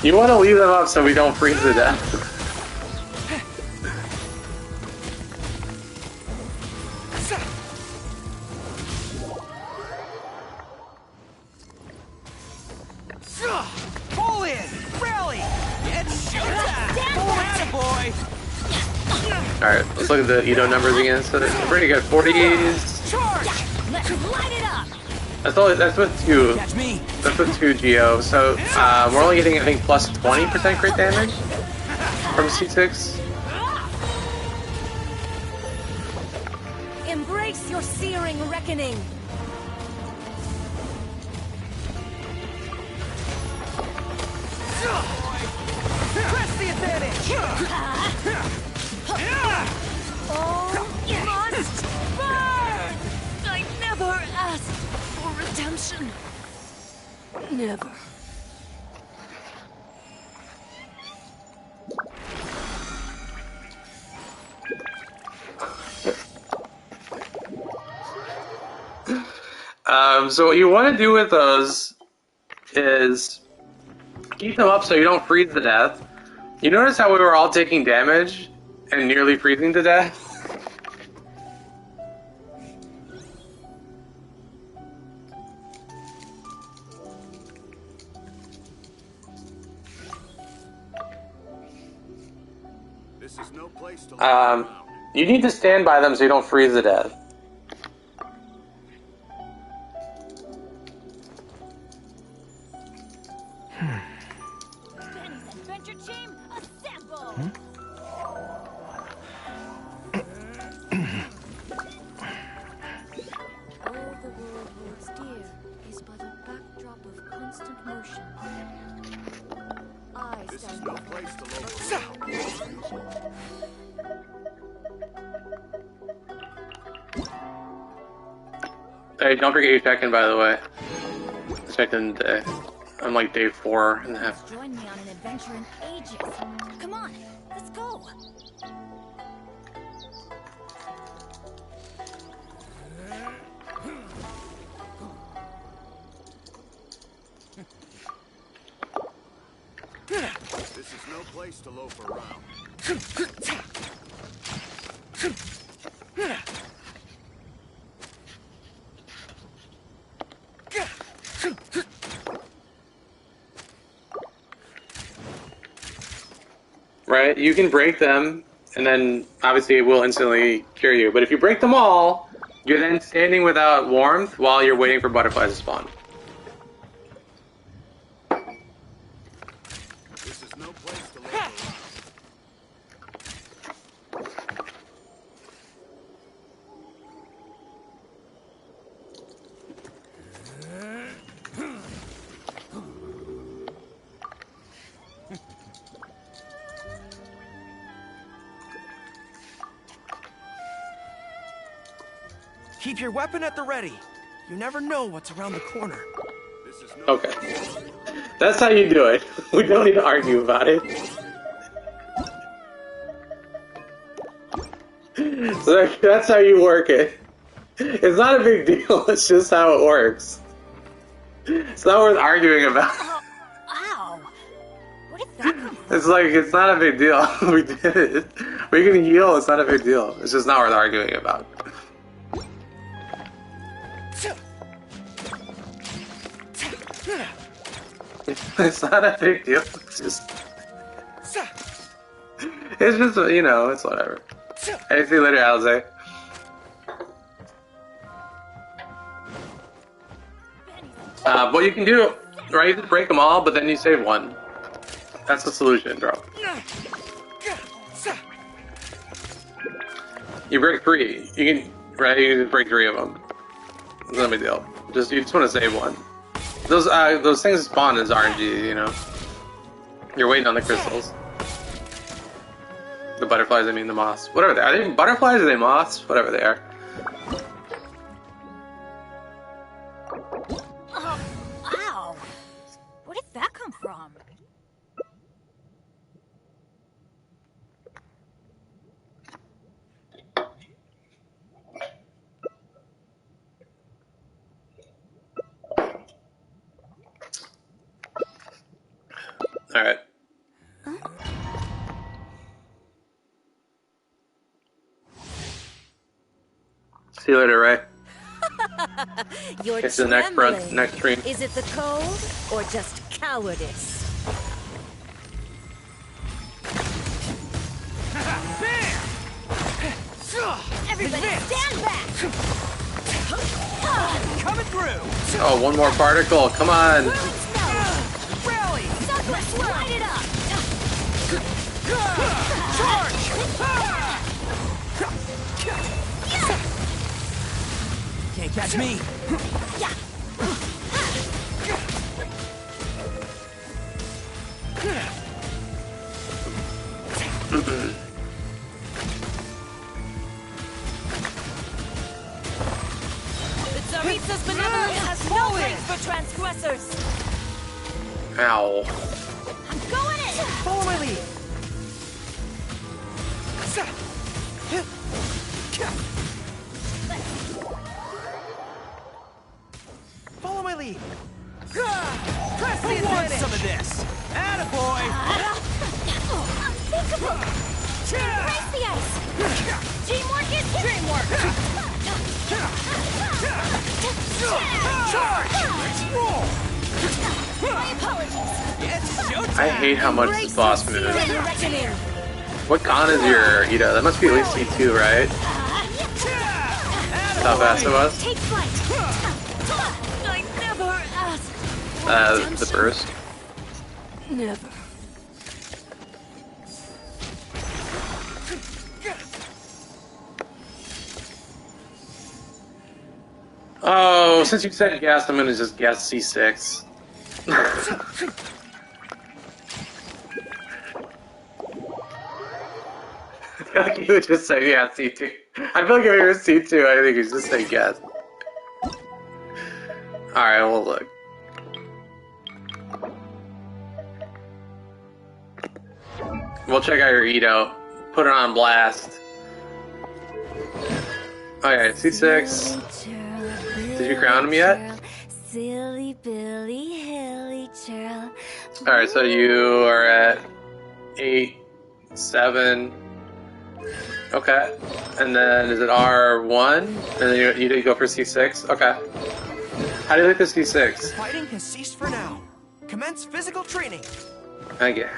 You want to leave them up so we don't freeze to death. Pull in! Rally! It's showtime! Boy! Alright, let's look at the Ito numbers again. So they're pretty good. 40s. Charge! Let's light it up! That's with 2. Catch me! That's with 2 Geo. So we're only getting, I think, plus 20% crit damage from C6. Embrace your searing reckoning! Press the advantage! All must burn! I never asked for redemption. Never. So what you want to do with those is keep them up so you don't freeze to death. You notice how we were all taking damage and nearly freezing to death? This is no place to look around. You need to stand by them so you don't freeze to death. Benny's adventure team, assemble! All the world holds dear is but a backdrop of constant motion. I This is stand no before place to look around. Hey, don't forget you check in, by the way. I checked in today. I'm like day 4.5. Join me on an adventure in ages. Come on, let's go. This is no place to loaf around. Right? You can break them, and then obviously it will instantly cure you. But if you break them all, you're then standing without warmth while you're waiting for butterflies to spawn. This is no place to loaf around. Keep your weapon at the ready. You never know what's around the corner. This is no Okay. That's how you do it. We don't need to argue about it. So that's how you work it. It's not a big deal, it's just how it works. It's not worth arguing about. Ow! Where did that come from? It's like, it's not a big deal. We did it. We can heal, it's not a big deal. It's just not worth arguing about. It's not a big deal. It's just, you know, it's whatever. Hey, see you later, Alize. What you can do, right, you just break them all, but then you save one. That's the solution, bro. You break 3. You can, right, you can just break 3 of them. It's not a big deal. You just want to save one. Those things spawn as RNG, you know. You're waiting on the crystals. The butterflies, I mean the moths. Whatever they are. Are they butterflies or are they moths? Whatever they are. Ow! Where did that come from? Alright. See you later, Ray. You're It's the next trembling. next stream. Is it the cold or just cowardice? Everybody stand back! Coming through! Oh, one more particle. Come on. Rally! Southwest, light it up! Charge! Can't catch me! The Tsaritsa's benevolence has no place for transgressors. Ow. I'm going in! Follow my lead! Follow my lead! Press the advantage! Some of this! Attaboy! Unthinkable! Race the ice! Teamwork is dreamwork! Charge! Let's roll! My apologies! It's showtime! I hate how much this boss moves. Reckoning! What con is your Ito? That must be at least C2, right? How fast it was? Take flight! I never asked! The burst. Never. Oh, since you said guess, I'm gonna just guess C6. I feel like you would just say, yeah, C2. I feel like if you were C2, I think you'd just say guess. Alright, we'll look. We'll check out your Ito. Put it on blast. Okay, C6. Did you crown him yet? Silly Billy Hilly Churl. Alright, so you are at 8, 7. Okay. And then is it R1? And then you did go for C6? Okay. How do you like the C6? Fighting has ceased for now. Commence physical training. I guess.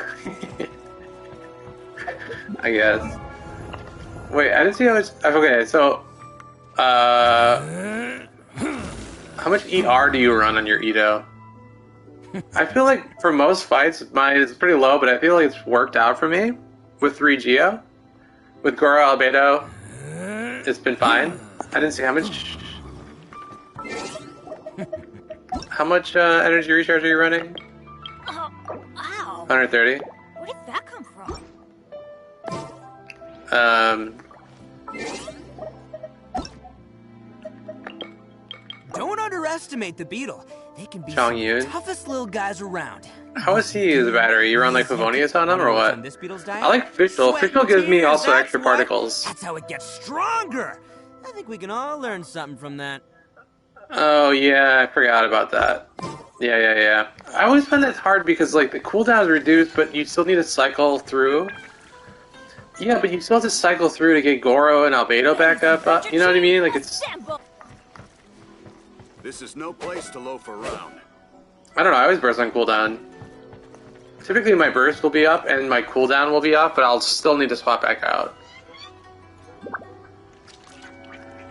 I guess. Wait, I didn't see how much. Okay, so. How much ER do you run on your Ito? I feel like for most fights, mine is pretty low, but I feel like it's worked out for me with 3 Geo. With Goro Albedo, it's been fine. I didn't see how much. How much energy recharge are you running? Ow! 130. Where did that come from? Don't underestimate the beetle. They can be Chong some of Yun. the toughest little guys around. How is he as a battery? You run like Favonius on him or What's on what? this beetle's diet? I like Fischl. Sweat Fischl and gives me tears, also that's extra what. particles. That's how it gets stronger. I think we can all learn something from that. Oh yeah, I forgot about that. Yeah. I always find that hard because like the cooldown is reduced, but you still need to cycle through. Yeah, but you still have to cycle through to get Goro and Albedo back up. You know what I mean? Like it's. This is no place to loaf around. I don't know. I always burst on cooldown. Typically, my burst will be up and my cooldown will be up, but I'll still need to swap back out.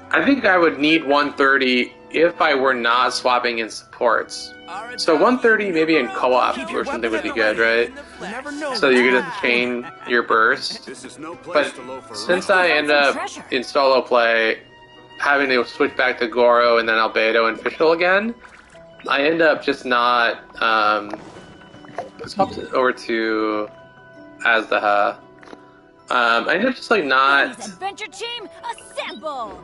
I think I would need 130 if I were not swapping in supports. So 130 maybe in co-op or something would be good, right? So you could just chain your burst. This is no place But to loaf around. since I end up in solo play having to switch back to Goro and then Albedo and Fischl again, I end up just not Let's hop over to Azdaha. I end up just like not Adventure team, assemble!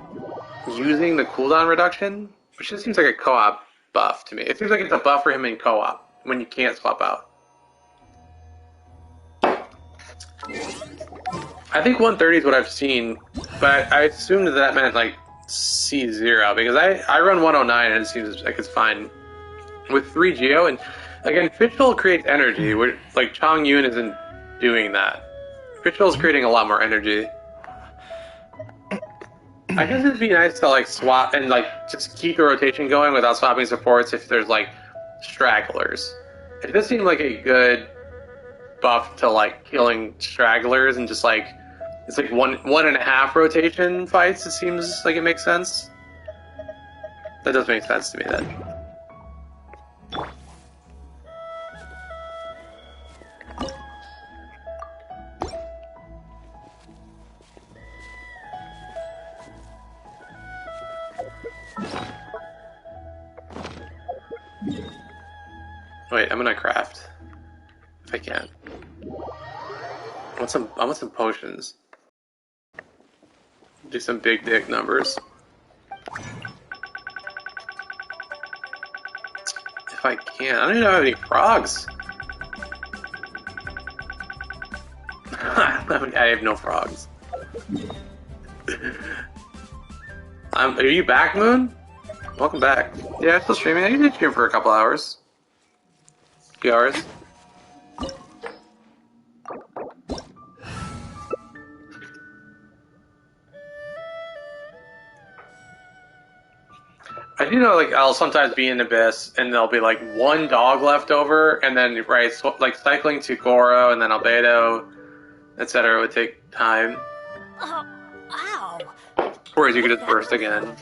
using the cooldown reduction, which just seems like a co-op buff to me. It seems like it's a buff for him in co-op when you can't swap out. I think 130 is what I've seen, but I assumed that meant like C0 because I run 109 and it seems like it's fine with 3 Geo. And again, Fishbowl creates energy, where like Chong Yun isn't doing that. Fishbowl is creating a lot more energy. I guess it'd be nice to like swap and like just keep the rotation going without swapping supports if there's like stragglers. It does seem like a good buff to like killing stragglers and just like it's like one and a half rotation fights. It seems like it makes sense. That does make sense to me then. Wait, I'm gonna craft if I can. I want some potions. Do some big dick numbers. If I can. I don't even have any frogs. I have no frogs. Are you back, Moon? Welcome back. Yeah, I'm still streaming. I usually stream for a couple hours. A few hours. I do know, like, I'll sometimes be in Abyss, and there'll be, like, one dog left over, and then, right, so, like, cycling to Goro, and then Albedo, etc. would take time. Ow! Whereas you could just burst again.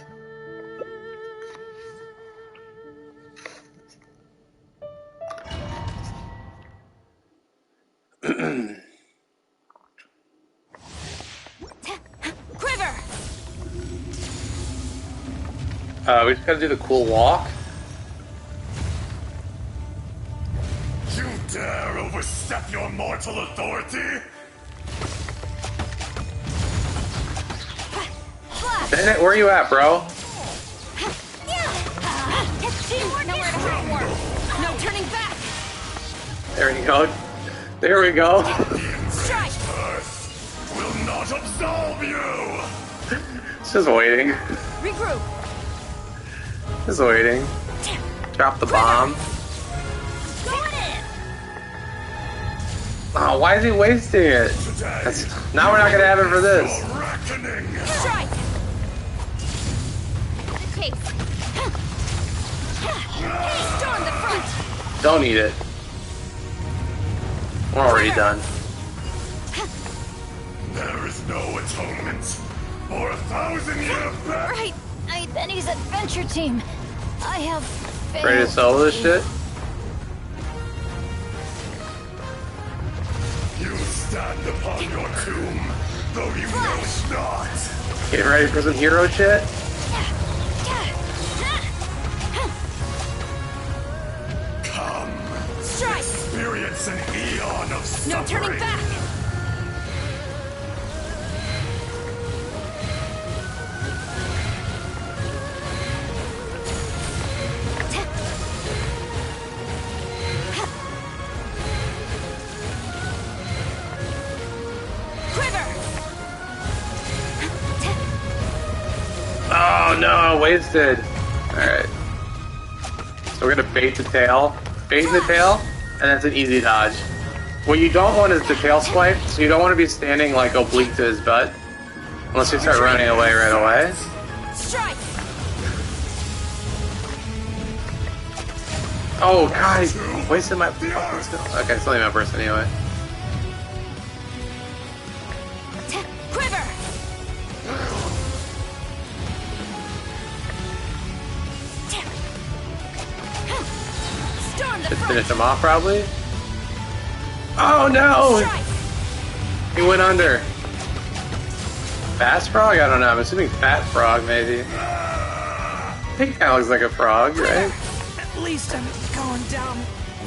Quiver! We just gotta do the cool walk. You dare overstep your mortal authority? Bennett, where are you at, bro? Teamwork nowhere to hide. No turning back! There we go. There we go. Strike! Earth will not absolve you! Just waiting. Regroup! Just waiting. Drop the bomb. Going in! Oh, why is he wasting it? Now we're not gonna have it for this. Your reckoning! Strike! The chase! Storm the front! Don't eat it. We're already done. There is no atonement for 1,000-year back. Right! Benny's adventure team! I have failed. Ready to sell this shit? You stand upon your tomb, though you know it not. Get ready for some hero shit? Come, Strike! experience an eon of suffering. No turning back! Oh no, wasted. Alright. So we're gonna bait the tail. Bait the tail, and that's an easy dodge. What you don't want is the tail swipe, so you don't want to be standing like oblique to his butt. Unless you start running away right away. Strike! Oh god, he wasted my fucking skill. Okay, it's only my burst anyway. Quiver! Storm the Should front! finish him off probably. Oh no! Strike! He went under. Fast frog? I don't know. I'm assuming fat frog maybe. I think it kind of looks like a frog, right? At least I'm going down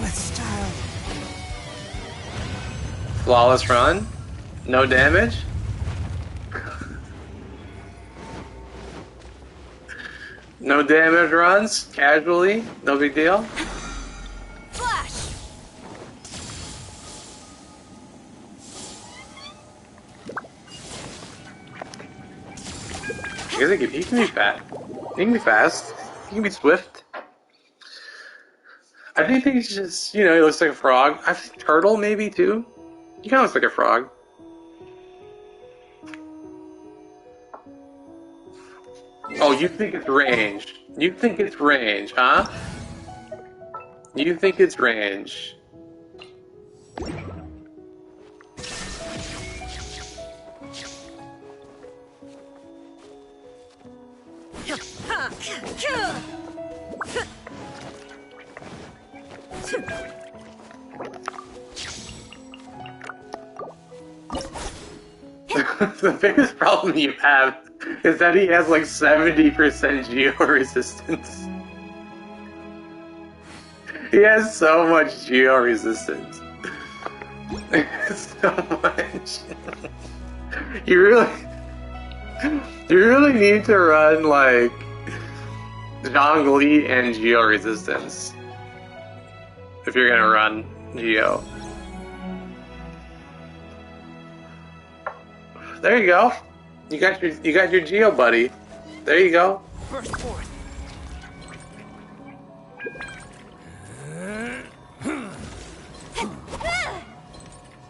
with style. Flawless run. No damage. No damage runs. Casually. No big deal. Flash! I guess he can be fast. He can be fast. He can be swift. I think he's just, you know, he looks like a frog. I think turtle maybe too. He kind of looks like a frog. Oh, you think it's range? You think it's range, huh? You think it's range? The biggest problem you have is that he has like 70% geo resistance. He has so much geo resistance. So much. You really need to run like Zhongli and geo resistance if you're gonna run geo. There you go. You got your geo buddy. There you go. Burst forth.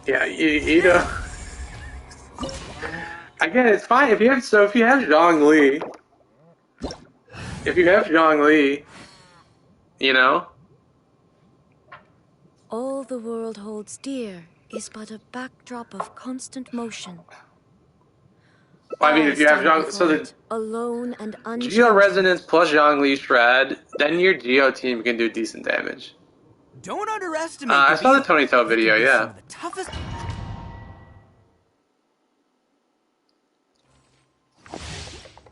Yeah, you know. Again, it's fine if you have Zhongli. If you have Zhongli, you know. All the world holds dear is but a backdrop of constant motion. I mean, if you have Zhongli, so the alone and Geo Resonance plus Zhongli Shred, then your Geo team can do decent damage. Don't underestimate. I saw the Tony Toe video, yeah. Some of the toughest.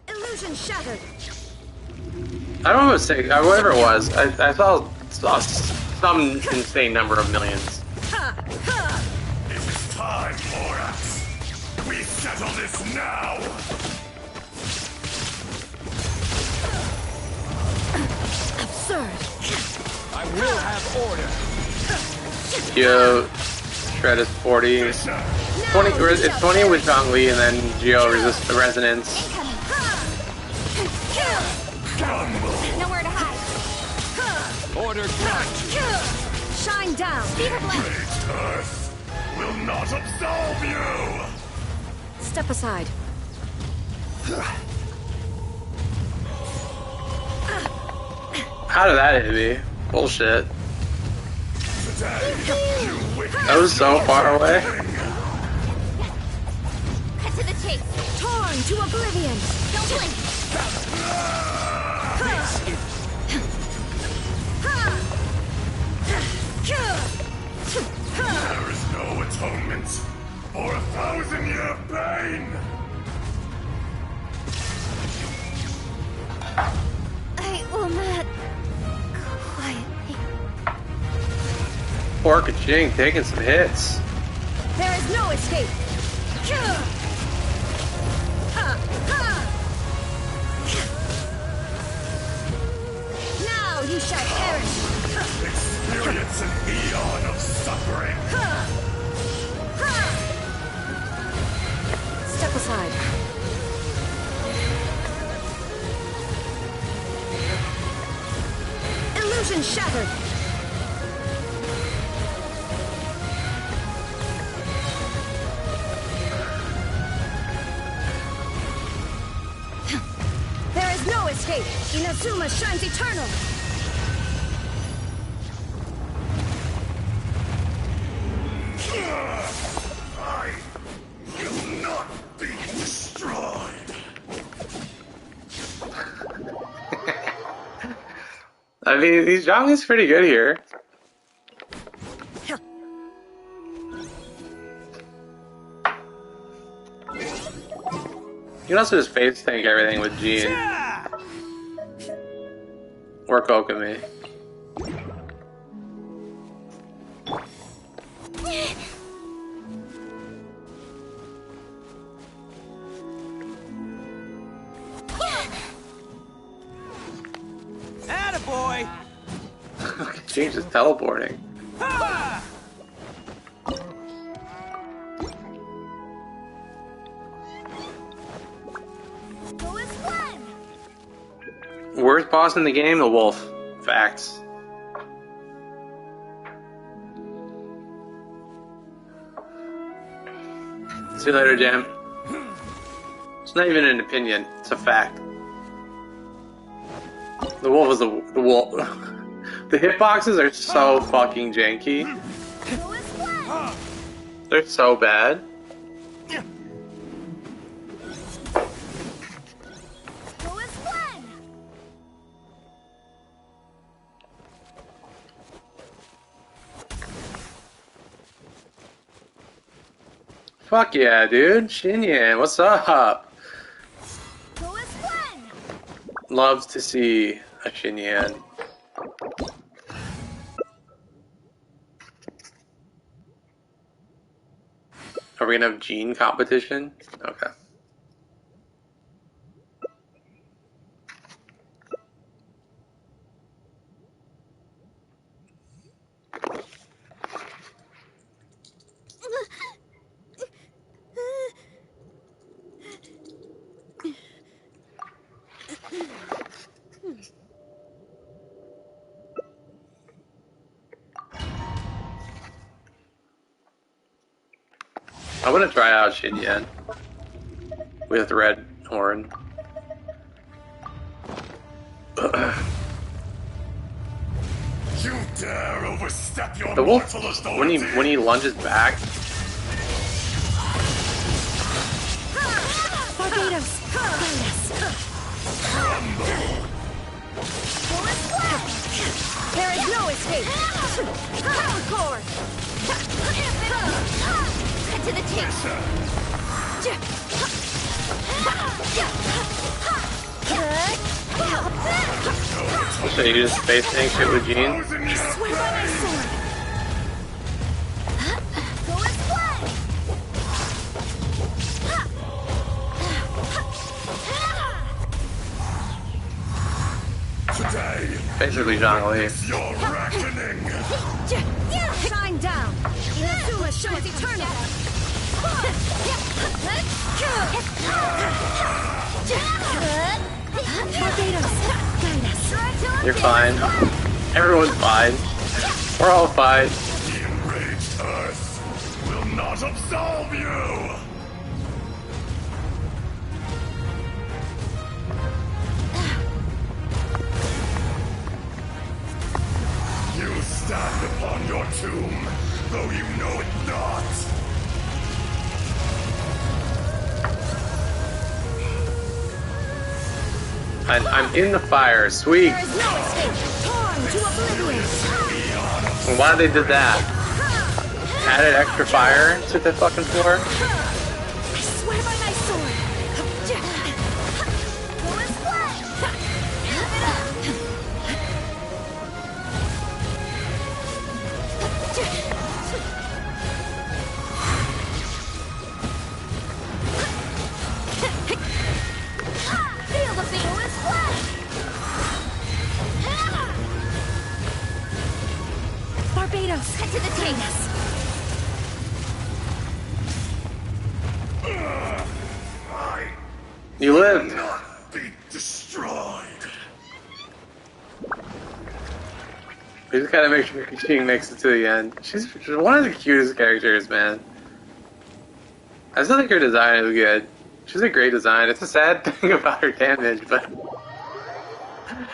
Illusion shattered. I don't know what to say, whatever it was. I saw some insane number of millions. It is time, Morax. We settle this now. Absurd. I will have order. Geo Shred is 40. 20, it's 20 with Zhongli and then Geo Resonance. Nowhere to hide. Order cut. Shine down. Fever blast. Great Earth will not absolve you. Step aside. How did that hit me? Bullshit. Today, you wicked That was so far away. Cut to the chase. Torn to oblivion. Don't blink. There is no atonement for 1,000-year pain. I will not go quietly. Poor Kaching taking some hits. There is no escape. Now you shall perish. Experience an eon of suffering. Step aside. Illusion shattered. There is no escape. Inazuma shines eternal. I will not be destroyed. I mean, these Zhongli's pretty good here. You can also just face tank everything with Jean. Or Kokomi. boy. Change is teleporting. Ha! Go as one. Worst boss in the game? The wolf. Facts. See you later, Jam. It's not even an opinion. It's a fact. The wolf is the wolf. The hitboxes are so fucking janky. Go as one. They're so bad. Go as one. Fuck yeah, dude. Shinyan, what's up? Go as one. Loves to see a Shinyan. Are we gonna have gene competition? Okay. I want to try out Shinyan with red horn. You dare overstep your The wolf, mortal when authority? he lunges back, Barbados, guide us. Go as one. There is no escape. Power core. Cut to the chase. so you just space tank shit with Gene. Thousand years Swear by my sword. Go as one. today, Basically Zhongli. your reckoning. Shine down. Inazuma shows eternal. Barbados, guide us. You're fine. Everyone's fine. We're all fine. The enraged earth will not absolve you. You stand upon your tomb, though you know it not. I'm in the fire. Sweet. There is no escape. Torn to oblivion. And why they did that? Added extra fire to the fucking floor? I swear by my sword. Go as one. Give it up. Feel the beat. Go as one. Barbados, Cut to the guide chase. us. I You lived. not be destroyed. We just gotta make sure she makes it to the end. She's one of the cutest characters, man. I still think her design is good. She's a great design. It's a sad thing about her damage, but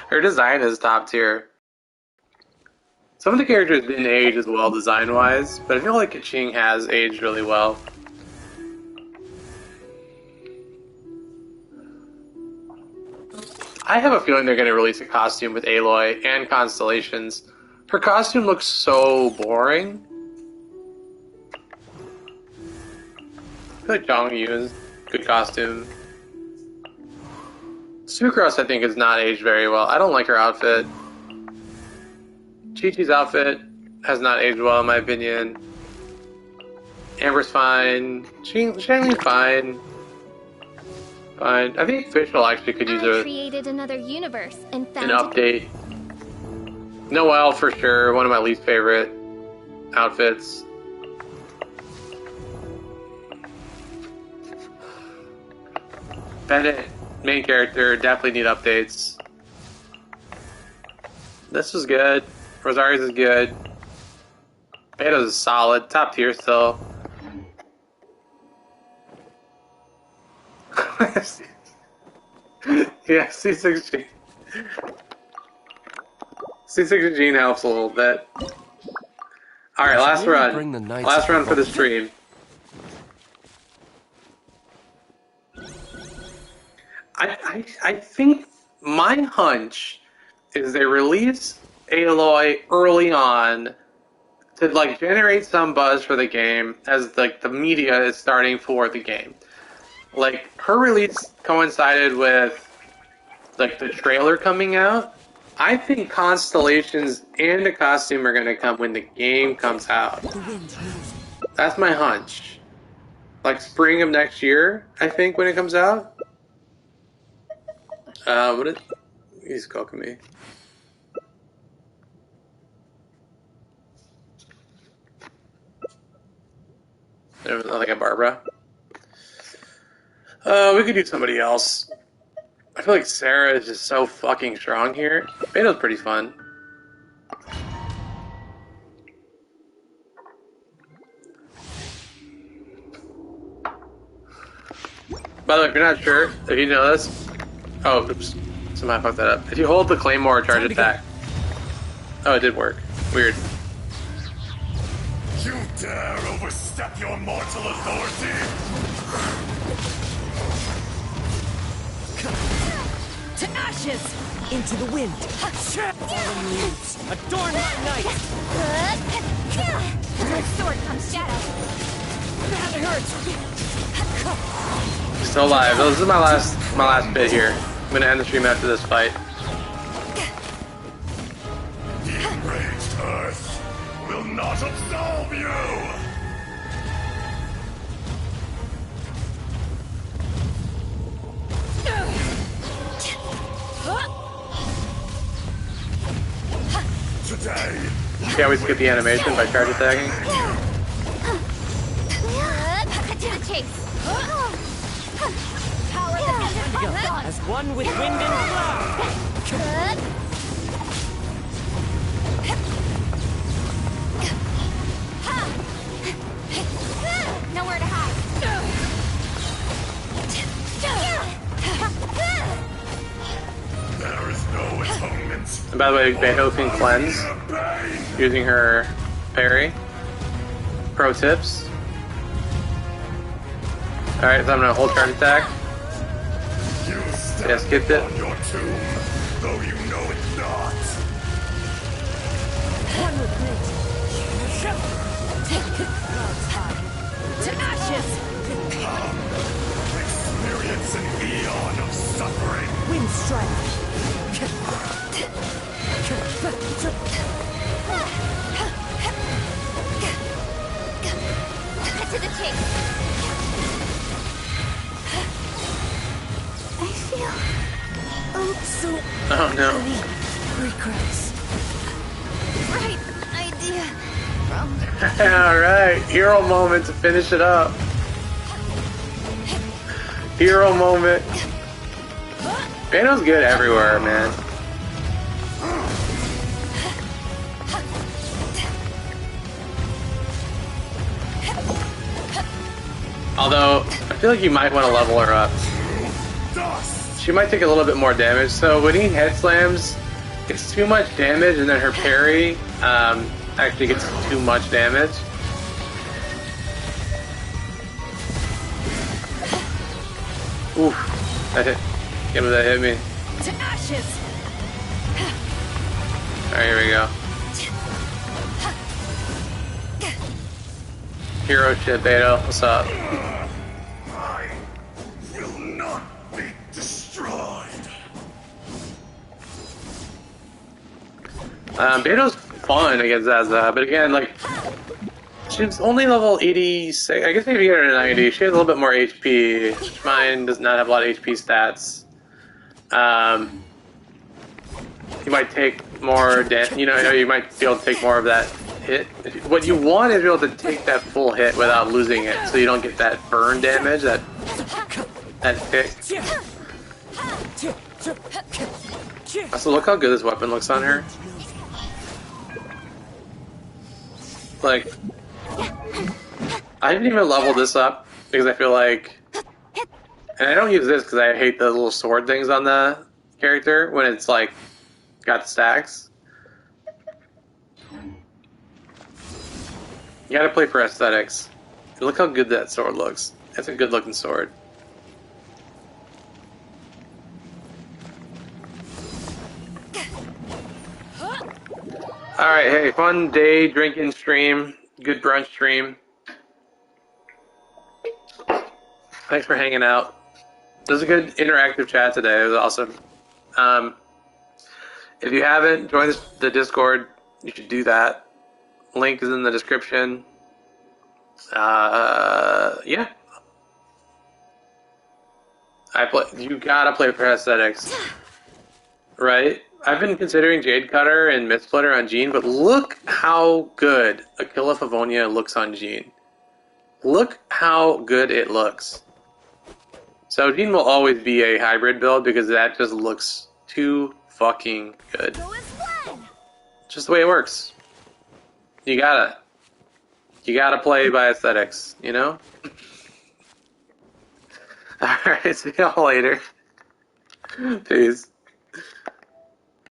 her design is top tier. Some of the characters didn't age as well design-wise, but I feel like Kaching has aged really well. I have a feeling they're going to release a costume with Aloy and Constellations. Her costume looks so boring. I feel like Zhongyu's good costume. Sucrose, I think, is not aged very well. I don't like her outfit. Chi-Chi's outfit has not aged well, in my opinion. Amber's fine. Shangli's fine. Fine. I think Fischl actually could use I created another universe and an found update. Noelle for sure, one of my least favorite outfits. Bennett, main character, definitely need updates. This was good. Rosaria's is good. Beto's is solid. Top tier still. Yeah, C6 Gene helps a little bit. Alright, last run. Last run for the stream. I think my hunch is they release Aloy early on to like generate some buzz for the game as like the media is starting for the game. Like her release coincided with like the trailer coming out. I think Constellations and the costume are gonna come when the game comes out. That's my hunch. Like spring of next year, I think, when it comes out. He's cooking me. Like a Barbara. We could do somebody else. I feel like Sarah is just so fucking strong here. Beto's pretty fun. By the way, if you're not sure, if you know this... Oh, oops. Somehow I fucked that up. If you hold the Claymore charge attack... Oh, it did work. Weird. You dare overstep your mortal authority? To ashes! Into the wind! Fallen leaves! Adorn my night! My sword comes shadow. That hurts! Still alive. This is my last bit here. I'm gonna end the stream after this fight. The enraged earth will not absolve you! Today, See how we skip the animation by charge attacking? Cut to the chase. Power the As one with wind and cloud! Nowhere to hide. there is no atonement. And by the way, Beto can cleanse using her parry. Pro tips. Alright, so I'm gonna hold charge attack. You stand Yeah, skipped it. on your tomb, though you know it not. One with wind! To ashes! Come, experience an eon of suffering. Wind strike! Cut to the chase. I feel So Oh no. regrets. right idea. Alright, hero moment to finish it up. Hero moment. Beto's good everywhere, man. Although, I feel like you might want to level her up. She might take a little bit more damage, so when he head slams, it's too much damage, and then her parry actually gets too much damage. Oof, that hit. Can't believe that hit me. To ashes! Alright, here we go. Hero shit, Beto. What's up? I will not be destroyed. Beto's fun against Zaza, but again, like, she's only level 86. I guess maybe get her to 90. She has a little bit more HP. Mine does not have a lot of HP stats. You might take more you know, you might be able to take more of that hit. What you want is to be able to take that full hit without losing it, so you don't get that burn damage, that hit. Also, look how good this weapon looks on her. Like, I didn't even level this up because I feel like, and I don't use this because I hate the little sword things on the character when it's like got stacks. You gotta play for aesthetics. Look how good that sword looks. That's a good looking sword. Alright, hey, fun day drinking stream. Good brunch stream. Thanks for hanging out. It was a good interactive chat today. It was awesome. If you haven't joined the Discord, you should do that. Link is in the description. Yeah. You gotta play for aesthetics. Right? I've been considering Jade Cutter and Myth Splitter on Jean, but look how good Aquila Favonia looks on Jean. Look how good it looks. So Jean will always be a hybrid build because that just looks too fucking good. Just the way it works. You gotta play by aesthetics, you know? Alright, see y'all later. Peace.